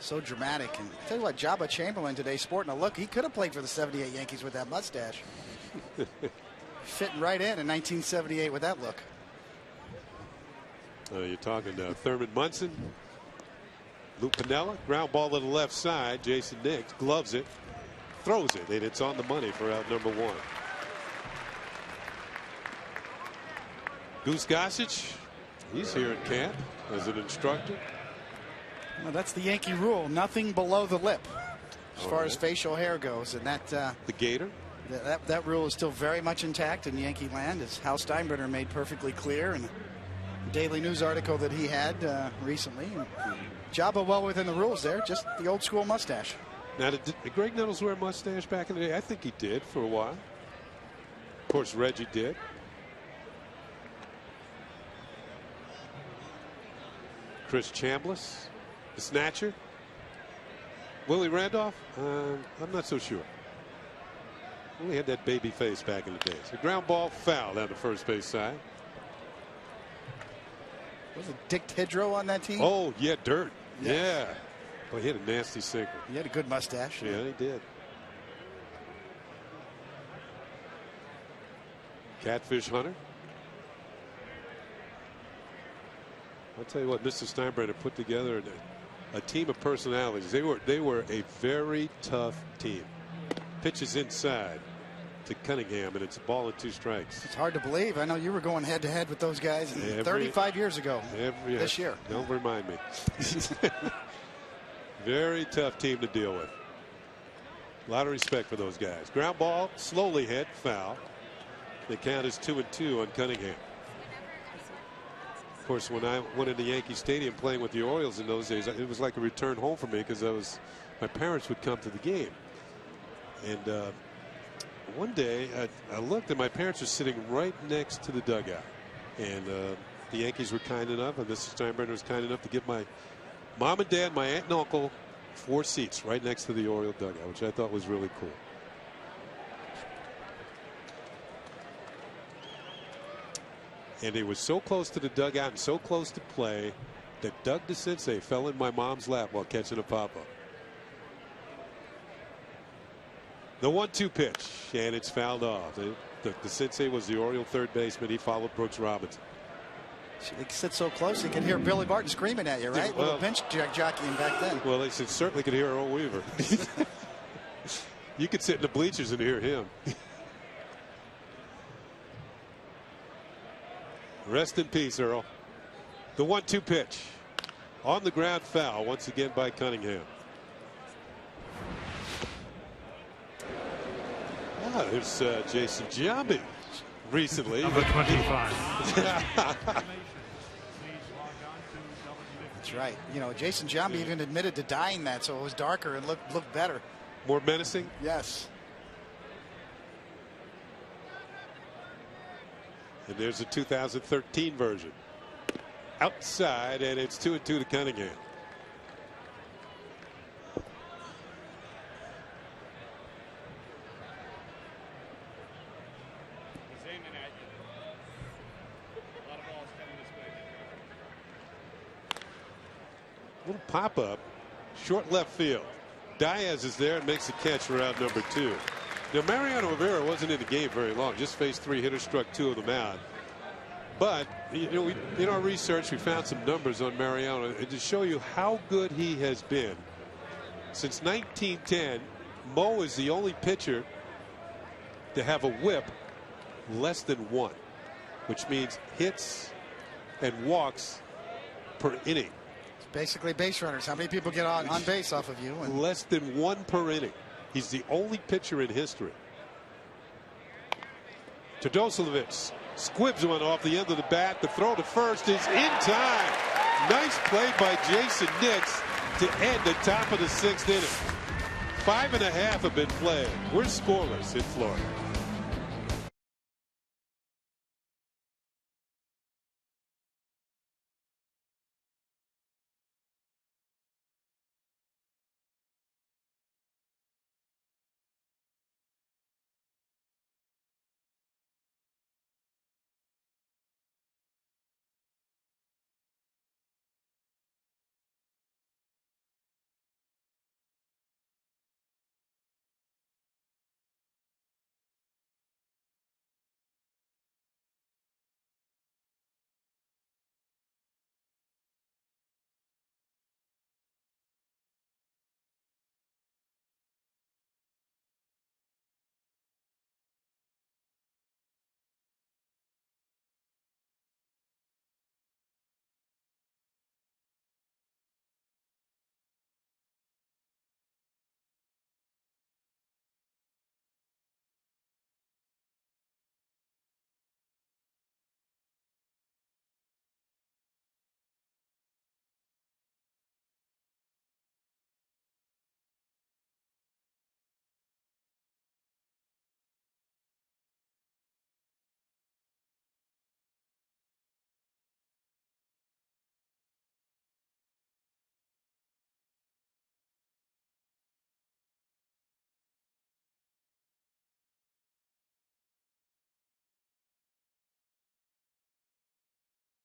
so dramatic. And I tell you what, Jamba Chamberlain today sporting a look. He could have played for the '78 Yankees with that mustache. Fitting right in 1978 with that look. You're talking Thurman Munson, Lou Piniella, ground ball to the left side. Jason Nix gloves it, throws it, and it's on the money for out number 1. Goose Gossage, he's here at camp as an instructor. Well, that's the Yankee rule. Nothing below the lip as far as facial hair goes. And that the Gator. That rule is still very much intact in Yankee land, as Hal Steinbrenner made perfectly clear in a Daily News article that he had recently. And Jamba well within the rules there, just the old school mustache. Now, did Greg Nettles wear a mustache back in the day? I think he did for a while. Of course, Reggie did. Chris Chambliss, the snatcher. Willie Randolph? I'm not so sure. Only had that baby face back in the days. A ground ball foul down the first base side. Was it Dick Tidrow on that team? Oh, yeah, Dirt. Yeah. Well, he had a nasty sinker. He had a good mustache. Yeah, he did. Catfish Hunter. I'll tell you what, Mr. Steinbrenner put together a team of personalities. They were a very tough team. Pitches inside to Cunningham, and it's a ball and 2 strikes. It's hard to believe. I know you were going head to head with those guys 35 years ago this year. Don't remind me. Very tough team to deal with. A lot of respect for those guys. Ground ball, slowly hit, foul. The count is 2-2 on Cunningham. Of course, when I went into Yankee Stadium playing with the Orioles in those days, it was like a return home for me because my parents would come to the game. And one day I looked and my parents were sitting right next to the dugout, and the Yankees were kind enough, and Mr. Steinbrenner was kind enough to give my mom and dad, my aunt and uncle 4 seats right next to the Oriole dugout, which I thought was really cool. And he was so close to the dugout and so close to play that Doug DeCinces fell in my mom's lap while catching a pop-up. The 1-2 pitch, and it's fouled off. The Sensei was the Oriole third baseman. He followed Brooks Robinson. They sit so close, you can hear Billy Martin screaming at you, right? Little bench jockeying back then. Well, they certainly could hear Earl Weaver. You could sit in the bleachers and hear him. Rest in peace, Earl. The 1-2 pitch. On the ground, foul once again by Cunningham. There's Jason Giambi recently. Number 25. That's right. You know, Jason Giambi even admitted to dyeing that so it was darker and looked better. More menacing? Yes. And there's a 2013 version. Outside, and it's 2-2 to Cunningham. Little pop-up, short left field. Diaz is there and makes the catch for out number 2. Now, Mariano Rivera wasn't in the game very long, just faced 3 hitters, struck 2 of them out. But, you know, in our research, we found some numbers on Mariano, and to show you how good he has been. Since 1910, Mo is the only pitcher to have a whip less than 1, which means hits and walks per inning. Basically base runners. How many people get on base off of you? Less than 1 per inning. He's the only pitcher in history. Todosilovic squibs one off the end of the bat. The throw to first is in time. Nice play by Jason Nix to end the top of the 6th inning. 5.5 have been played. We're scoreless in Florida.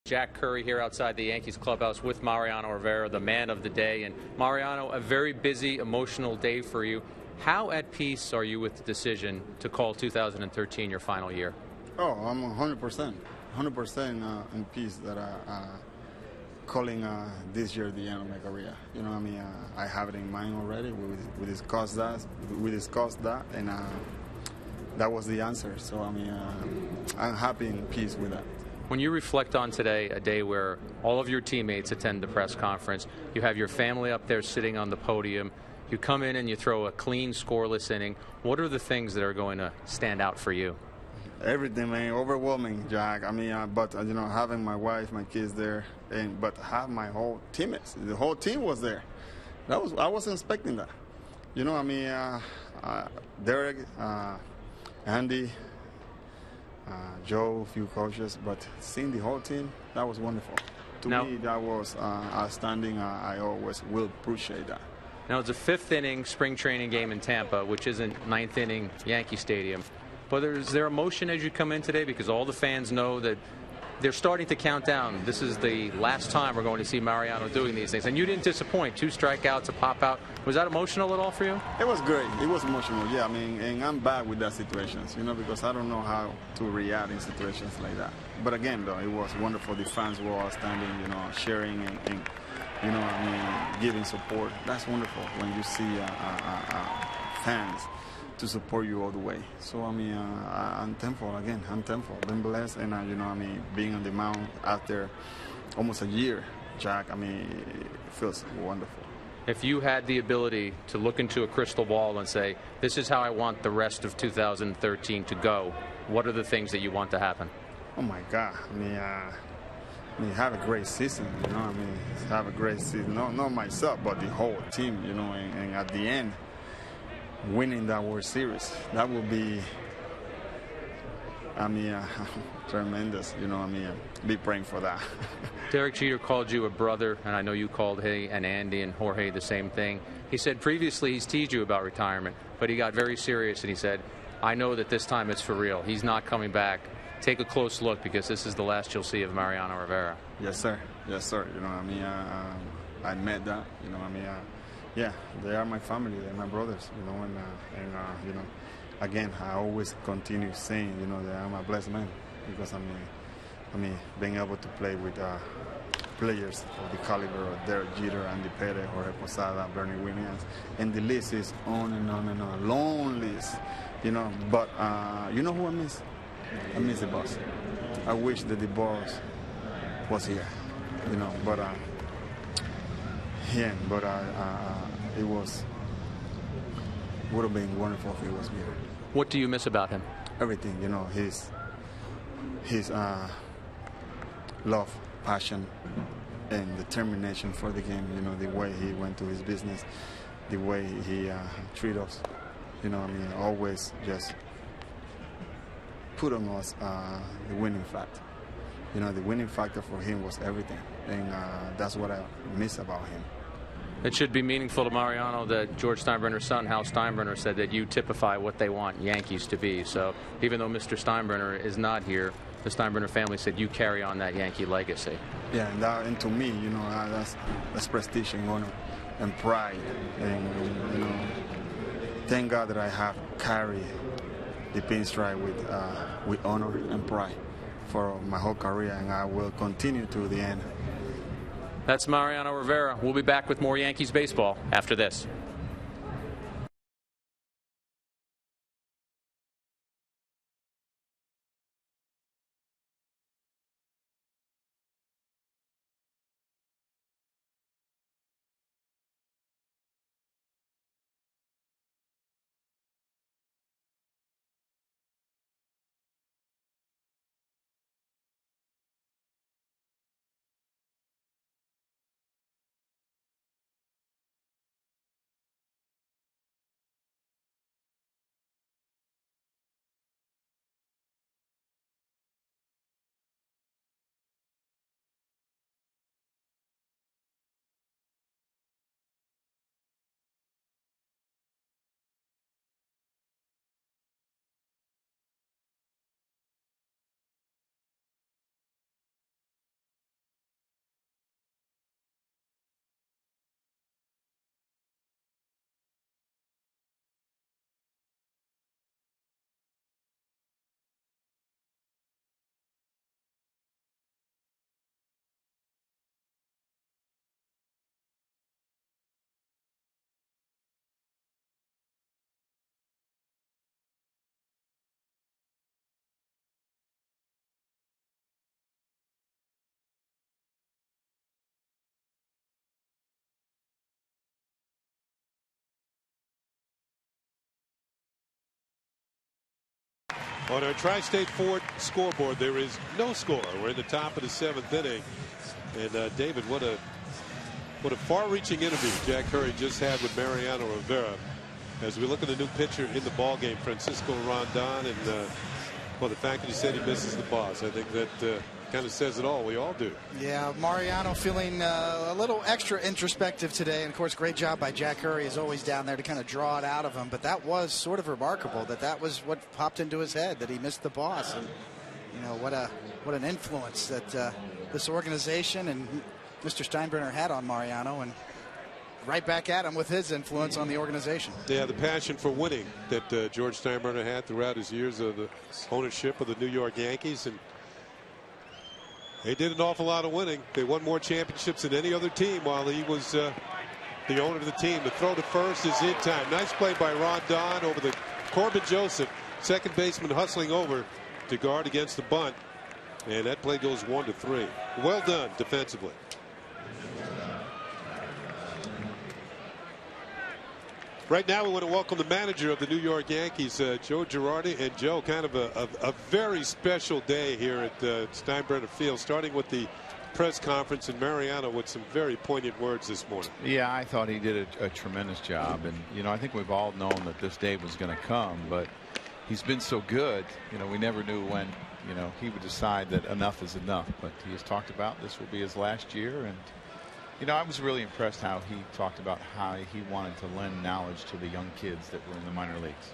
Jack Curry here outside the Yankees clubhouse with Mariano Rivera, the man of the day. And Mariano, a very busy, emotional day for you. How at peace are you with the decision to call 2013 your final year? Oh, I'm 100% in peace that calling this year the end of my career. You know what I mean? I have it in mind already. We discussed that. And that was the answer. So, I mean, I'm happy and peace with that. When you reflect on today, a day where all of your teammates attend the press conference, you have your family up there sitting on the podium, you come in and you throw a clean, scoreless inning, what are the things that are going to stand out for you? Everything, man. Overwhelming, Jack. I mean, but, you know, having my wife, my kids there, but have my whole teammates. The whole team was there. I wasn't expecting that. You know, I mean, Derek, Andy, Joe, a few coaches, but seeing the whole team, that was wonderful. To me, that was outstanding. I always will appreciate that. Now, it's a 5th inning spring training game in Tampa, which isn't 9th inning Yankee Stadium. But is there emotion as you come in today? Because all the fans know that they're starting to count down. This is the last time we're going to see Mariano doing these things. And you didn't disappoint. 2 strikeouts, a pop-out. Was that emotional at all for you? It was great. It was emotional, yeah. I mean, and I'm bad with that situations, you know, because I don't know how to react in situations like that. But again, though, it was wonderful. The fans were outstanding, you know, sharing and you know, I mean, giving support. That's wonderful when you see fans to support you all the way. So, I mean, I'm thankful, again. I'm thankful. Been blessed, and, you know, I mean, being on the mound after almost a year, Jack, I mean, it feels wonderful. If you had the ability to look into a crystal ball and say, this is how I want the rest of 2013 to go, what are the things that you want to happen? Oh, my God. I mean, have a great season, you know. I mean, have a great season. Not myself, but the whole team, you know, and at the end, winning that World Series. That will be I mean, tremendous. You know, I mean, be praying for that. Derek Jeter called you a brother, and I know you called he and Andy and Jorge the same thing. He said previously he's teased you about retirement, but he got very serious and he said, I know that this time it's for real. He's not coming back. Take a close look because this is the last you'll see of Mariano Rivera. Yes, sir. Yes, sir. You know, I mean, I met that. You know, I mean, yeah, they are my family. They're my brothers. You know, and you know, again, I always continue saying, you know, that I'm a blessed man because I mean, being able to play with players of the caliber of Derek Jeter, Andy Pettit, Jorge Posada, Bernie Williams, and the list is on and on and on. Long list, you know. But you know who I miss? I miss the boss. I wish that the boss was here, you know. But yeah, but it would have been wonderful if he was here. What do you miss about him? Everything, you know, his love, passion, and determination for the game. You know, the way he went to his business, the way he treated us. You know, I mean, always just put on us the winning factor. You know, the winning factor for him was everything, and that's what I miss about him. It should be meaningful to Mariano that George Steinbrenner's son, Hal Steinbrenner, said that you typify what they want Yankees to be. So even though Mr. Steinbrenner is not here, the Steinbrenner family said you carry on that Yankee legacy. Yeah, and to me, you know, that's prestige and honor and pride. And, you know, thank God that I have carried the pinstripe with honor and pride for my whole career, and I will continue to the end. That's Mariano Rivera. We'll be back with more Yankees baseball after this. On our Tri-State Ford scoreboard, there is no score. We're in the top of the 7th inning. And David, what a far-reaching interview Jack Curry just had with Mariano Rivera. As we look at the new pitcher in the ballgame, Francisco Rondon, and well, the fact that he said he misses the boss, I think that kind of says it all. We all do. Yeah, Mariano feeling a little extra introspective today, and of course, great job by Jack Curry, as always, down there to kind of draw it out of him. But that was sort of remarkable that was what popped into his head, that he missed the boss. And you know, what an influence that this organization and Mr. Steinbrenner had on Mariano, and right back at him with his influence on the organization. Yeah, the passion for winning that George Steinbrenner had throughout his years of the ownership of the New York Yankees, and they did an awful lot of winning. They won more championships than any other team while he was the owner of the team. The throw to first is in time. Nice play by Rondon over the Corbin Joseph, second baseman, hustling over to guard against the bunt, and that play goes 1-3. Well done defensively. Right now, we want to welcome the manager of the New York Yankees, Joe Girardi. And Joe, kind of a very special day here at Steinbrenner Field, starting with the press conference, and Mariano with some very poignant words this morning. Yeah, I thought he did a tremendous job. And, you know, I think we've all known that this day was going to come. But he's been so good. You know, we never knew when, you know, he would decide that enough is enough. But he has talked about this will be his last year. And, you know, I was really impressed how he talked about how he wanted to lend knowledge to the young kids that were in the minor leagues.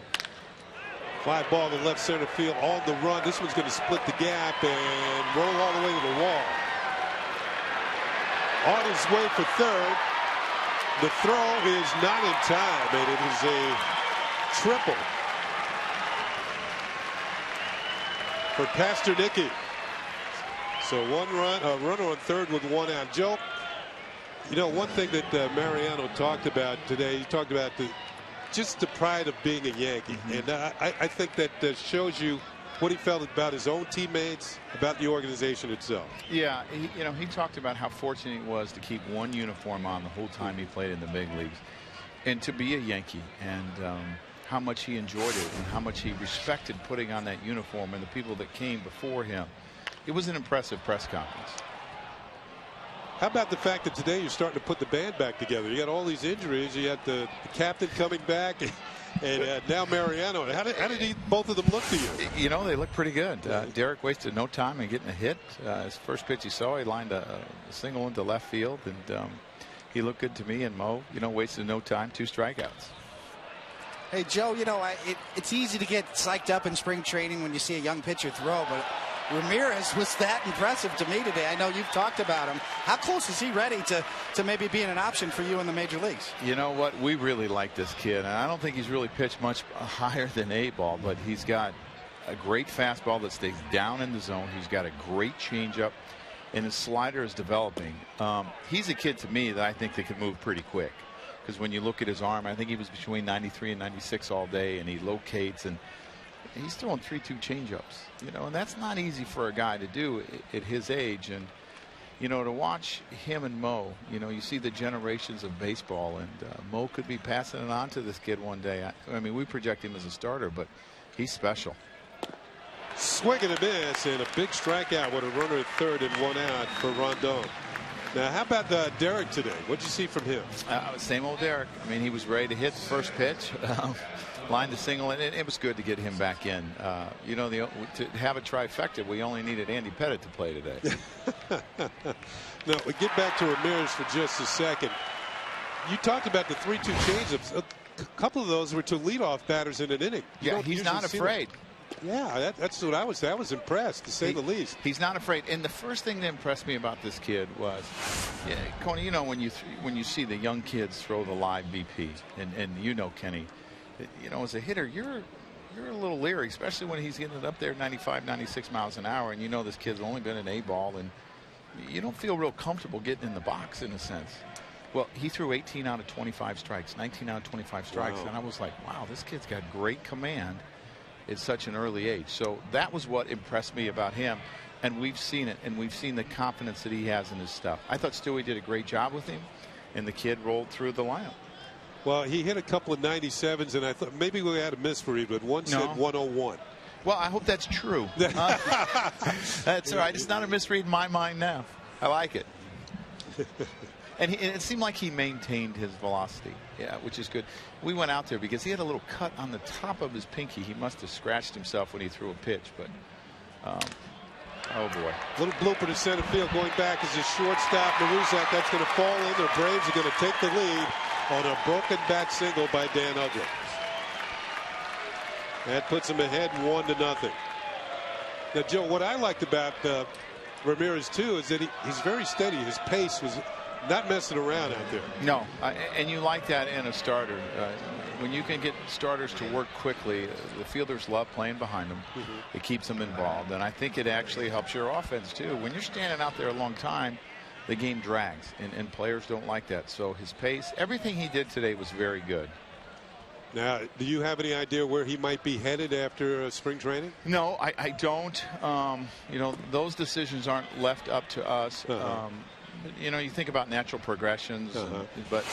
Fly ball to left center field on the run. This one's going to split the gap and roll all the way to the wall. On his way for third. The throw is not in time, and it is a triple for Pasternicki. So a runner on third with one out. Joe, you know, one thing that Mariano talked about today, he talked about just the pride of being a Yankee. And I think that shows you what he felt about his own teammates, about the organization itself. Yeah, you know, he talked about how fortunate he was to keep one uniform on the whole time he played in the big leagues, and to be a Yankee, and how much he enjoyed it and how much he respected putting on that uniform and the people that came before him. It was an impressive press conference. How about the fact that today you're starting to put the band back together? You got all these injuries. You got the captain coming back, and now Mariano. How did both of them look to you? You know, they look pretty good. Derek wasted no time in getting a hit. His first pitch he saw, he lined a single into left field, and he looked good to me. And Mo, you know, wasted no time, 2 strikeouts. Hey, Joe, you know, it's easy to get psyched up in spring training when you see a young pitcher throw, but Ramirez was that impressive to me today. I know you've talked about him. How close is he ready to maybe being an option for you in the major leagues? You know what? We really like this kid. And I don't think he's really pitched much higher than A ball, but he's got a great fastball that stays down in the zone. He's got a great changeup, and his slider is developing. He's a kid to me that I think that can move pretty quick. Because when you look at his arm, I think he was between 93 and 96 all day, and he locates, and he's throwing 3-2 changeups, you know, and that's not easy for a guy to do at his age. And, you know, to watch him and Mo, you know, you see the generations of baseball, and Mo could be passing it on to this kid one day. I mean, we project him as a starter, but he's special. Swing and a miss, and a big strikeout with a runner at third and one out for Rondon. Now, how about Derek today? What'd you see from him? Same old Derek. I mean, he was ready to hit the first pitch. Lined the single, and it was good to get him back in. You know, to have a trifecta, we only needed Andy Pettitte to play today. Now, we get back to Ramirez for just a second. You talked about the 3-2 changeups. A couple of those were to leadoff batters in an inning. Yeah, he's not afraid. Yeah, that's what I was impressed, to say the least. He's not afraid. And the first thing that impressed me about this kid was, Coney, you know, when you see the young kids throw the live BP, and you know, Kenny, you know, as a hitter, you're a little leery, especially when he's getting it up there 95, 96 miles an hour, and you know this kid's only been an A ball, and you don't feel real comfortable getting in the box in a sense. Well, he threw 18 out of 25 strikes, 19 out of 25 strikes, and I was like, wow, this kid's got great command at such an early age. So that was what impressed me about him, and we've seen it, and we've seen the confidence that he has in his stuff. I thought Stewie did a great job with him, and the kid rolled through the lineup. Well, he hit a couple of 97s, and I thought maybe we had a misread, but one said 101. Well, I hope that's true. That's all right. It's not a misread in my mind now. I like it. And it seemed like he maintained his velocity, which is good. We went out there because he had a little cut on the top of his pinky. He must have scratched himself when he threw a pitch, but oh boy. Little blooper to center field. Going back is his shortstop, Maruzak. That's going to fall in. The Braves are going to take the lead on a broken bat single by Dan Uggla. That puts him ahead 1-0. Now, Joe, what I liked about Ramirez, too, is that he's very steady. His pace was not messing around out there. No, and you like that in a starter. When you can get starters to work quickly, the fielders love playing behind them. It keeps them involved, and I think it actually helps your offense, too. When you're standing out there a long time, the game drags, and players don't like that. So his pace, everything he did today was very good. Now, do you have any idea where he might be headed after spring training? No, I don't. You know, those decisions aren't left up to us. You know, you think about natural progressions, but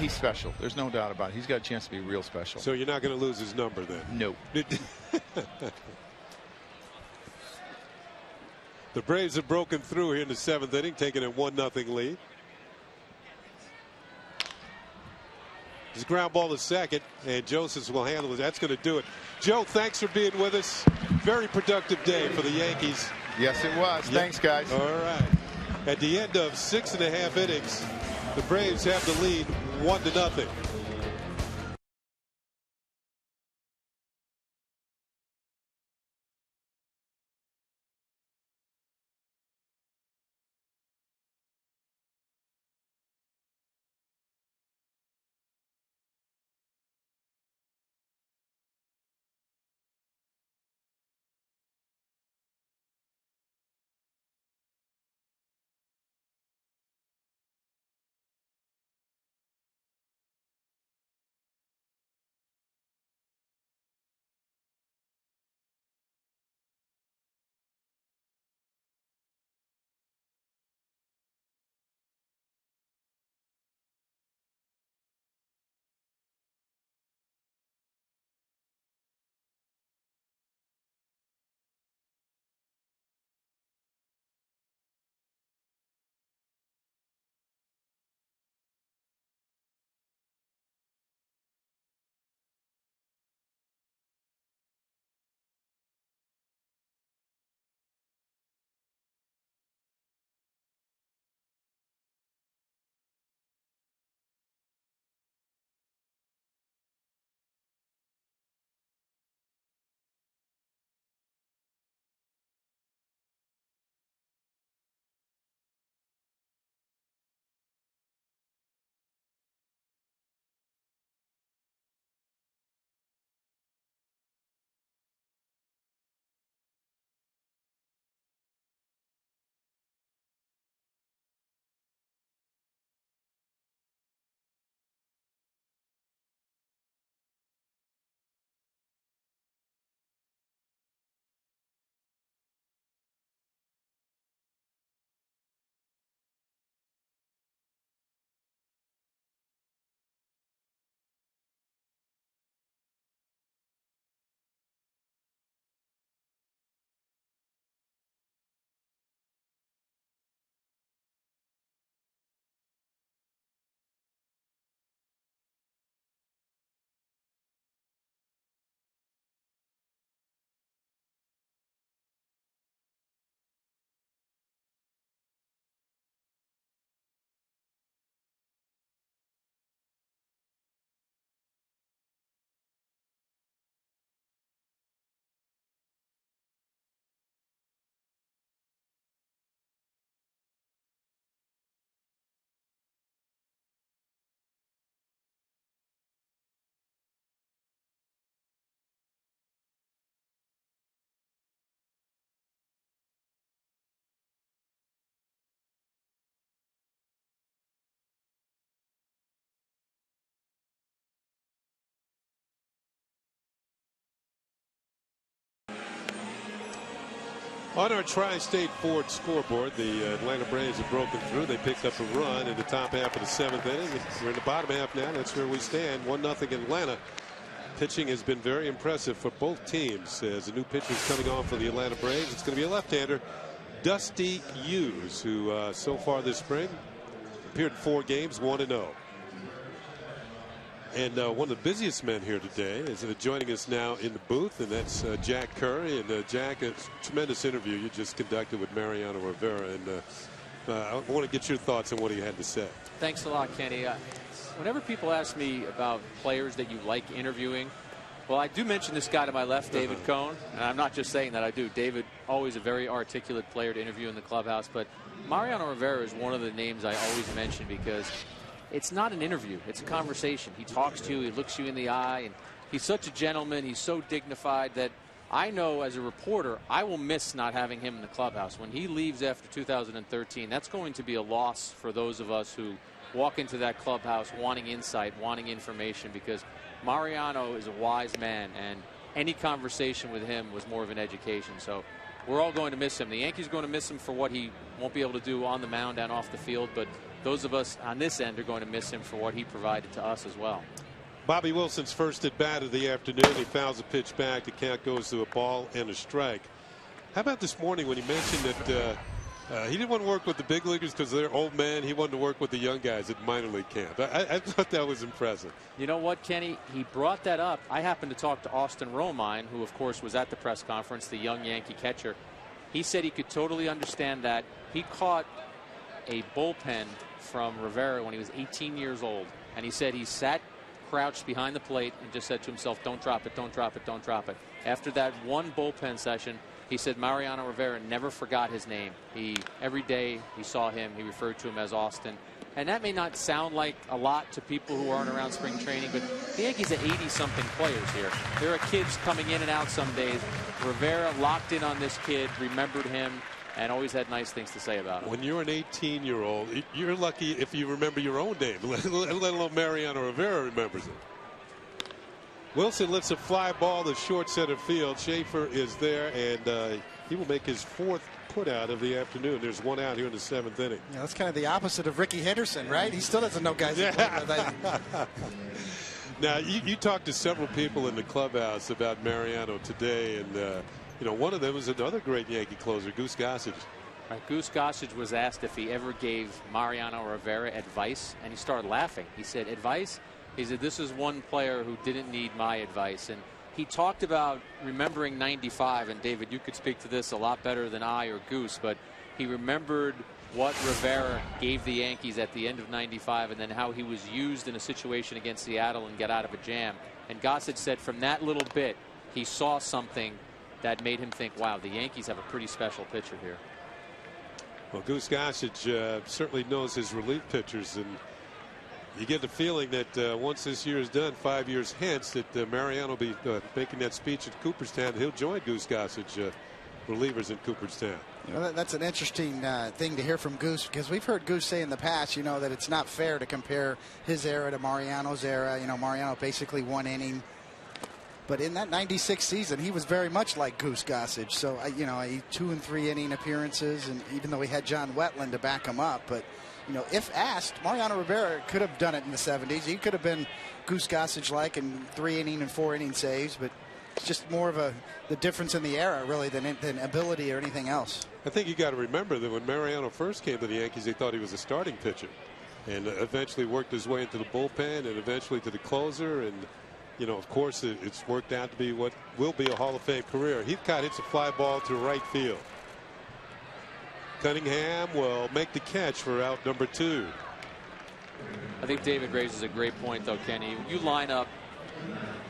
he's special. There's no doubt about it. He's got a chance to be real special. So you're not going to lose his number then? No. The Braves have broken through here in the 7th inning, taking a 1-0 lead. His ground ball to second, and Josephs will handle it. That's going to do it. Joe, thanks for being with us. Very productive day for the Yankees. Yes, it was. Yep. Thanks, guys. All right. At the end of 6.5 innings, the Braves have the lead 1-0. On our Tri-State Ford scoreboard, the Atlanta Braves have broken through. They picked up a run in the top half of the 7th inning. We're in the bottom half now. That's where we stand. 1-0 Atlanta. Pitching has been very impressive for both teams as a new pitcher is coming on for the Atlanta Braves. It's going to be a left-hander, Dusty Hughes, who so far this spring appeared in 4 games, 1-0. And one of the busiest men here today is joining us now in the booth, and that's Jack Curry. And Jack, a tremendous interview you just conducted with Mariano Rivera, and I want to get your thoughts on what he had to say. Thanks a lot, Kenny. Whenever people ask me about players that you like interviewing, well, I do mention this guy to my left, David Cohn, and I'm not just saying that. I do. David, always a very articulate player to interview in the clubhouse, but Mariano Rivera is one of the names I always mention because it's not an interview. It's a conversation. He talks to you. He looks you in the eye. And he's such a gentleman. He's so dignified that I know as a reporter, I will miss not having him in the clubhouse. When he leaves after 2013, that's going to be a loss for those of us who walk into that clubhouse wanting insight, wanting information, because Mariano is a wise man, and any conversation with him was more of an education. So we're all going to miss him. The Yankees are going to miss him for what he won't be able to do on the mound and off the field, but those of us on this end are going to miss him for what he provided to us as well. Bobby Wilson's first at bat of the afternoon. He fouls a pitch back. The count goes to a ball and a strike. How about this morning when he mentioned that He didn't want to work with the big leaguers because they're old men. He wanted to work with the young guys at minor league camp. I thought that was impressive. You know what, Kenny? He brought that up. I happened to talk to Austin Romine, who, of course, was at the press conference, the young Yankee catcher. He said he could totally understand that. He caught a bullpen from Rivera when he was 18 years old. And he said he sat crouched behind the plate and just said to himself, don't drop it, don't drop it, don't drop it. After that one bullpen session, he said Mariano Rivera never forgot his name. Every day he saw him, he referred to him as Austin. And that may not sound like a lot to people who aren't around spring training, but the Yankees are 80-something players here. There are kids coming in and out some days. Rivera locked in on this kid, remembered him, and always had nice things to say about him. When you're an 18-year-old, you're lucky if you remember your own name, let alone Mariano Rivera remembers it. Wilson lifts a fly ball to short center field. Schaefer is there, and he will make his 4th put out of the afternoon. There's one out here in the 7th inning. Yeah, that's kind of the opposite of Ricky Henderson, right? He still doesn't know guys. Now, you talked to several people in the clubhouse about Mariano today, and you know, one of them was another great Yankee closer, Goose Gossage. Goose Gossage was asked if he ever gave Mariano Rivera advice, and he started laughing. He said, advice? He said, this is one player who didn't need my advice. And he talked about remembering 95, and David, you could speak to this a lot better than I or Goose, but he remembered what Rivera gave the Yankees at the end of 95 and then how he was used in a situation against Seattle and got out of a jam. And Gossage said from that little bit, he saw something that made him think, wow, the Yankees have a pretty special pitcher here. Well, Goose Gossage certainly knows his relief pitchers, and you get the feeling that once this year is done, 5 years hence, that Mariano will be making that speech at Cooperstown. He'll join Goose Gossage relievers in Cooperstown. You know, that's an interesting thing to hear from Goose, because we've heard Goose say in the past, you know, that it's not fair to compare his era to Mariano's era. You know, Mariano basically 1 inning. But in that 96 season, he was very much like Goose Gossage. So, you know, 2 and 3 inning appearances, and even though he had John Wetland to back him up. But, you know, if asked, Mariano Rivera could have done it in the 70s. He could have been Goose Gossage-like in 3 inning and 4 inning saves. But it's just more of the difference in the era, really, than ability or anything else. I think you got to remember that when Mariano first came to the Yankees, they thought he was a starting pitcher, and eventually worked his way into the bullpen and eventually to the closer. And you know, of course, it's worked out to be what will be a Hall of Fame career. Heathcott hits a fly ball to right field. Cunningham will make the catch for out number 2. I think David raises a great point, though, Kenny. You line up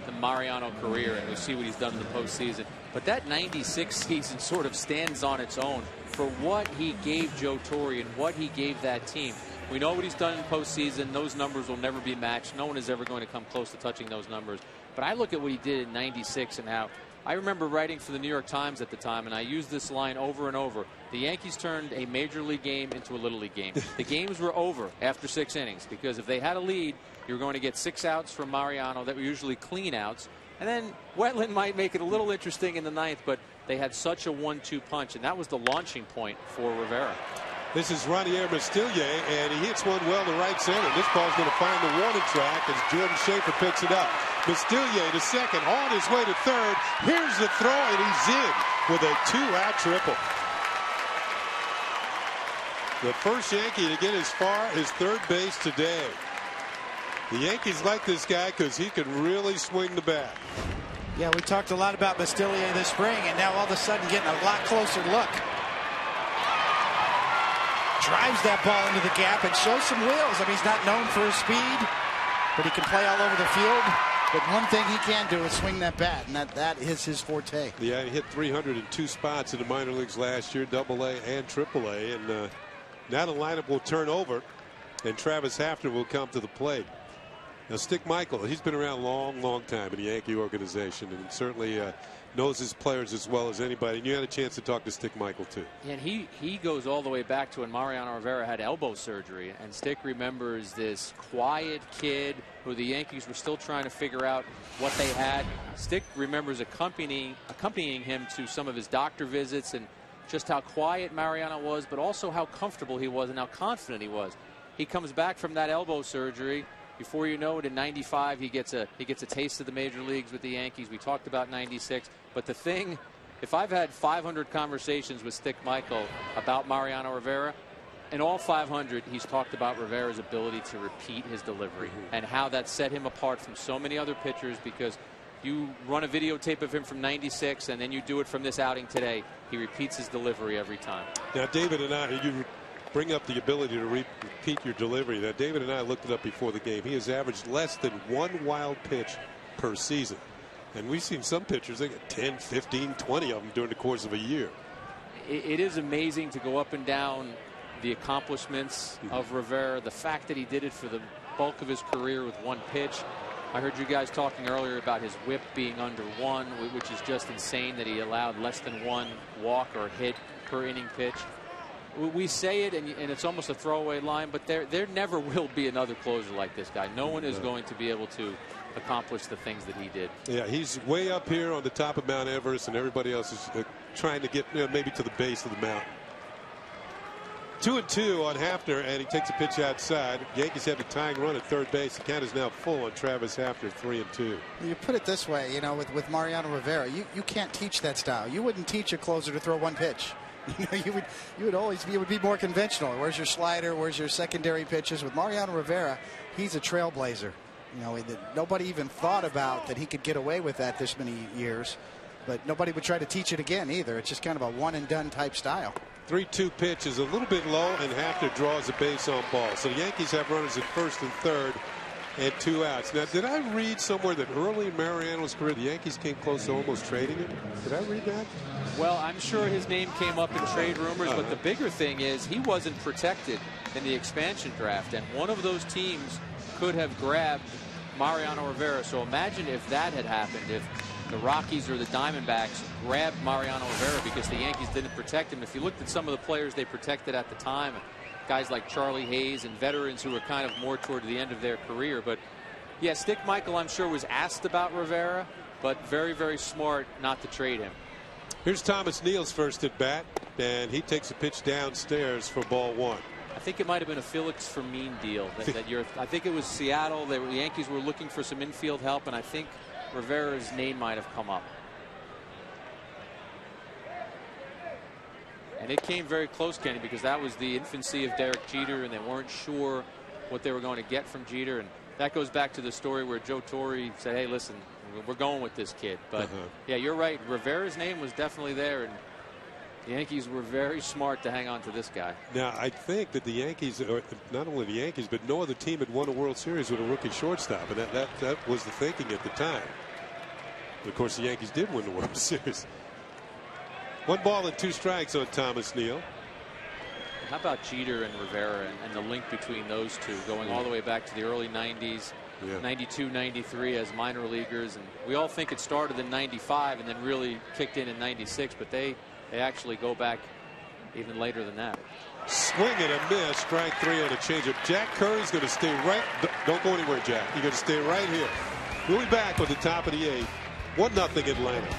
the Mariano career and we see what he's done in the postseason. But that 96 season sort of stands on its own for what he gave Joe Torre and what he gave that team. We know what he's done in postseason. Those numbers will never be matched. No one is ever going to come close to touching those numbers. But I look at what he did in 96 and how I remember writing for the New York Times at the time, and I used this line over and over. The Yankees turned a major league game into a little league game. The games were over after 6 innings, because if they had a lead, you were going to get 6 outs from Mariano that were usually clean outs. And then Wetland might make it a little interesting in the 9th, but they had such a 1-2 punch, and that was the launching point for Rivera. This is Ronier Mastillier, and he hits one well to right center. This ball's going to find the warning track as Jordan Schaefer picks it up. Mastillier to second, on his way to third. Here's the throw, and he's in with a 2-out triple. The first Yankee to get as far as third base today. The Yankees like this guy because he can really swing the bat. Yeah, we talked a lot about Mastillier this spring, and now all of a sudden getting a lot closer look. Drives that ball into the gap and shows some wheels. I mean, he's not known for his speed, but he can play all over the field. But one thing he can do is swing that bat, and that is his forte. Yeah, he hit 302 spots in the minor leagues last year, AA and AAA. And now the lineup will turn over, and Travis Hafner will come to the plate. Now, Stick Michael, he's been around a long time in the Yankee organization, and certainly knows his players as well as anybody. And you had a chance to talk to Stick Michael, too. And he goes all the way back to when Mariano Rivera had elbow surgery. And Stick remembers this quiet kid who the Yankees were still trying to figure out what they had. Stick remembers accompanying him to some of his doctor visits and just how quiet Mariano was, but also how comfortable he was and how confident he was. He comes back from that elbow surgery. Before you know it, in 95, he gets a taste of the major leagues with the Yankees. We talked about 96, but the thing if I've had 500 conversations with Stick Michael about Mariano Rivera, in all 500, he's talked about Rivera's ability to repeat his delivery and how that set him apart from so many other pitchers, because you run a videotape of him from '96 and then you do it from this outing today. He repeats his delivery every time. Now, David and I, you bring up the ability to repeat your delivery. Now, David and I looked it up before the game. He has averaged less than 1 wild pitch per season. And we've seen some pitchers, they get 10, 15, 20 of them during the course of a year. It is amazing to go up and down the accomplishments of Rivera. The fact that he did it for the bulk of his career with 1 pitch. I heard you guys talking earlier about his whip being under 1, which is just insane that he allowed less than 1 walk or hit per inning pitch. We say it, and it's almost a throwaway line, but there never will be another closer like this guy. No one is going to be able to accomplish the things that he did. Yeah, he's way up here on the top of Mount Everest, and everybody else is trying to get maybe to the base of the mountain. 2-2 on Hafner, and he takes a pitch outside. Yankees have the tying run at third base. The count is now full on Travis Hafner, 3-2. You put it this way, you know, with Mariano Rivera, you can't teach that style. You wouldn't teach a closer to throw 1 pitch. You know, you would always be, it would be more conventional. Where's your slider? Where's your secondary pitches? With Mariano Rivera, he's a trailblazer. You know, nobody even thought about that he could get away with that this many years, but nobody would try to teach it again either. It's just kind of a one and done type style. 3-2 pitch is a little bit low, and Hafner draws a base on ball. So the Yankees have runners at first and third and 2 outs. Now, did I read somewhere that early in Mariano's career the Yankees came close to almost trading him? Did I read that? Well, I'm sure his name came up in trade rumors, but the bigger thing is he wasn't protected in the expansion draft, and one of those teams could have grabbed Mariano Rivera. So imagine if that had happened, if the Rockies or the Diamondbacks grabbed Mariano Rivera because the Yankees didn't protect him. If you looked at some of the players they protected at the time, guys like Charlie Hayes and veterans who were kind of more toward the end of their career. But yeah, Stick Michael, I'm sure, was asked about Rivera, but very, very smart not to trade him. Here's Thomas Neal's first at bat, and he takes a pitch downstairs for ball 1. I think it might have been a Felix Fermin deal. I think it was Seattle. The Yankees were looking for some infield help, and I think Rivera's name might have come up. And it came very close, Kenny, because that was the infancy of Derek Jeter, and they weren't sure what they were going to get from Jeter. And that goes back to the story where Joe Torre said, hey, listen, we're going with this kid. But yeah, you're right. Rivera's name was definitely there, and the Yankees were very smart to hang on to this guy. Now, I think that the Yankees, or not only the Yankees, but no other team had won a World Series with a rookie shortstop, and that was the thinking at the time. But of course, the Yankees did win the World Series. 1 ball and 2 strikes on Thomas Neal. How about Jeter and Rivera and the link between those two, going all the way back to the early 90s, 92, 93 as minor leaguers, and we all think it started in 95 and then really kicked in 96, but they actually go back even later than that. Swing and a miss, strike 3 on a changeup. Jack Curry's going to stay right. Don't go anywhere, Jack. You're going to stay right here. We'll be back with the top of the 8th. 1-0 Atlanta.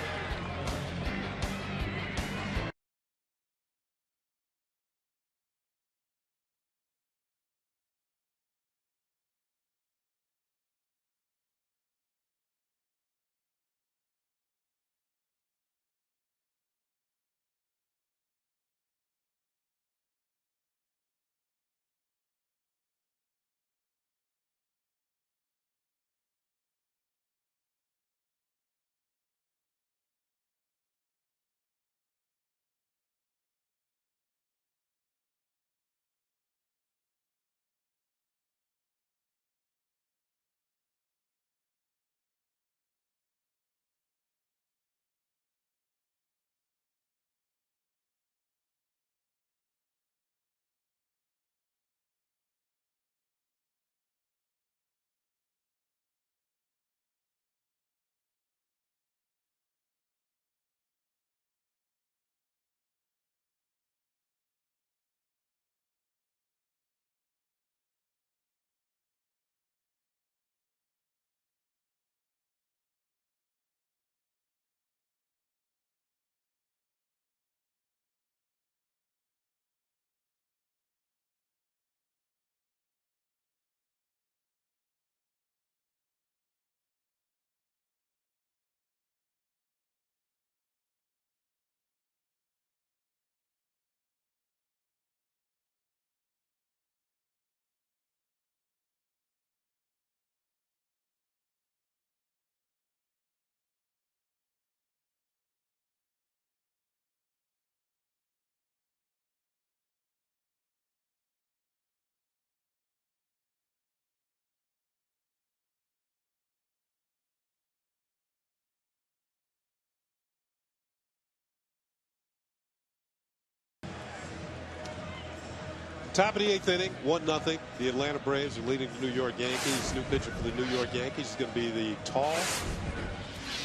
Top of the 8th inning, 1-0. The Atlanta Braves are leading the New York Yankees. New pitcher for the New York Yankees is going to be the tall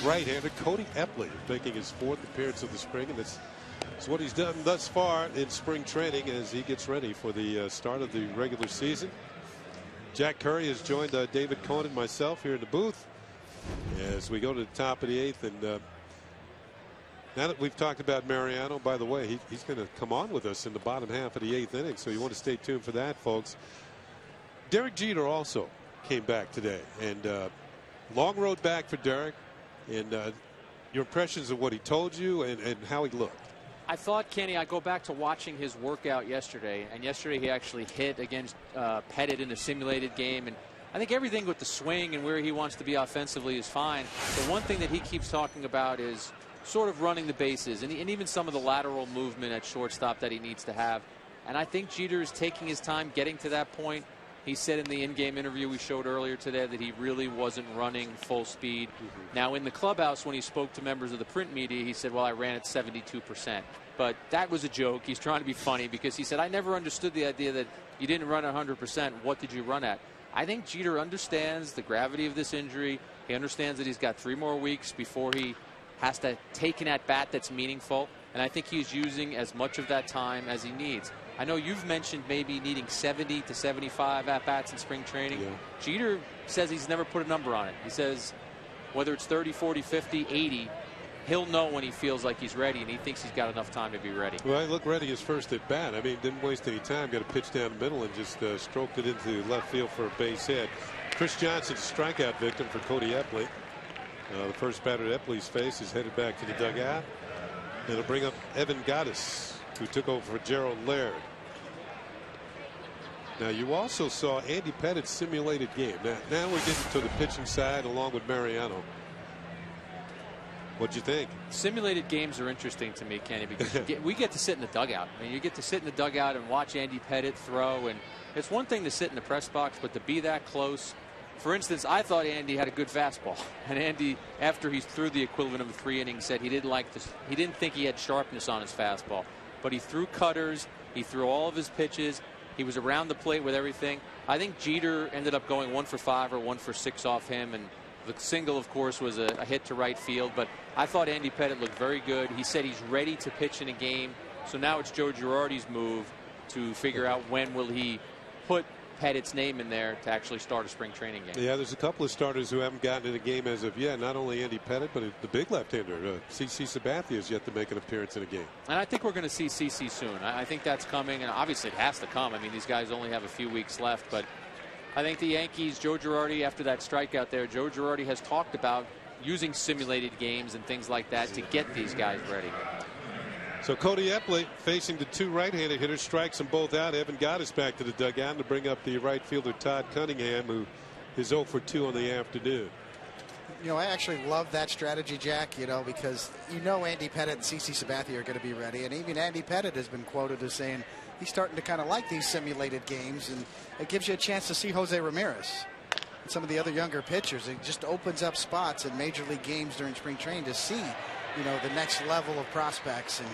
right-hander Cody Epley, making his 4th appearance of the spring, and that's what he's done thus far in spring training as he gets ready for the start of the regular season. Jack Curry has joined David Cohn and myself here in the booth as we go to the top of the 8th. And now that we've talked about Mariano, by the way, he's going to come on with us in the bottom half of the 8th inning, so you want to stay tuned for that, folks. Derek Jeter also came back today, and long road back for Derek. And your impressions of what he told you and how he looked. I thought, Kenny, I go back to watching his workout yesterday, and yesterday he actually hit against Pettit in a simulated game, and I think everything with the swing and where he wants to be offensively is fine. The one thing that he keeps talking about is sort of running the bases and even some of the lateral movement at shortstop that he needs to have. And I think Jeter is taking his time getting to that point. He said in the in-game interview we showed earlier today that he really wasn't running full speed. Now in the clubhouse, when he spoke to members of the print media, he said, well, I ran at 72%. But that was a joke. He's trying to be funny because he said, I never understood the idea that you didn't run 100%. What did you run at? I think Jeter understands the gravity of this injury. He understands that he's got 3 more weeks before he has to take an at-bat that's meaningful. And I think he's using as much of that time as he needs. I know you've mentioned maybe needing 70 to 75 at-bats in spring training. Yeah. Jeter says he's never put a number on it. He says whether it's 30, 40, 50, 80, he'll know when he feels like he's ready, and he thinks he's got enough time to be ready. Well, he looked ready his first at bat. I mean, didn't waste any time. Got a pitch down the middle and just stroked it into left field for a base hit. Chris Johnson's strikeout victim for Cody Epley. The first batter at Epley's face is headed back to the dugout. It'll bring up Evan Gattis, who took over for Gerald Laird. Now you also saw Andy Pettit's simulated game. Now we're getting to the pitching side along with Mariano. What'd you think? Simulated games are interesting to me, Kenny, because we get to sit in the dugout. I mean, you get to sit in the dugout and watch Andy Pettit throw, and it's one thing to sit in the press box, but to be that close. For instance, I thought Andy had a good fastball, and Andy, after he threw the equivalent of 3 innings, said he didn't like this. He didn't think he had sharpness on his fastball, but he threw cutters. He threw all of his pitches. He was around the plate with everything. I think Jeter ended up going 1 for 5 or 1 for 6 off him, and the single, of course, was a hit to right field. But I thought Andy Pettit looked very good. He said he's ready to pitch in a game. So now it's Joe Girardi's move to figure out when will he put Pettit's name in there to actually start a spring training game. Yeah, there's a couple of starters who haven't gotten in a game as of yet. Not only Andy Pettit, but the big left-hander, CC Sabathia, is yet to make an appearance in a game. And I think we're going to see CC soon. I think that's coming, and obviously it has to come. I mean, these guys only have a few weeks left, but I think the Yankees, Joe Girardi, after that strikeout there, Joe Girardi has talked about using simulated games and things like that to get these guys ready. So Cody Epley facing the 2 right-handed hitters, strikes them both out. Evan Gattis back to the dugout to bring up the right fielder Todd Cunningham, who is 0 for 2 on the afternoon. You know, I actually love that strategy, Jack, you know, because Andy Pettit and CC Sabathia are going to be ready. And even Andy Pettit has been quoted as saying he's starting to kind of like these simulated games, and it gives you a chance to see Jose Ramirez and some of the other younger pitchers. It just opens up spots in major league games during spring training to see, the next level of prospects. And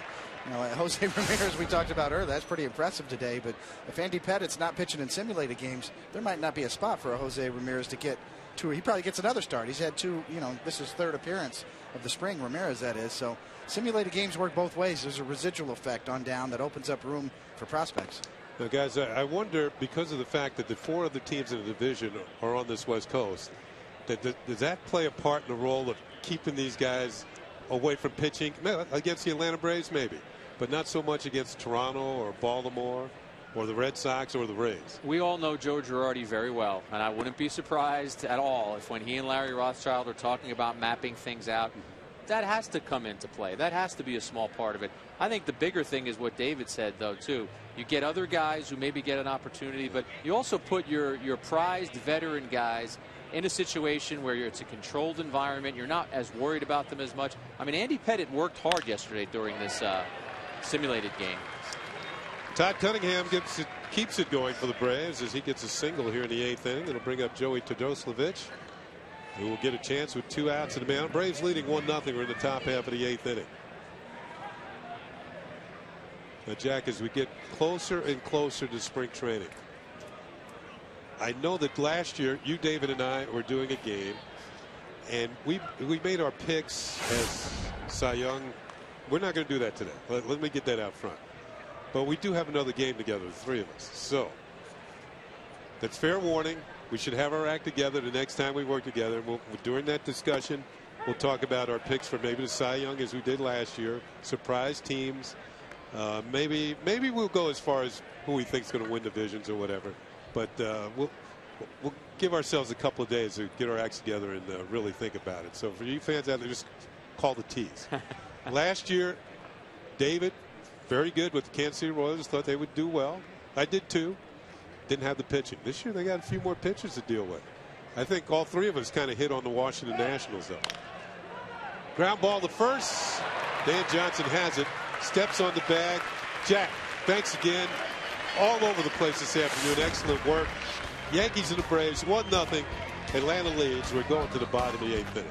Jose Ramirez, we talked about earlier, that's pretty impressive today. But if Andy Pettit's not pitching in simulated games, there might not be a spot for a Jose Ramirez to get to. He probably gets another start. He's had 2, this is 3rd appearance of the spring, Ramirez that is. So simulated games work both ways. There's a residual effect on down that opens up room for prospects. Now, guys, I wonder, because of the fact that the 4 other teams in the division are on this West Coast, does that play a part in the role of keeping these guys away from pitching? Against the Atlanta Braves, maybe, but not so much against Toronto or Baltimore or the Red Sox or the Rays. We all know Joe Girardi very well, and I wouldn't be surprised at all if when he and Larry Rothschild are talking about mapping things out, that has to come into play. That has to be a small part of it. I think the bigger thing is what David said, though, too. You get other guys who maybe get an opportunity, but you also put your prized veteran guys in a situation where it's a controlled environment. You're not as worried about them as much. I mean, Andy Pettit worked hard yesterday during this simulated game. Todd Cunningham keeps it going for the Braves as he gets a single here in the 8th inning. It'll bring up Joey Todoslavich, who will get a chance with 2 outs in the mound. Braves leading 1-0. We're in the top half of the 8th inning. Jack, as we get closer and closer to spring training, I know that last year you, David, and I were doing a game, and we made our picks as Cy Young. We're not going to do that today. Let me get that out front. But we do have another game together, the three of us. So that's fair warning. We should have our act together the next time we work together. During that discussion, we'll talk about our picks for maybe the Cy Young as we did last year. Surprise teams. Maybe we'll go as far as who we think is going to win divisions or whatever. But we'll give ourselves a couple of days to get our acts together and really think about it. So for you fans out there, just call the T's. Last year, David, very good with the Kansas City Royals. Thought they would do well. I did too. Didn't have the pitching. This year they got a few more pitchers to deal with. I think all three of us kind of hit on the Washington Nationals though. Ground ball to first. Dan Johnson has it. Steps on the bag. Jack, thanks again. All over the place this afternoon. Excellent work. Yankees and the Braves 1-0. Atlanta leads. We're going to the bottom of the 8th inning.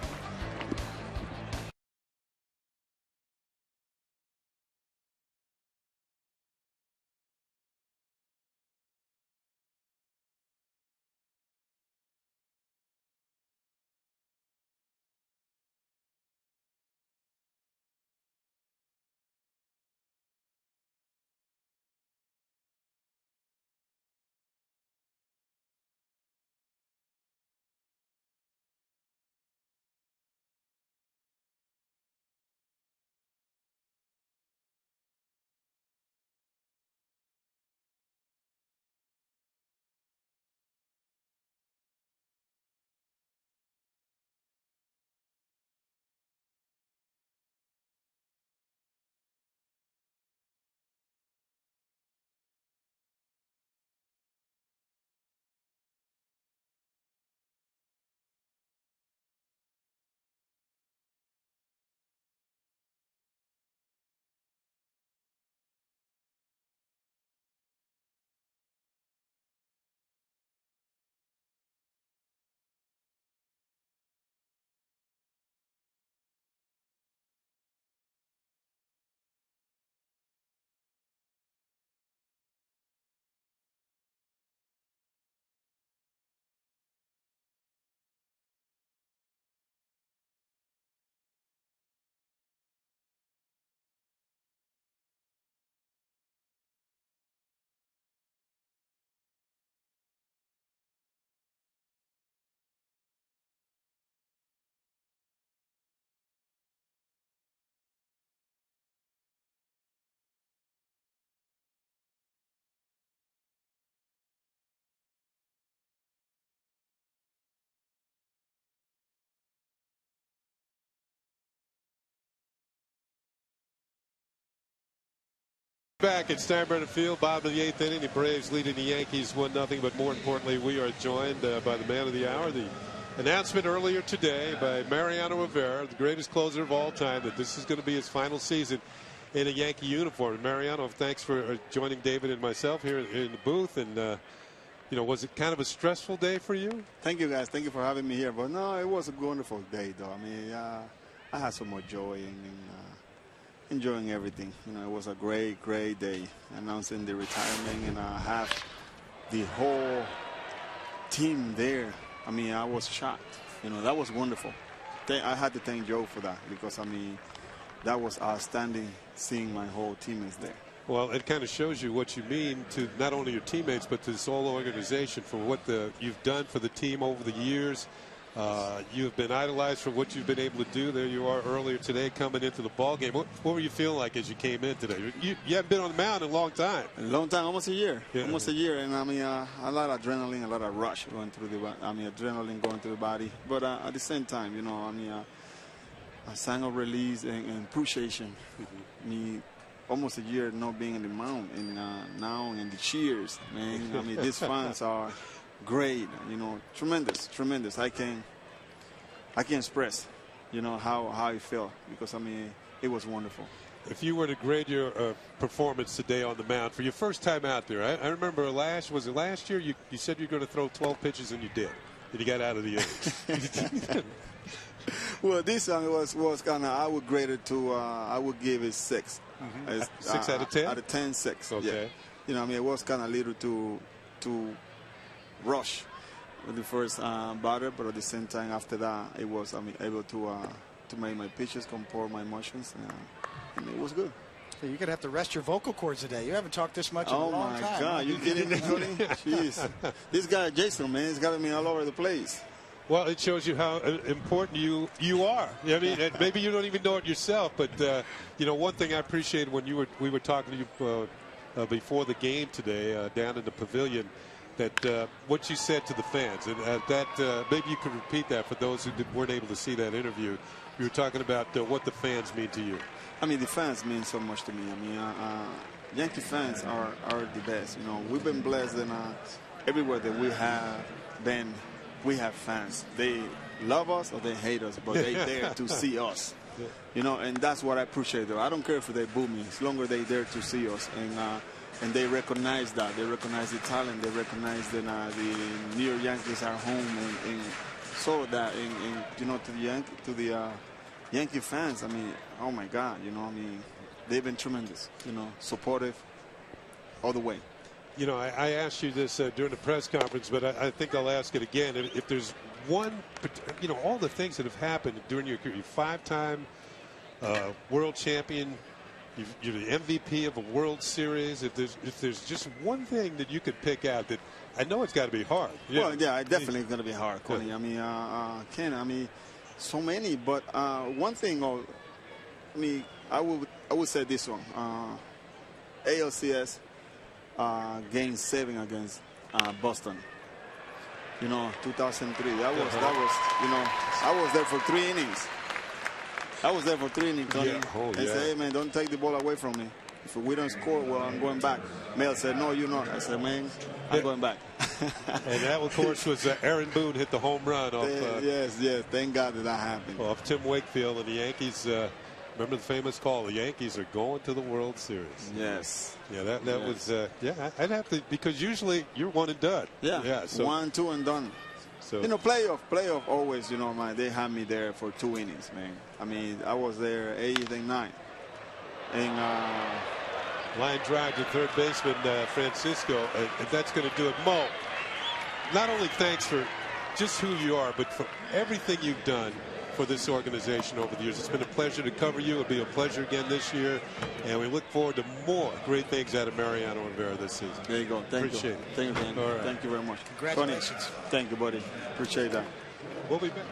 Back at Steinbrenner Field, bottom of the 8th inning. The Braves leading the Yankees 1-0. But more importantly, we are joined by the man of the hour. The announcement earlier today by Mariano Rivera, the greatest closer of all time, that this is going to be his final season in a Yankee uniform. Mariano, thanks for joining David and myself here in the booth. And you know, was it kind of a stressful day for you? Thank you, guys. Thank you for having me here. But no, it was a wonderful day, though. I mean, I had so much joy and enjoying everything. You know, it was a great day announcing the retirement, and I have the whole team there. I mean, I was shocked. You know, that was wonderful. I had to thank Joe for that, because I mean, that was outstanding seeing my whole teammates there. Well, it kind of shows you what you mean to not only your teammates, but to this whole organization for what you've done for the team over the years. You have been idolized for what you've been able to do. There you are earlier today coming into the ball game. What were you feeling like as you came in today? You haven't been on the mound in a long time. A long time, almost a year. Yeah. Almost a year. And I mean, a lot of adrenaline, a lot of rush going through adrenaline going through the body. But at the same time, you know, I mean, a sign of release and appreciation. I mean, almost a year not being in the mound, and now and the cheers, man. I mean, these fans are great, you know, tremendous. I can express, you know, how I felt, because I mean, it was wonderful. If you were to grade your performance today on the mound for your first time out there, I remember was it last year you said you were going to throw 12 pitches and you did, and you got out of the innings. Well, this one was kind of, I would grade it to, I would give it 6. 6 out of 10? Out of 10, 6. Okay. Yeah. You know, I mean, it was kind of little to rush with the first batter, but at the same time, after that, it was, I mean, able to make my pitches, compose my emotions, and it was good. You're going to have to rest your vocal cords today. You haven't talked this much in a long time. Oh, my God. You kidding me, Tony? Jeez. This guy, Jason, man, he's got me all over the place. Well, it shows you how important you are. I mean, maybe you don't even know it yourself, but you know, one thing I appreciated when we were talking to you before the game today down in the pavilion, that what you said to the fans, and that maybe you could repeat that for those who weren't able to see that interview. You were talking about what the fans mean to you. I mean, the fans mean so much to me. I mean, Yankee fans are the best. You know, we've been blessed, and everywhere that we have been, we have fans. They love us or they hate us, but they dare to see us. You know, and that's what I appreciate. Though I don't care if they boo me, as long as they dare to see us, and they recognize that. They recognize the talent. They recognize that the New York Yankees are home, and so that, and you know, to the Yankee fans, I mean, oh my God, you know, I mean, they've been tremendous, you know, supportive all the way. You know, I asked you this during the press conference, but I think I'll ask it again. If there's one, you know, all the things that have happened during your career, 5-time world champion, you're the MVP of a World Series. If there's just one thing that you could pick out, that I know it's got to be hard. Yeah. Well, yeah, definitely going to be hard, Connie. Yeah. I mean, Ken, I mean, so many, but one thing, I mean, I would say this one, ALCS game 7 against Boston. You know, 2003. That was, you know, I was there for 3 innings. I was there for 3 innings, Tony. Yeah. Oh, I said, hey, man, don't take the ball away from me. If we don't score, well, I'm going back. Mel said, no, you're not. I said, man, I'm going back. And that, of course, was Aaron Boone hit the home run off. Yes. Thank God that happened. Off Tim Wakefield, and the Yankees. Remember the famous call? The Yankees are going to the World Series. Yes. Yeah, that was. Yeah, I'd have to, because usually you're 1 and done. Yeah. So, 1, 2 and done. So, you know, playoff always, you know, man, they had me there for 2 innings, man. I mean, I was there 8th and 9th. And line drive to third baseman Francisco, and that's going to do it. Mo, not only thanks for just who you are, but for everything you've done for this organization over the years. It's been a pleasure to cover you. It'll be a pleasure again this year, and we look forward to more great things out of Mariano Rivera this season. There you go. Appreciate it. Thank you, Andy. Right. Thank you very much. Congratulations. Tony, thank you, buddy. Appreciate that. We'll be back.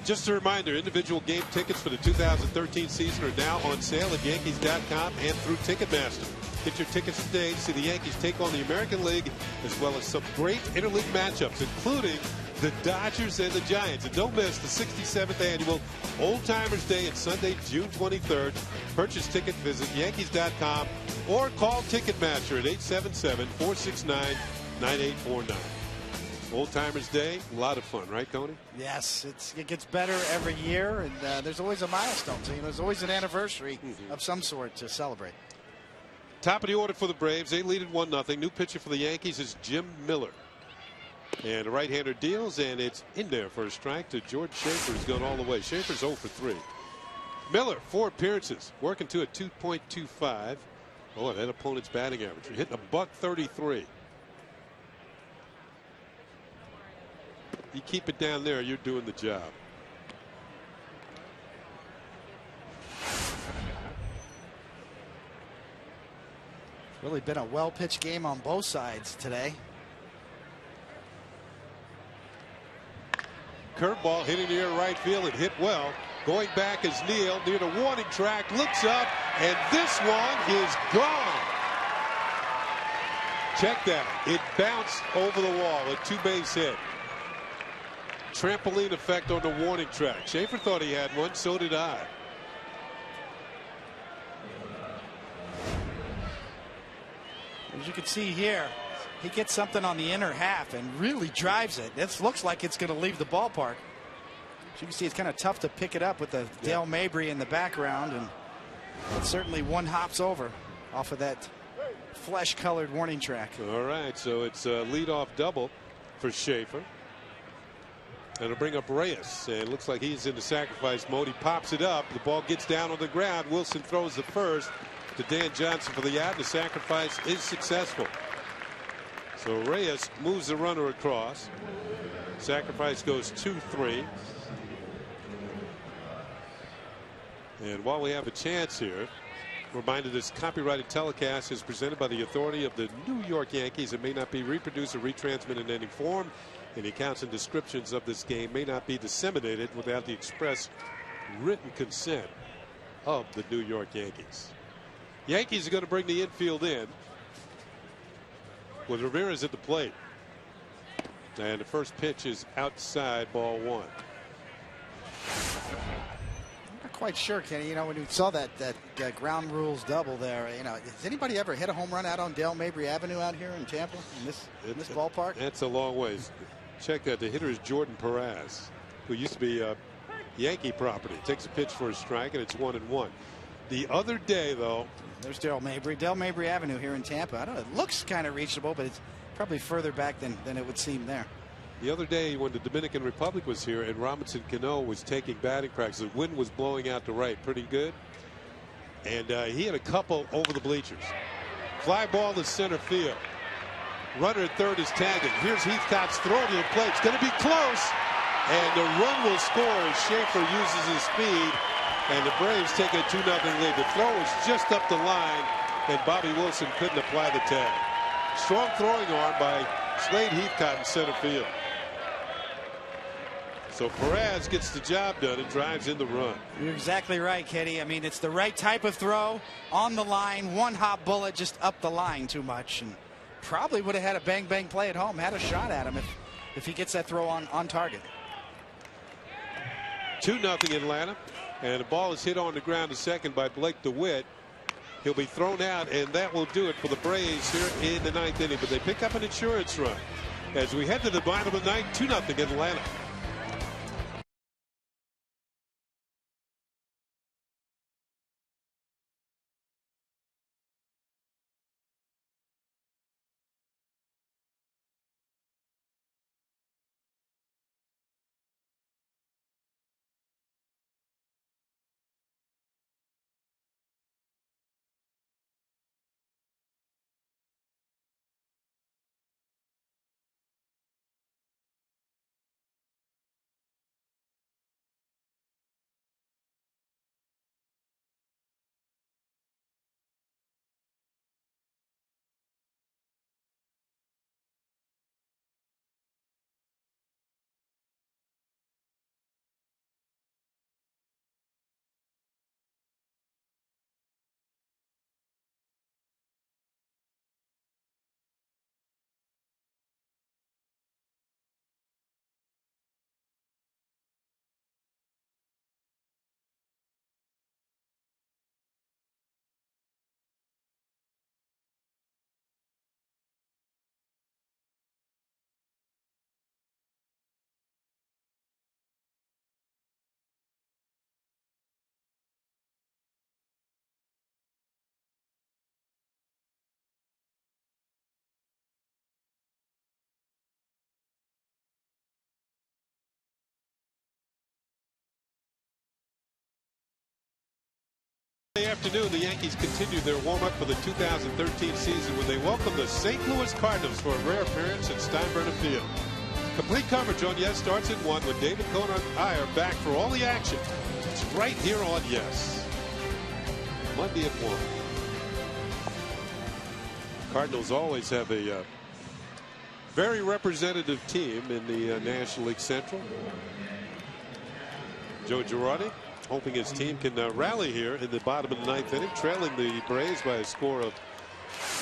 Just a reminder, individual game tickets for the 2013 season are now on sale at Yankees.com and through Ticketmaster. Get your tickets today to see the Yankees take on the American League, as well as some great interleague matchups, including the Dodgers and the Giants. And don't miss the 67th annual Old Timers Day on Sunday, June 23rd. Purchase ticket, visit Yankees.com or call Ticketmaster at 877-469-9849. Old Timers Day, a lot of fun, right, Tony? Yes, it gets better every year, and there's always a milestone. So, there's always an anniversary of some sort to celebrate. Top of the order for the Braves. They lead at 1-0. New pitcher for the Yankees is Jim Miller. And a right-hander deals, and it's in there for a strike to George Schaefer, who's gone all the way. Schaefer's 0 for 3. Miller, 4 appearances, working to a 2.25. Oh, that opponent's batting average. Hitting a .133. You keep it down there, you're doing the job. It's really been a well-pitched game on both sides today. Curveball hit in the air right field and hit well. Going back is Neal near the warning track, looks up, and this one is gone. Check that. It bounced over the wall, a 2-base hit. Trampoline effect on the warning track. Schaefer thought he had one, so did I. As you can see here, he gets something on the inner half and really drives it. This looks like it's going to leave the ballpark. As you can see, it's kind of tough to pick it up with the Dale Mabry in the background, and it certainly one hops over off of that flesh-colored warning track. All right, so it's a leadoff double for Schaefer. And it'll bring up Reyes, and it looks like he's in the sacrifice mode. He pops it up. The ball gets down on the ground. Wilson throws the first to Dan Johnson for the out. The sacrifice is successful. So Reyes moves the runner across. Sacrifice goes 2-3. And while we have a chance here, reminded this copyrighted telecast is presented by the authority of the New York Yankees. It may not be reproduced or retransmitted in any form. Any accounts and descriptions of this game may not be disseminated without the express written consent of the New York Yankees. Yankees are going to bring the infield in with Ramirez at the plate. And the first pitch is outside, ball 1. I'm not quite sure, Kenny. When you saw that ground rules double there, has anybody ever hit a home run out on Dale Mabry Avenue out here in Tampa in this ballpark? That's a long ways. Check that. The hitter is Jordan Perez, who used to be Yankee property. Takes a pitch for a strike, and it's 1-1. The other day, though, there's Dale Mabry Avenue here in Tampa. I don't know. It looks kind of reachable, but it's probably further back than it would seem there. The other day, when the Dominican Republic was here and Robinson Cano was taking batting practice, the wind was blowing out to right pretty good, and he had a couple over the bleachers. Fly ball to center field. Runner at third is tagging. Here's Heathcock's throw to the plate. It's going to be close, and the run will score as Schaefer uses his speed, and the Braves take a 2-0 lead. The throw was just up the line, and Bobby Wilson couldn't apply the tag. Strong throwing arm by Slade Heathcock in center field. So Perez gets the job done and drives in the run. You're exactly right, Kenny. I mean, it's the right type of throw on the line. One hop bullet just up the line too much, and probably would have had a bang play at home, had a shot at him if he gets that throw on target. 2-0 Atlanta, and the ball is hit on the ground to second by Blake DeWitt. He'll be thrown out, and that will do it for the Braves here in the 9th inning. But they pick up an insurance run as we head to the bottom of the ninth. 2-0 Atlanta. afternoon, the Yankees continued their warm-up for the 2013 season when they welcomed the St. Louis Cardinals for a rare appearance at Steinbrenner Field. Complete coverage on Yes starts at 1 with David Cohn and I are back for all the action. It's right here on Yes. Monday at 1. Cardinals always have a very representative team in the National League Central. Joe Girardi hoping his team can rally here in the bottom of the 9th inning, trailing the Braves by a score of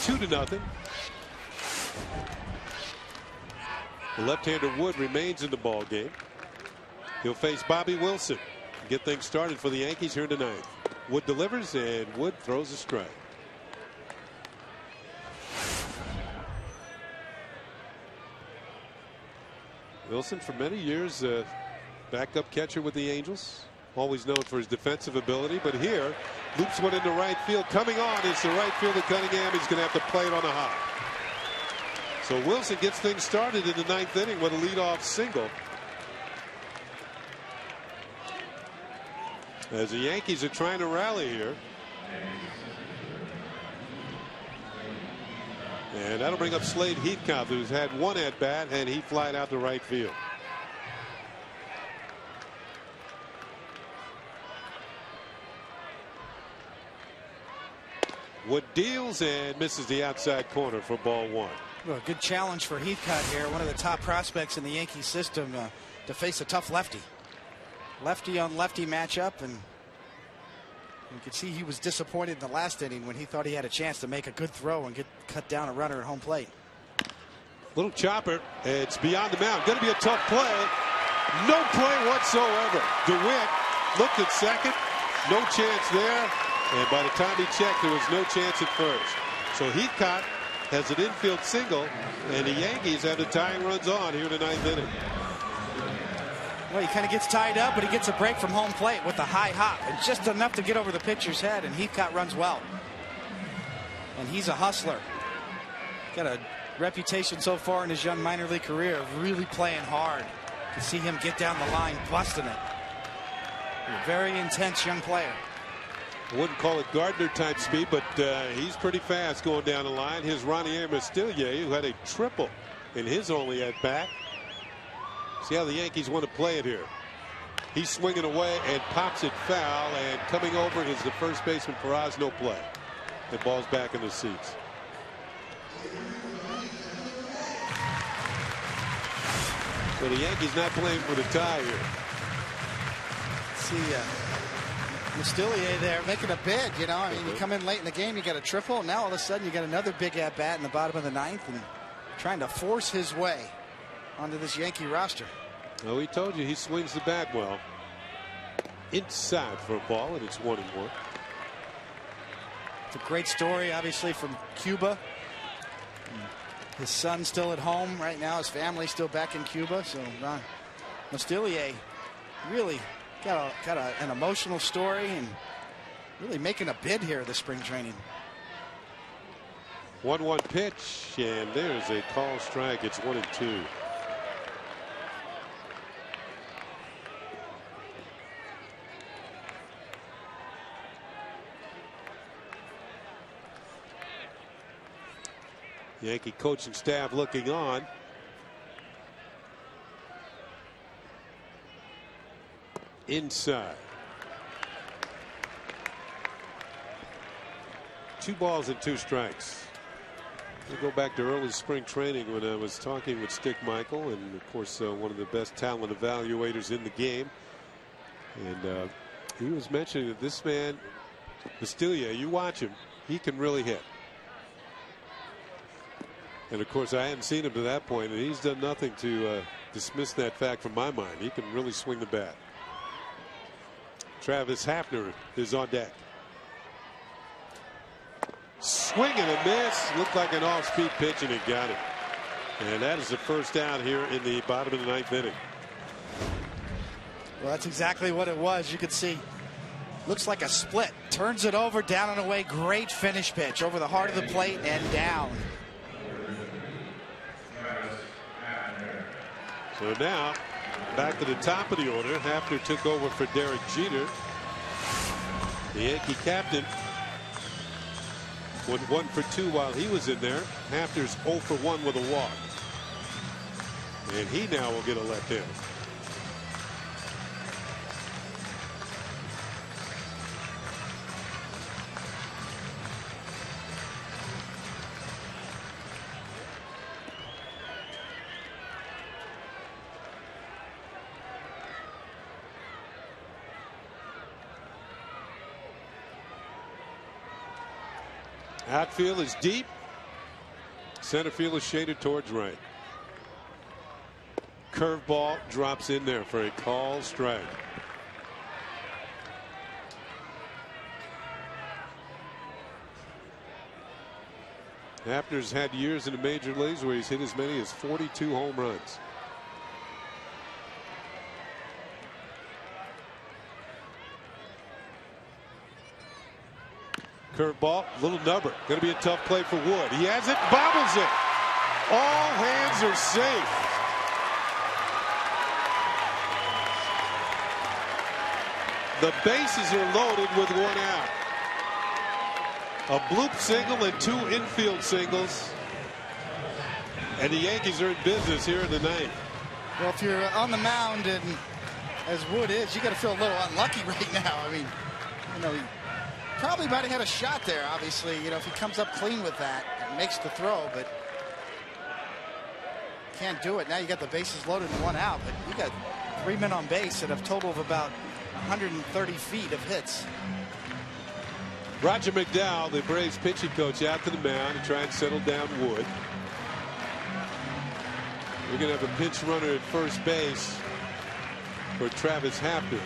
2-0. The left-hander Wood remains in the ball game. He'll face Bobby Wilson. Get things started for the Yankees here tonight. Wood delivers and Wood throws a strike. Wilson for many years backup catcher with the Angels. Always known for his defensive ability, but here loops one into right field. Coming on is the right fielder Cunningham. He's going to have to play it on a hop. So Wilson gets things started in the 9th inning with a leadoff single. As the Yankees are trying to rally here. And that'll bring up Slade Heathcote, who's had one at bat, and he flied out to right field. Wood deals and misses the outside corner for ball 1. Well, good challenge for Heathcote here, one of the top prospects in the Yankee system to face a tough lefty. Lefty on lefty matchup, and you could see he was disappointed in the last inning when he thought he had a chance to make a good throw and cut down a runner at home plate. Little chopper. It's beyond the mound. Going to be a tough play. No play whatsoever. DeWitt looked at second. No chance there. And by the time he checked, there was no chance at first. So Heathcote has an infield single, and the Yankees have the tying runs on here in the 9th inning. Well, he kind of gets tied up, but he gets a break from home plate with a high hop, and just enough to get over the pitcher's head, and Heathcote runs well. And he's a hustler. Got a reputation so far in his young minor league career of really playing hard. To see him get down the line, busting it. A very intense young player. I wouldn't call it Gardner type speed, but he's pretty fast going down the line. Here's Ronnie Armistilier, who had a triple in his only at bat. See how the Yankees want to play it here. He's swinging away and pops it foul, and coming over is the first baseman Faraz. No play. The ball's back in the seats. So the Yankees not playing for the tie here. See Mistelier there making a bid, you know. I mean, you come in late in the game, you got a triple, and now all of a sudden you got another big at bat in the bottom of the 9th, and trying to force his way onto this Yankee roster. Well, we told you he swings the bat well. Inside for a ball, and it's 1-1. It's a great story, obviously, from Cuba. His son's still at home right now. His family's still back in Cuba. So Mistelier really got an emotional story and really making a bid here this spring training. 1-1 pitch, and there's a call strike. It's 1-2. Yankee coaching staff looking on. Inside. 2 balls and 2 strikes. We'll go back to early spring training when I was talking with Stick Michael, and of course one of the best talent evaluators in the game. And he was mentioning that this man, Mistelier, you watch him, he can really hit. And of course I hadn't seen him to that point, and he's done nothing to dismiss that fact from my mind. He can really swing the bat. Travis Hafner is on deck. Swing and a miss. Looked like an off-speed pitch, and he got it. And that is the first out here in the bottom of the 9th inning. Well, that's exactly what it was. You could see, looks like a split. Turns it over, down and away. Great finish pitch over the heart of the plate and down. So now back to the top of the order. Hafner took over for Derek Jeter. The Yankee captain Went 1 for 2 while he was in there. Hafner's 0 for 1 with a walk. And he now will get a left hand. Outfield is deep. Center field is shaded towards right. Curveball drops in there for a call strike. Hafner's had years in the major leagues where he's hit as many as 42 home runs. Curveball, little number. Going to be a tough play for Wood. He has it, bobbles it. All hands are safe. The bases are loaded with 1 out. A bloop single and 2 infield singles. And the Yankees are in business here in the 9th. Well, if you're on the mound and as Wood is, you got to feel a little unlucky right now. I mean, you know, he probably might have had a shot there, obviously, you know, if he comes up clean with that and makes the throw, but can't do it. Now you got the bases loaded and 1 out, but you got 3 men on base that have a total of about 130 feet of hits. Roger McDowell, the Braves pitching coach, out to the mound to try and settle down Wood. We're going to have a pinch runner at first base for Travis Hafner.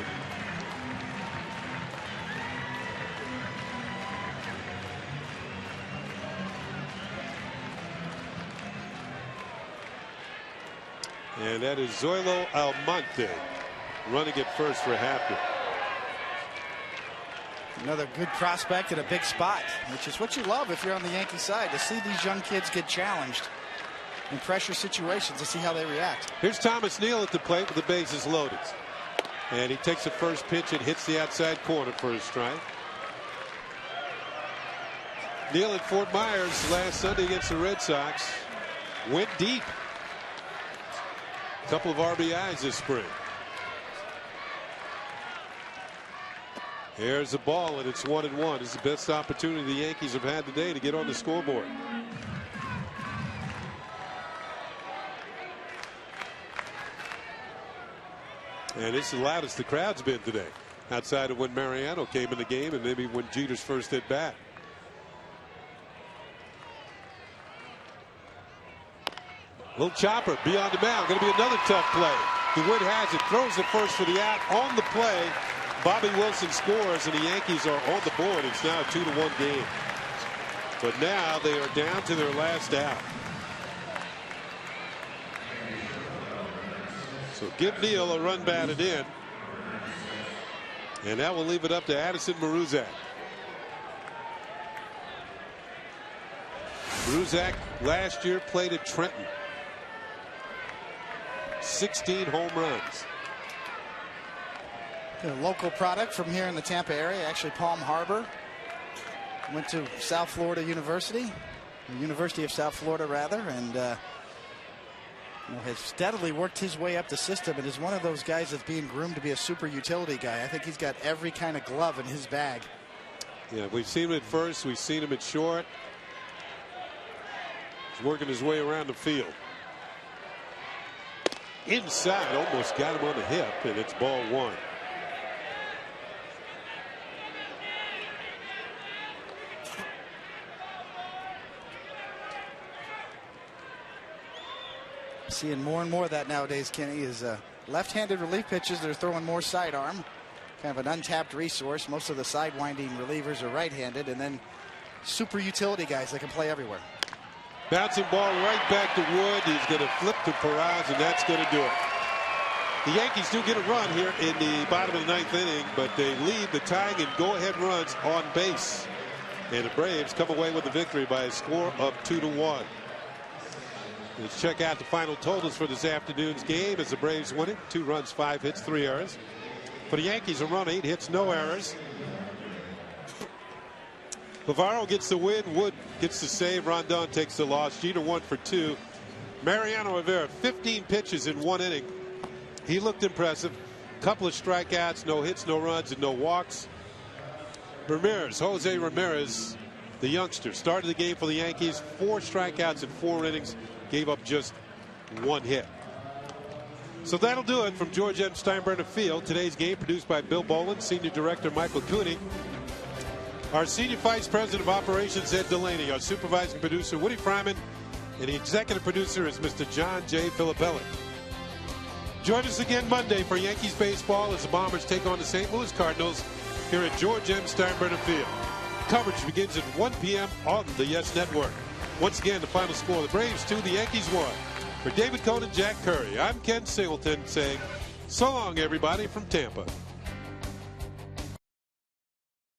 And that is Zoilo Almonte running at first for Hafner. Another good prospect at a big spot, which is what you love if you're on the Yankee side, to see these young kids get challenged in pressure situations, to see how they react. Here's Thomas Neal at the plate with the bases loaded. And he takes the first pitch and hits the outside corner for a strike. Neal at Fort Myers last Sunday against the Red Sox went deep. A couple of RBIs this spring. Here's the ball, and it's 1-1. It's the best opportunity the Yankees have had today to get on the scoreboard. And it's the loudest the crowd's been today, outside of when Mariano came in the game and maybe when Jeter's first at bat. Little chopper beyond the mound. Going to be another tough play. DeWitt has it, throws it first for the out. On the play, Bobby Wilson scores, and the Yankees are on the board. It's now a 2-1 game. But now they are down to their last out. So give Neal a run batted in. And that will leave it up to Addison Maruzak. Maruzak last year played at Trenton. 16 home runs. A local product from here in the Tampa area, actually Palm Harbor. Went to South Florida University, the University of South Florida rather, and has steadily worked his way up the system, and is one of those guys that's being groomed to be a super utility guy. I think he's got every kind of glove in his bag. Yeah, we've seen him at first, we've seen him at short. He's working his way around the field. Inside, almost got him on the hip, and it's ball 1. Seeing more and more of that nowadays, Kenny, is left-handed relief pitches. They're throwing more sidearm, kind of an untapped resource. Most of the side-winding relievers are right-handed, and then super utility guys that can play everywhere. Bouncing ball right back to Wood. He's going to flip to Perez, and that's going to do it. The Yankees do get a run here in the bottom of the 9th inning, but they lead the tying and go-ahead runs on base. And the Braves come away with the victory by a score of 2-1. Let's check out the final totals for this afternoon's game as the Braves win it. 2 runs, 5 hits, 3 errors. For the Yankees, a run, 8 hits, no errors. Navarro gets the win. Wood gets the save. Rondon takes the loss. Jeter 1 for 2. Mariano Rivera, 15 pitches in 1 inning. He looked impressive. Couple of strikeouts, no hits, no runs, and no walks. Jose Ramirez, the youngster, started the game for the Yankees. 4 strikeouts in 4 innings. Gave up just 1 hit. So that'll do it from George M. Steinbrenner Field. Today's game produced by Bill Boland, Senior Director Michael Cooney. Our Senior Vice President of Operations, Ed Delaney. Our Supervising Producer, Woody Fryman. And the Executive Producer is Mr. John J. Filippelli. Join us again Monday for Yankees baseball as the Bombers take on the St. Louis Cardinals here at George M. Steinbrenner Field. Coverage begins at 1 p.m. on the Yes Network. Once again, the final score, the Braves 2, the Yankees 1. For David Cohn and Jack Curry, I'm Ken Singleton saying so long, everybody, from Tampa.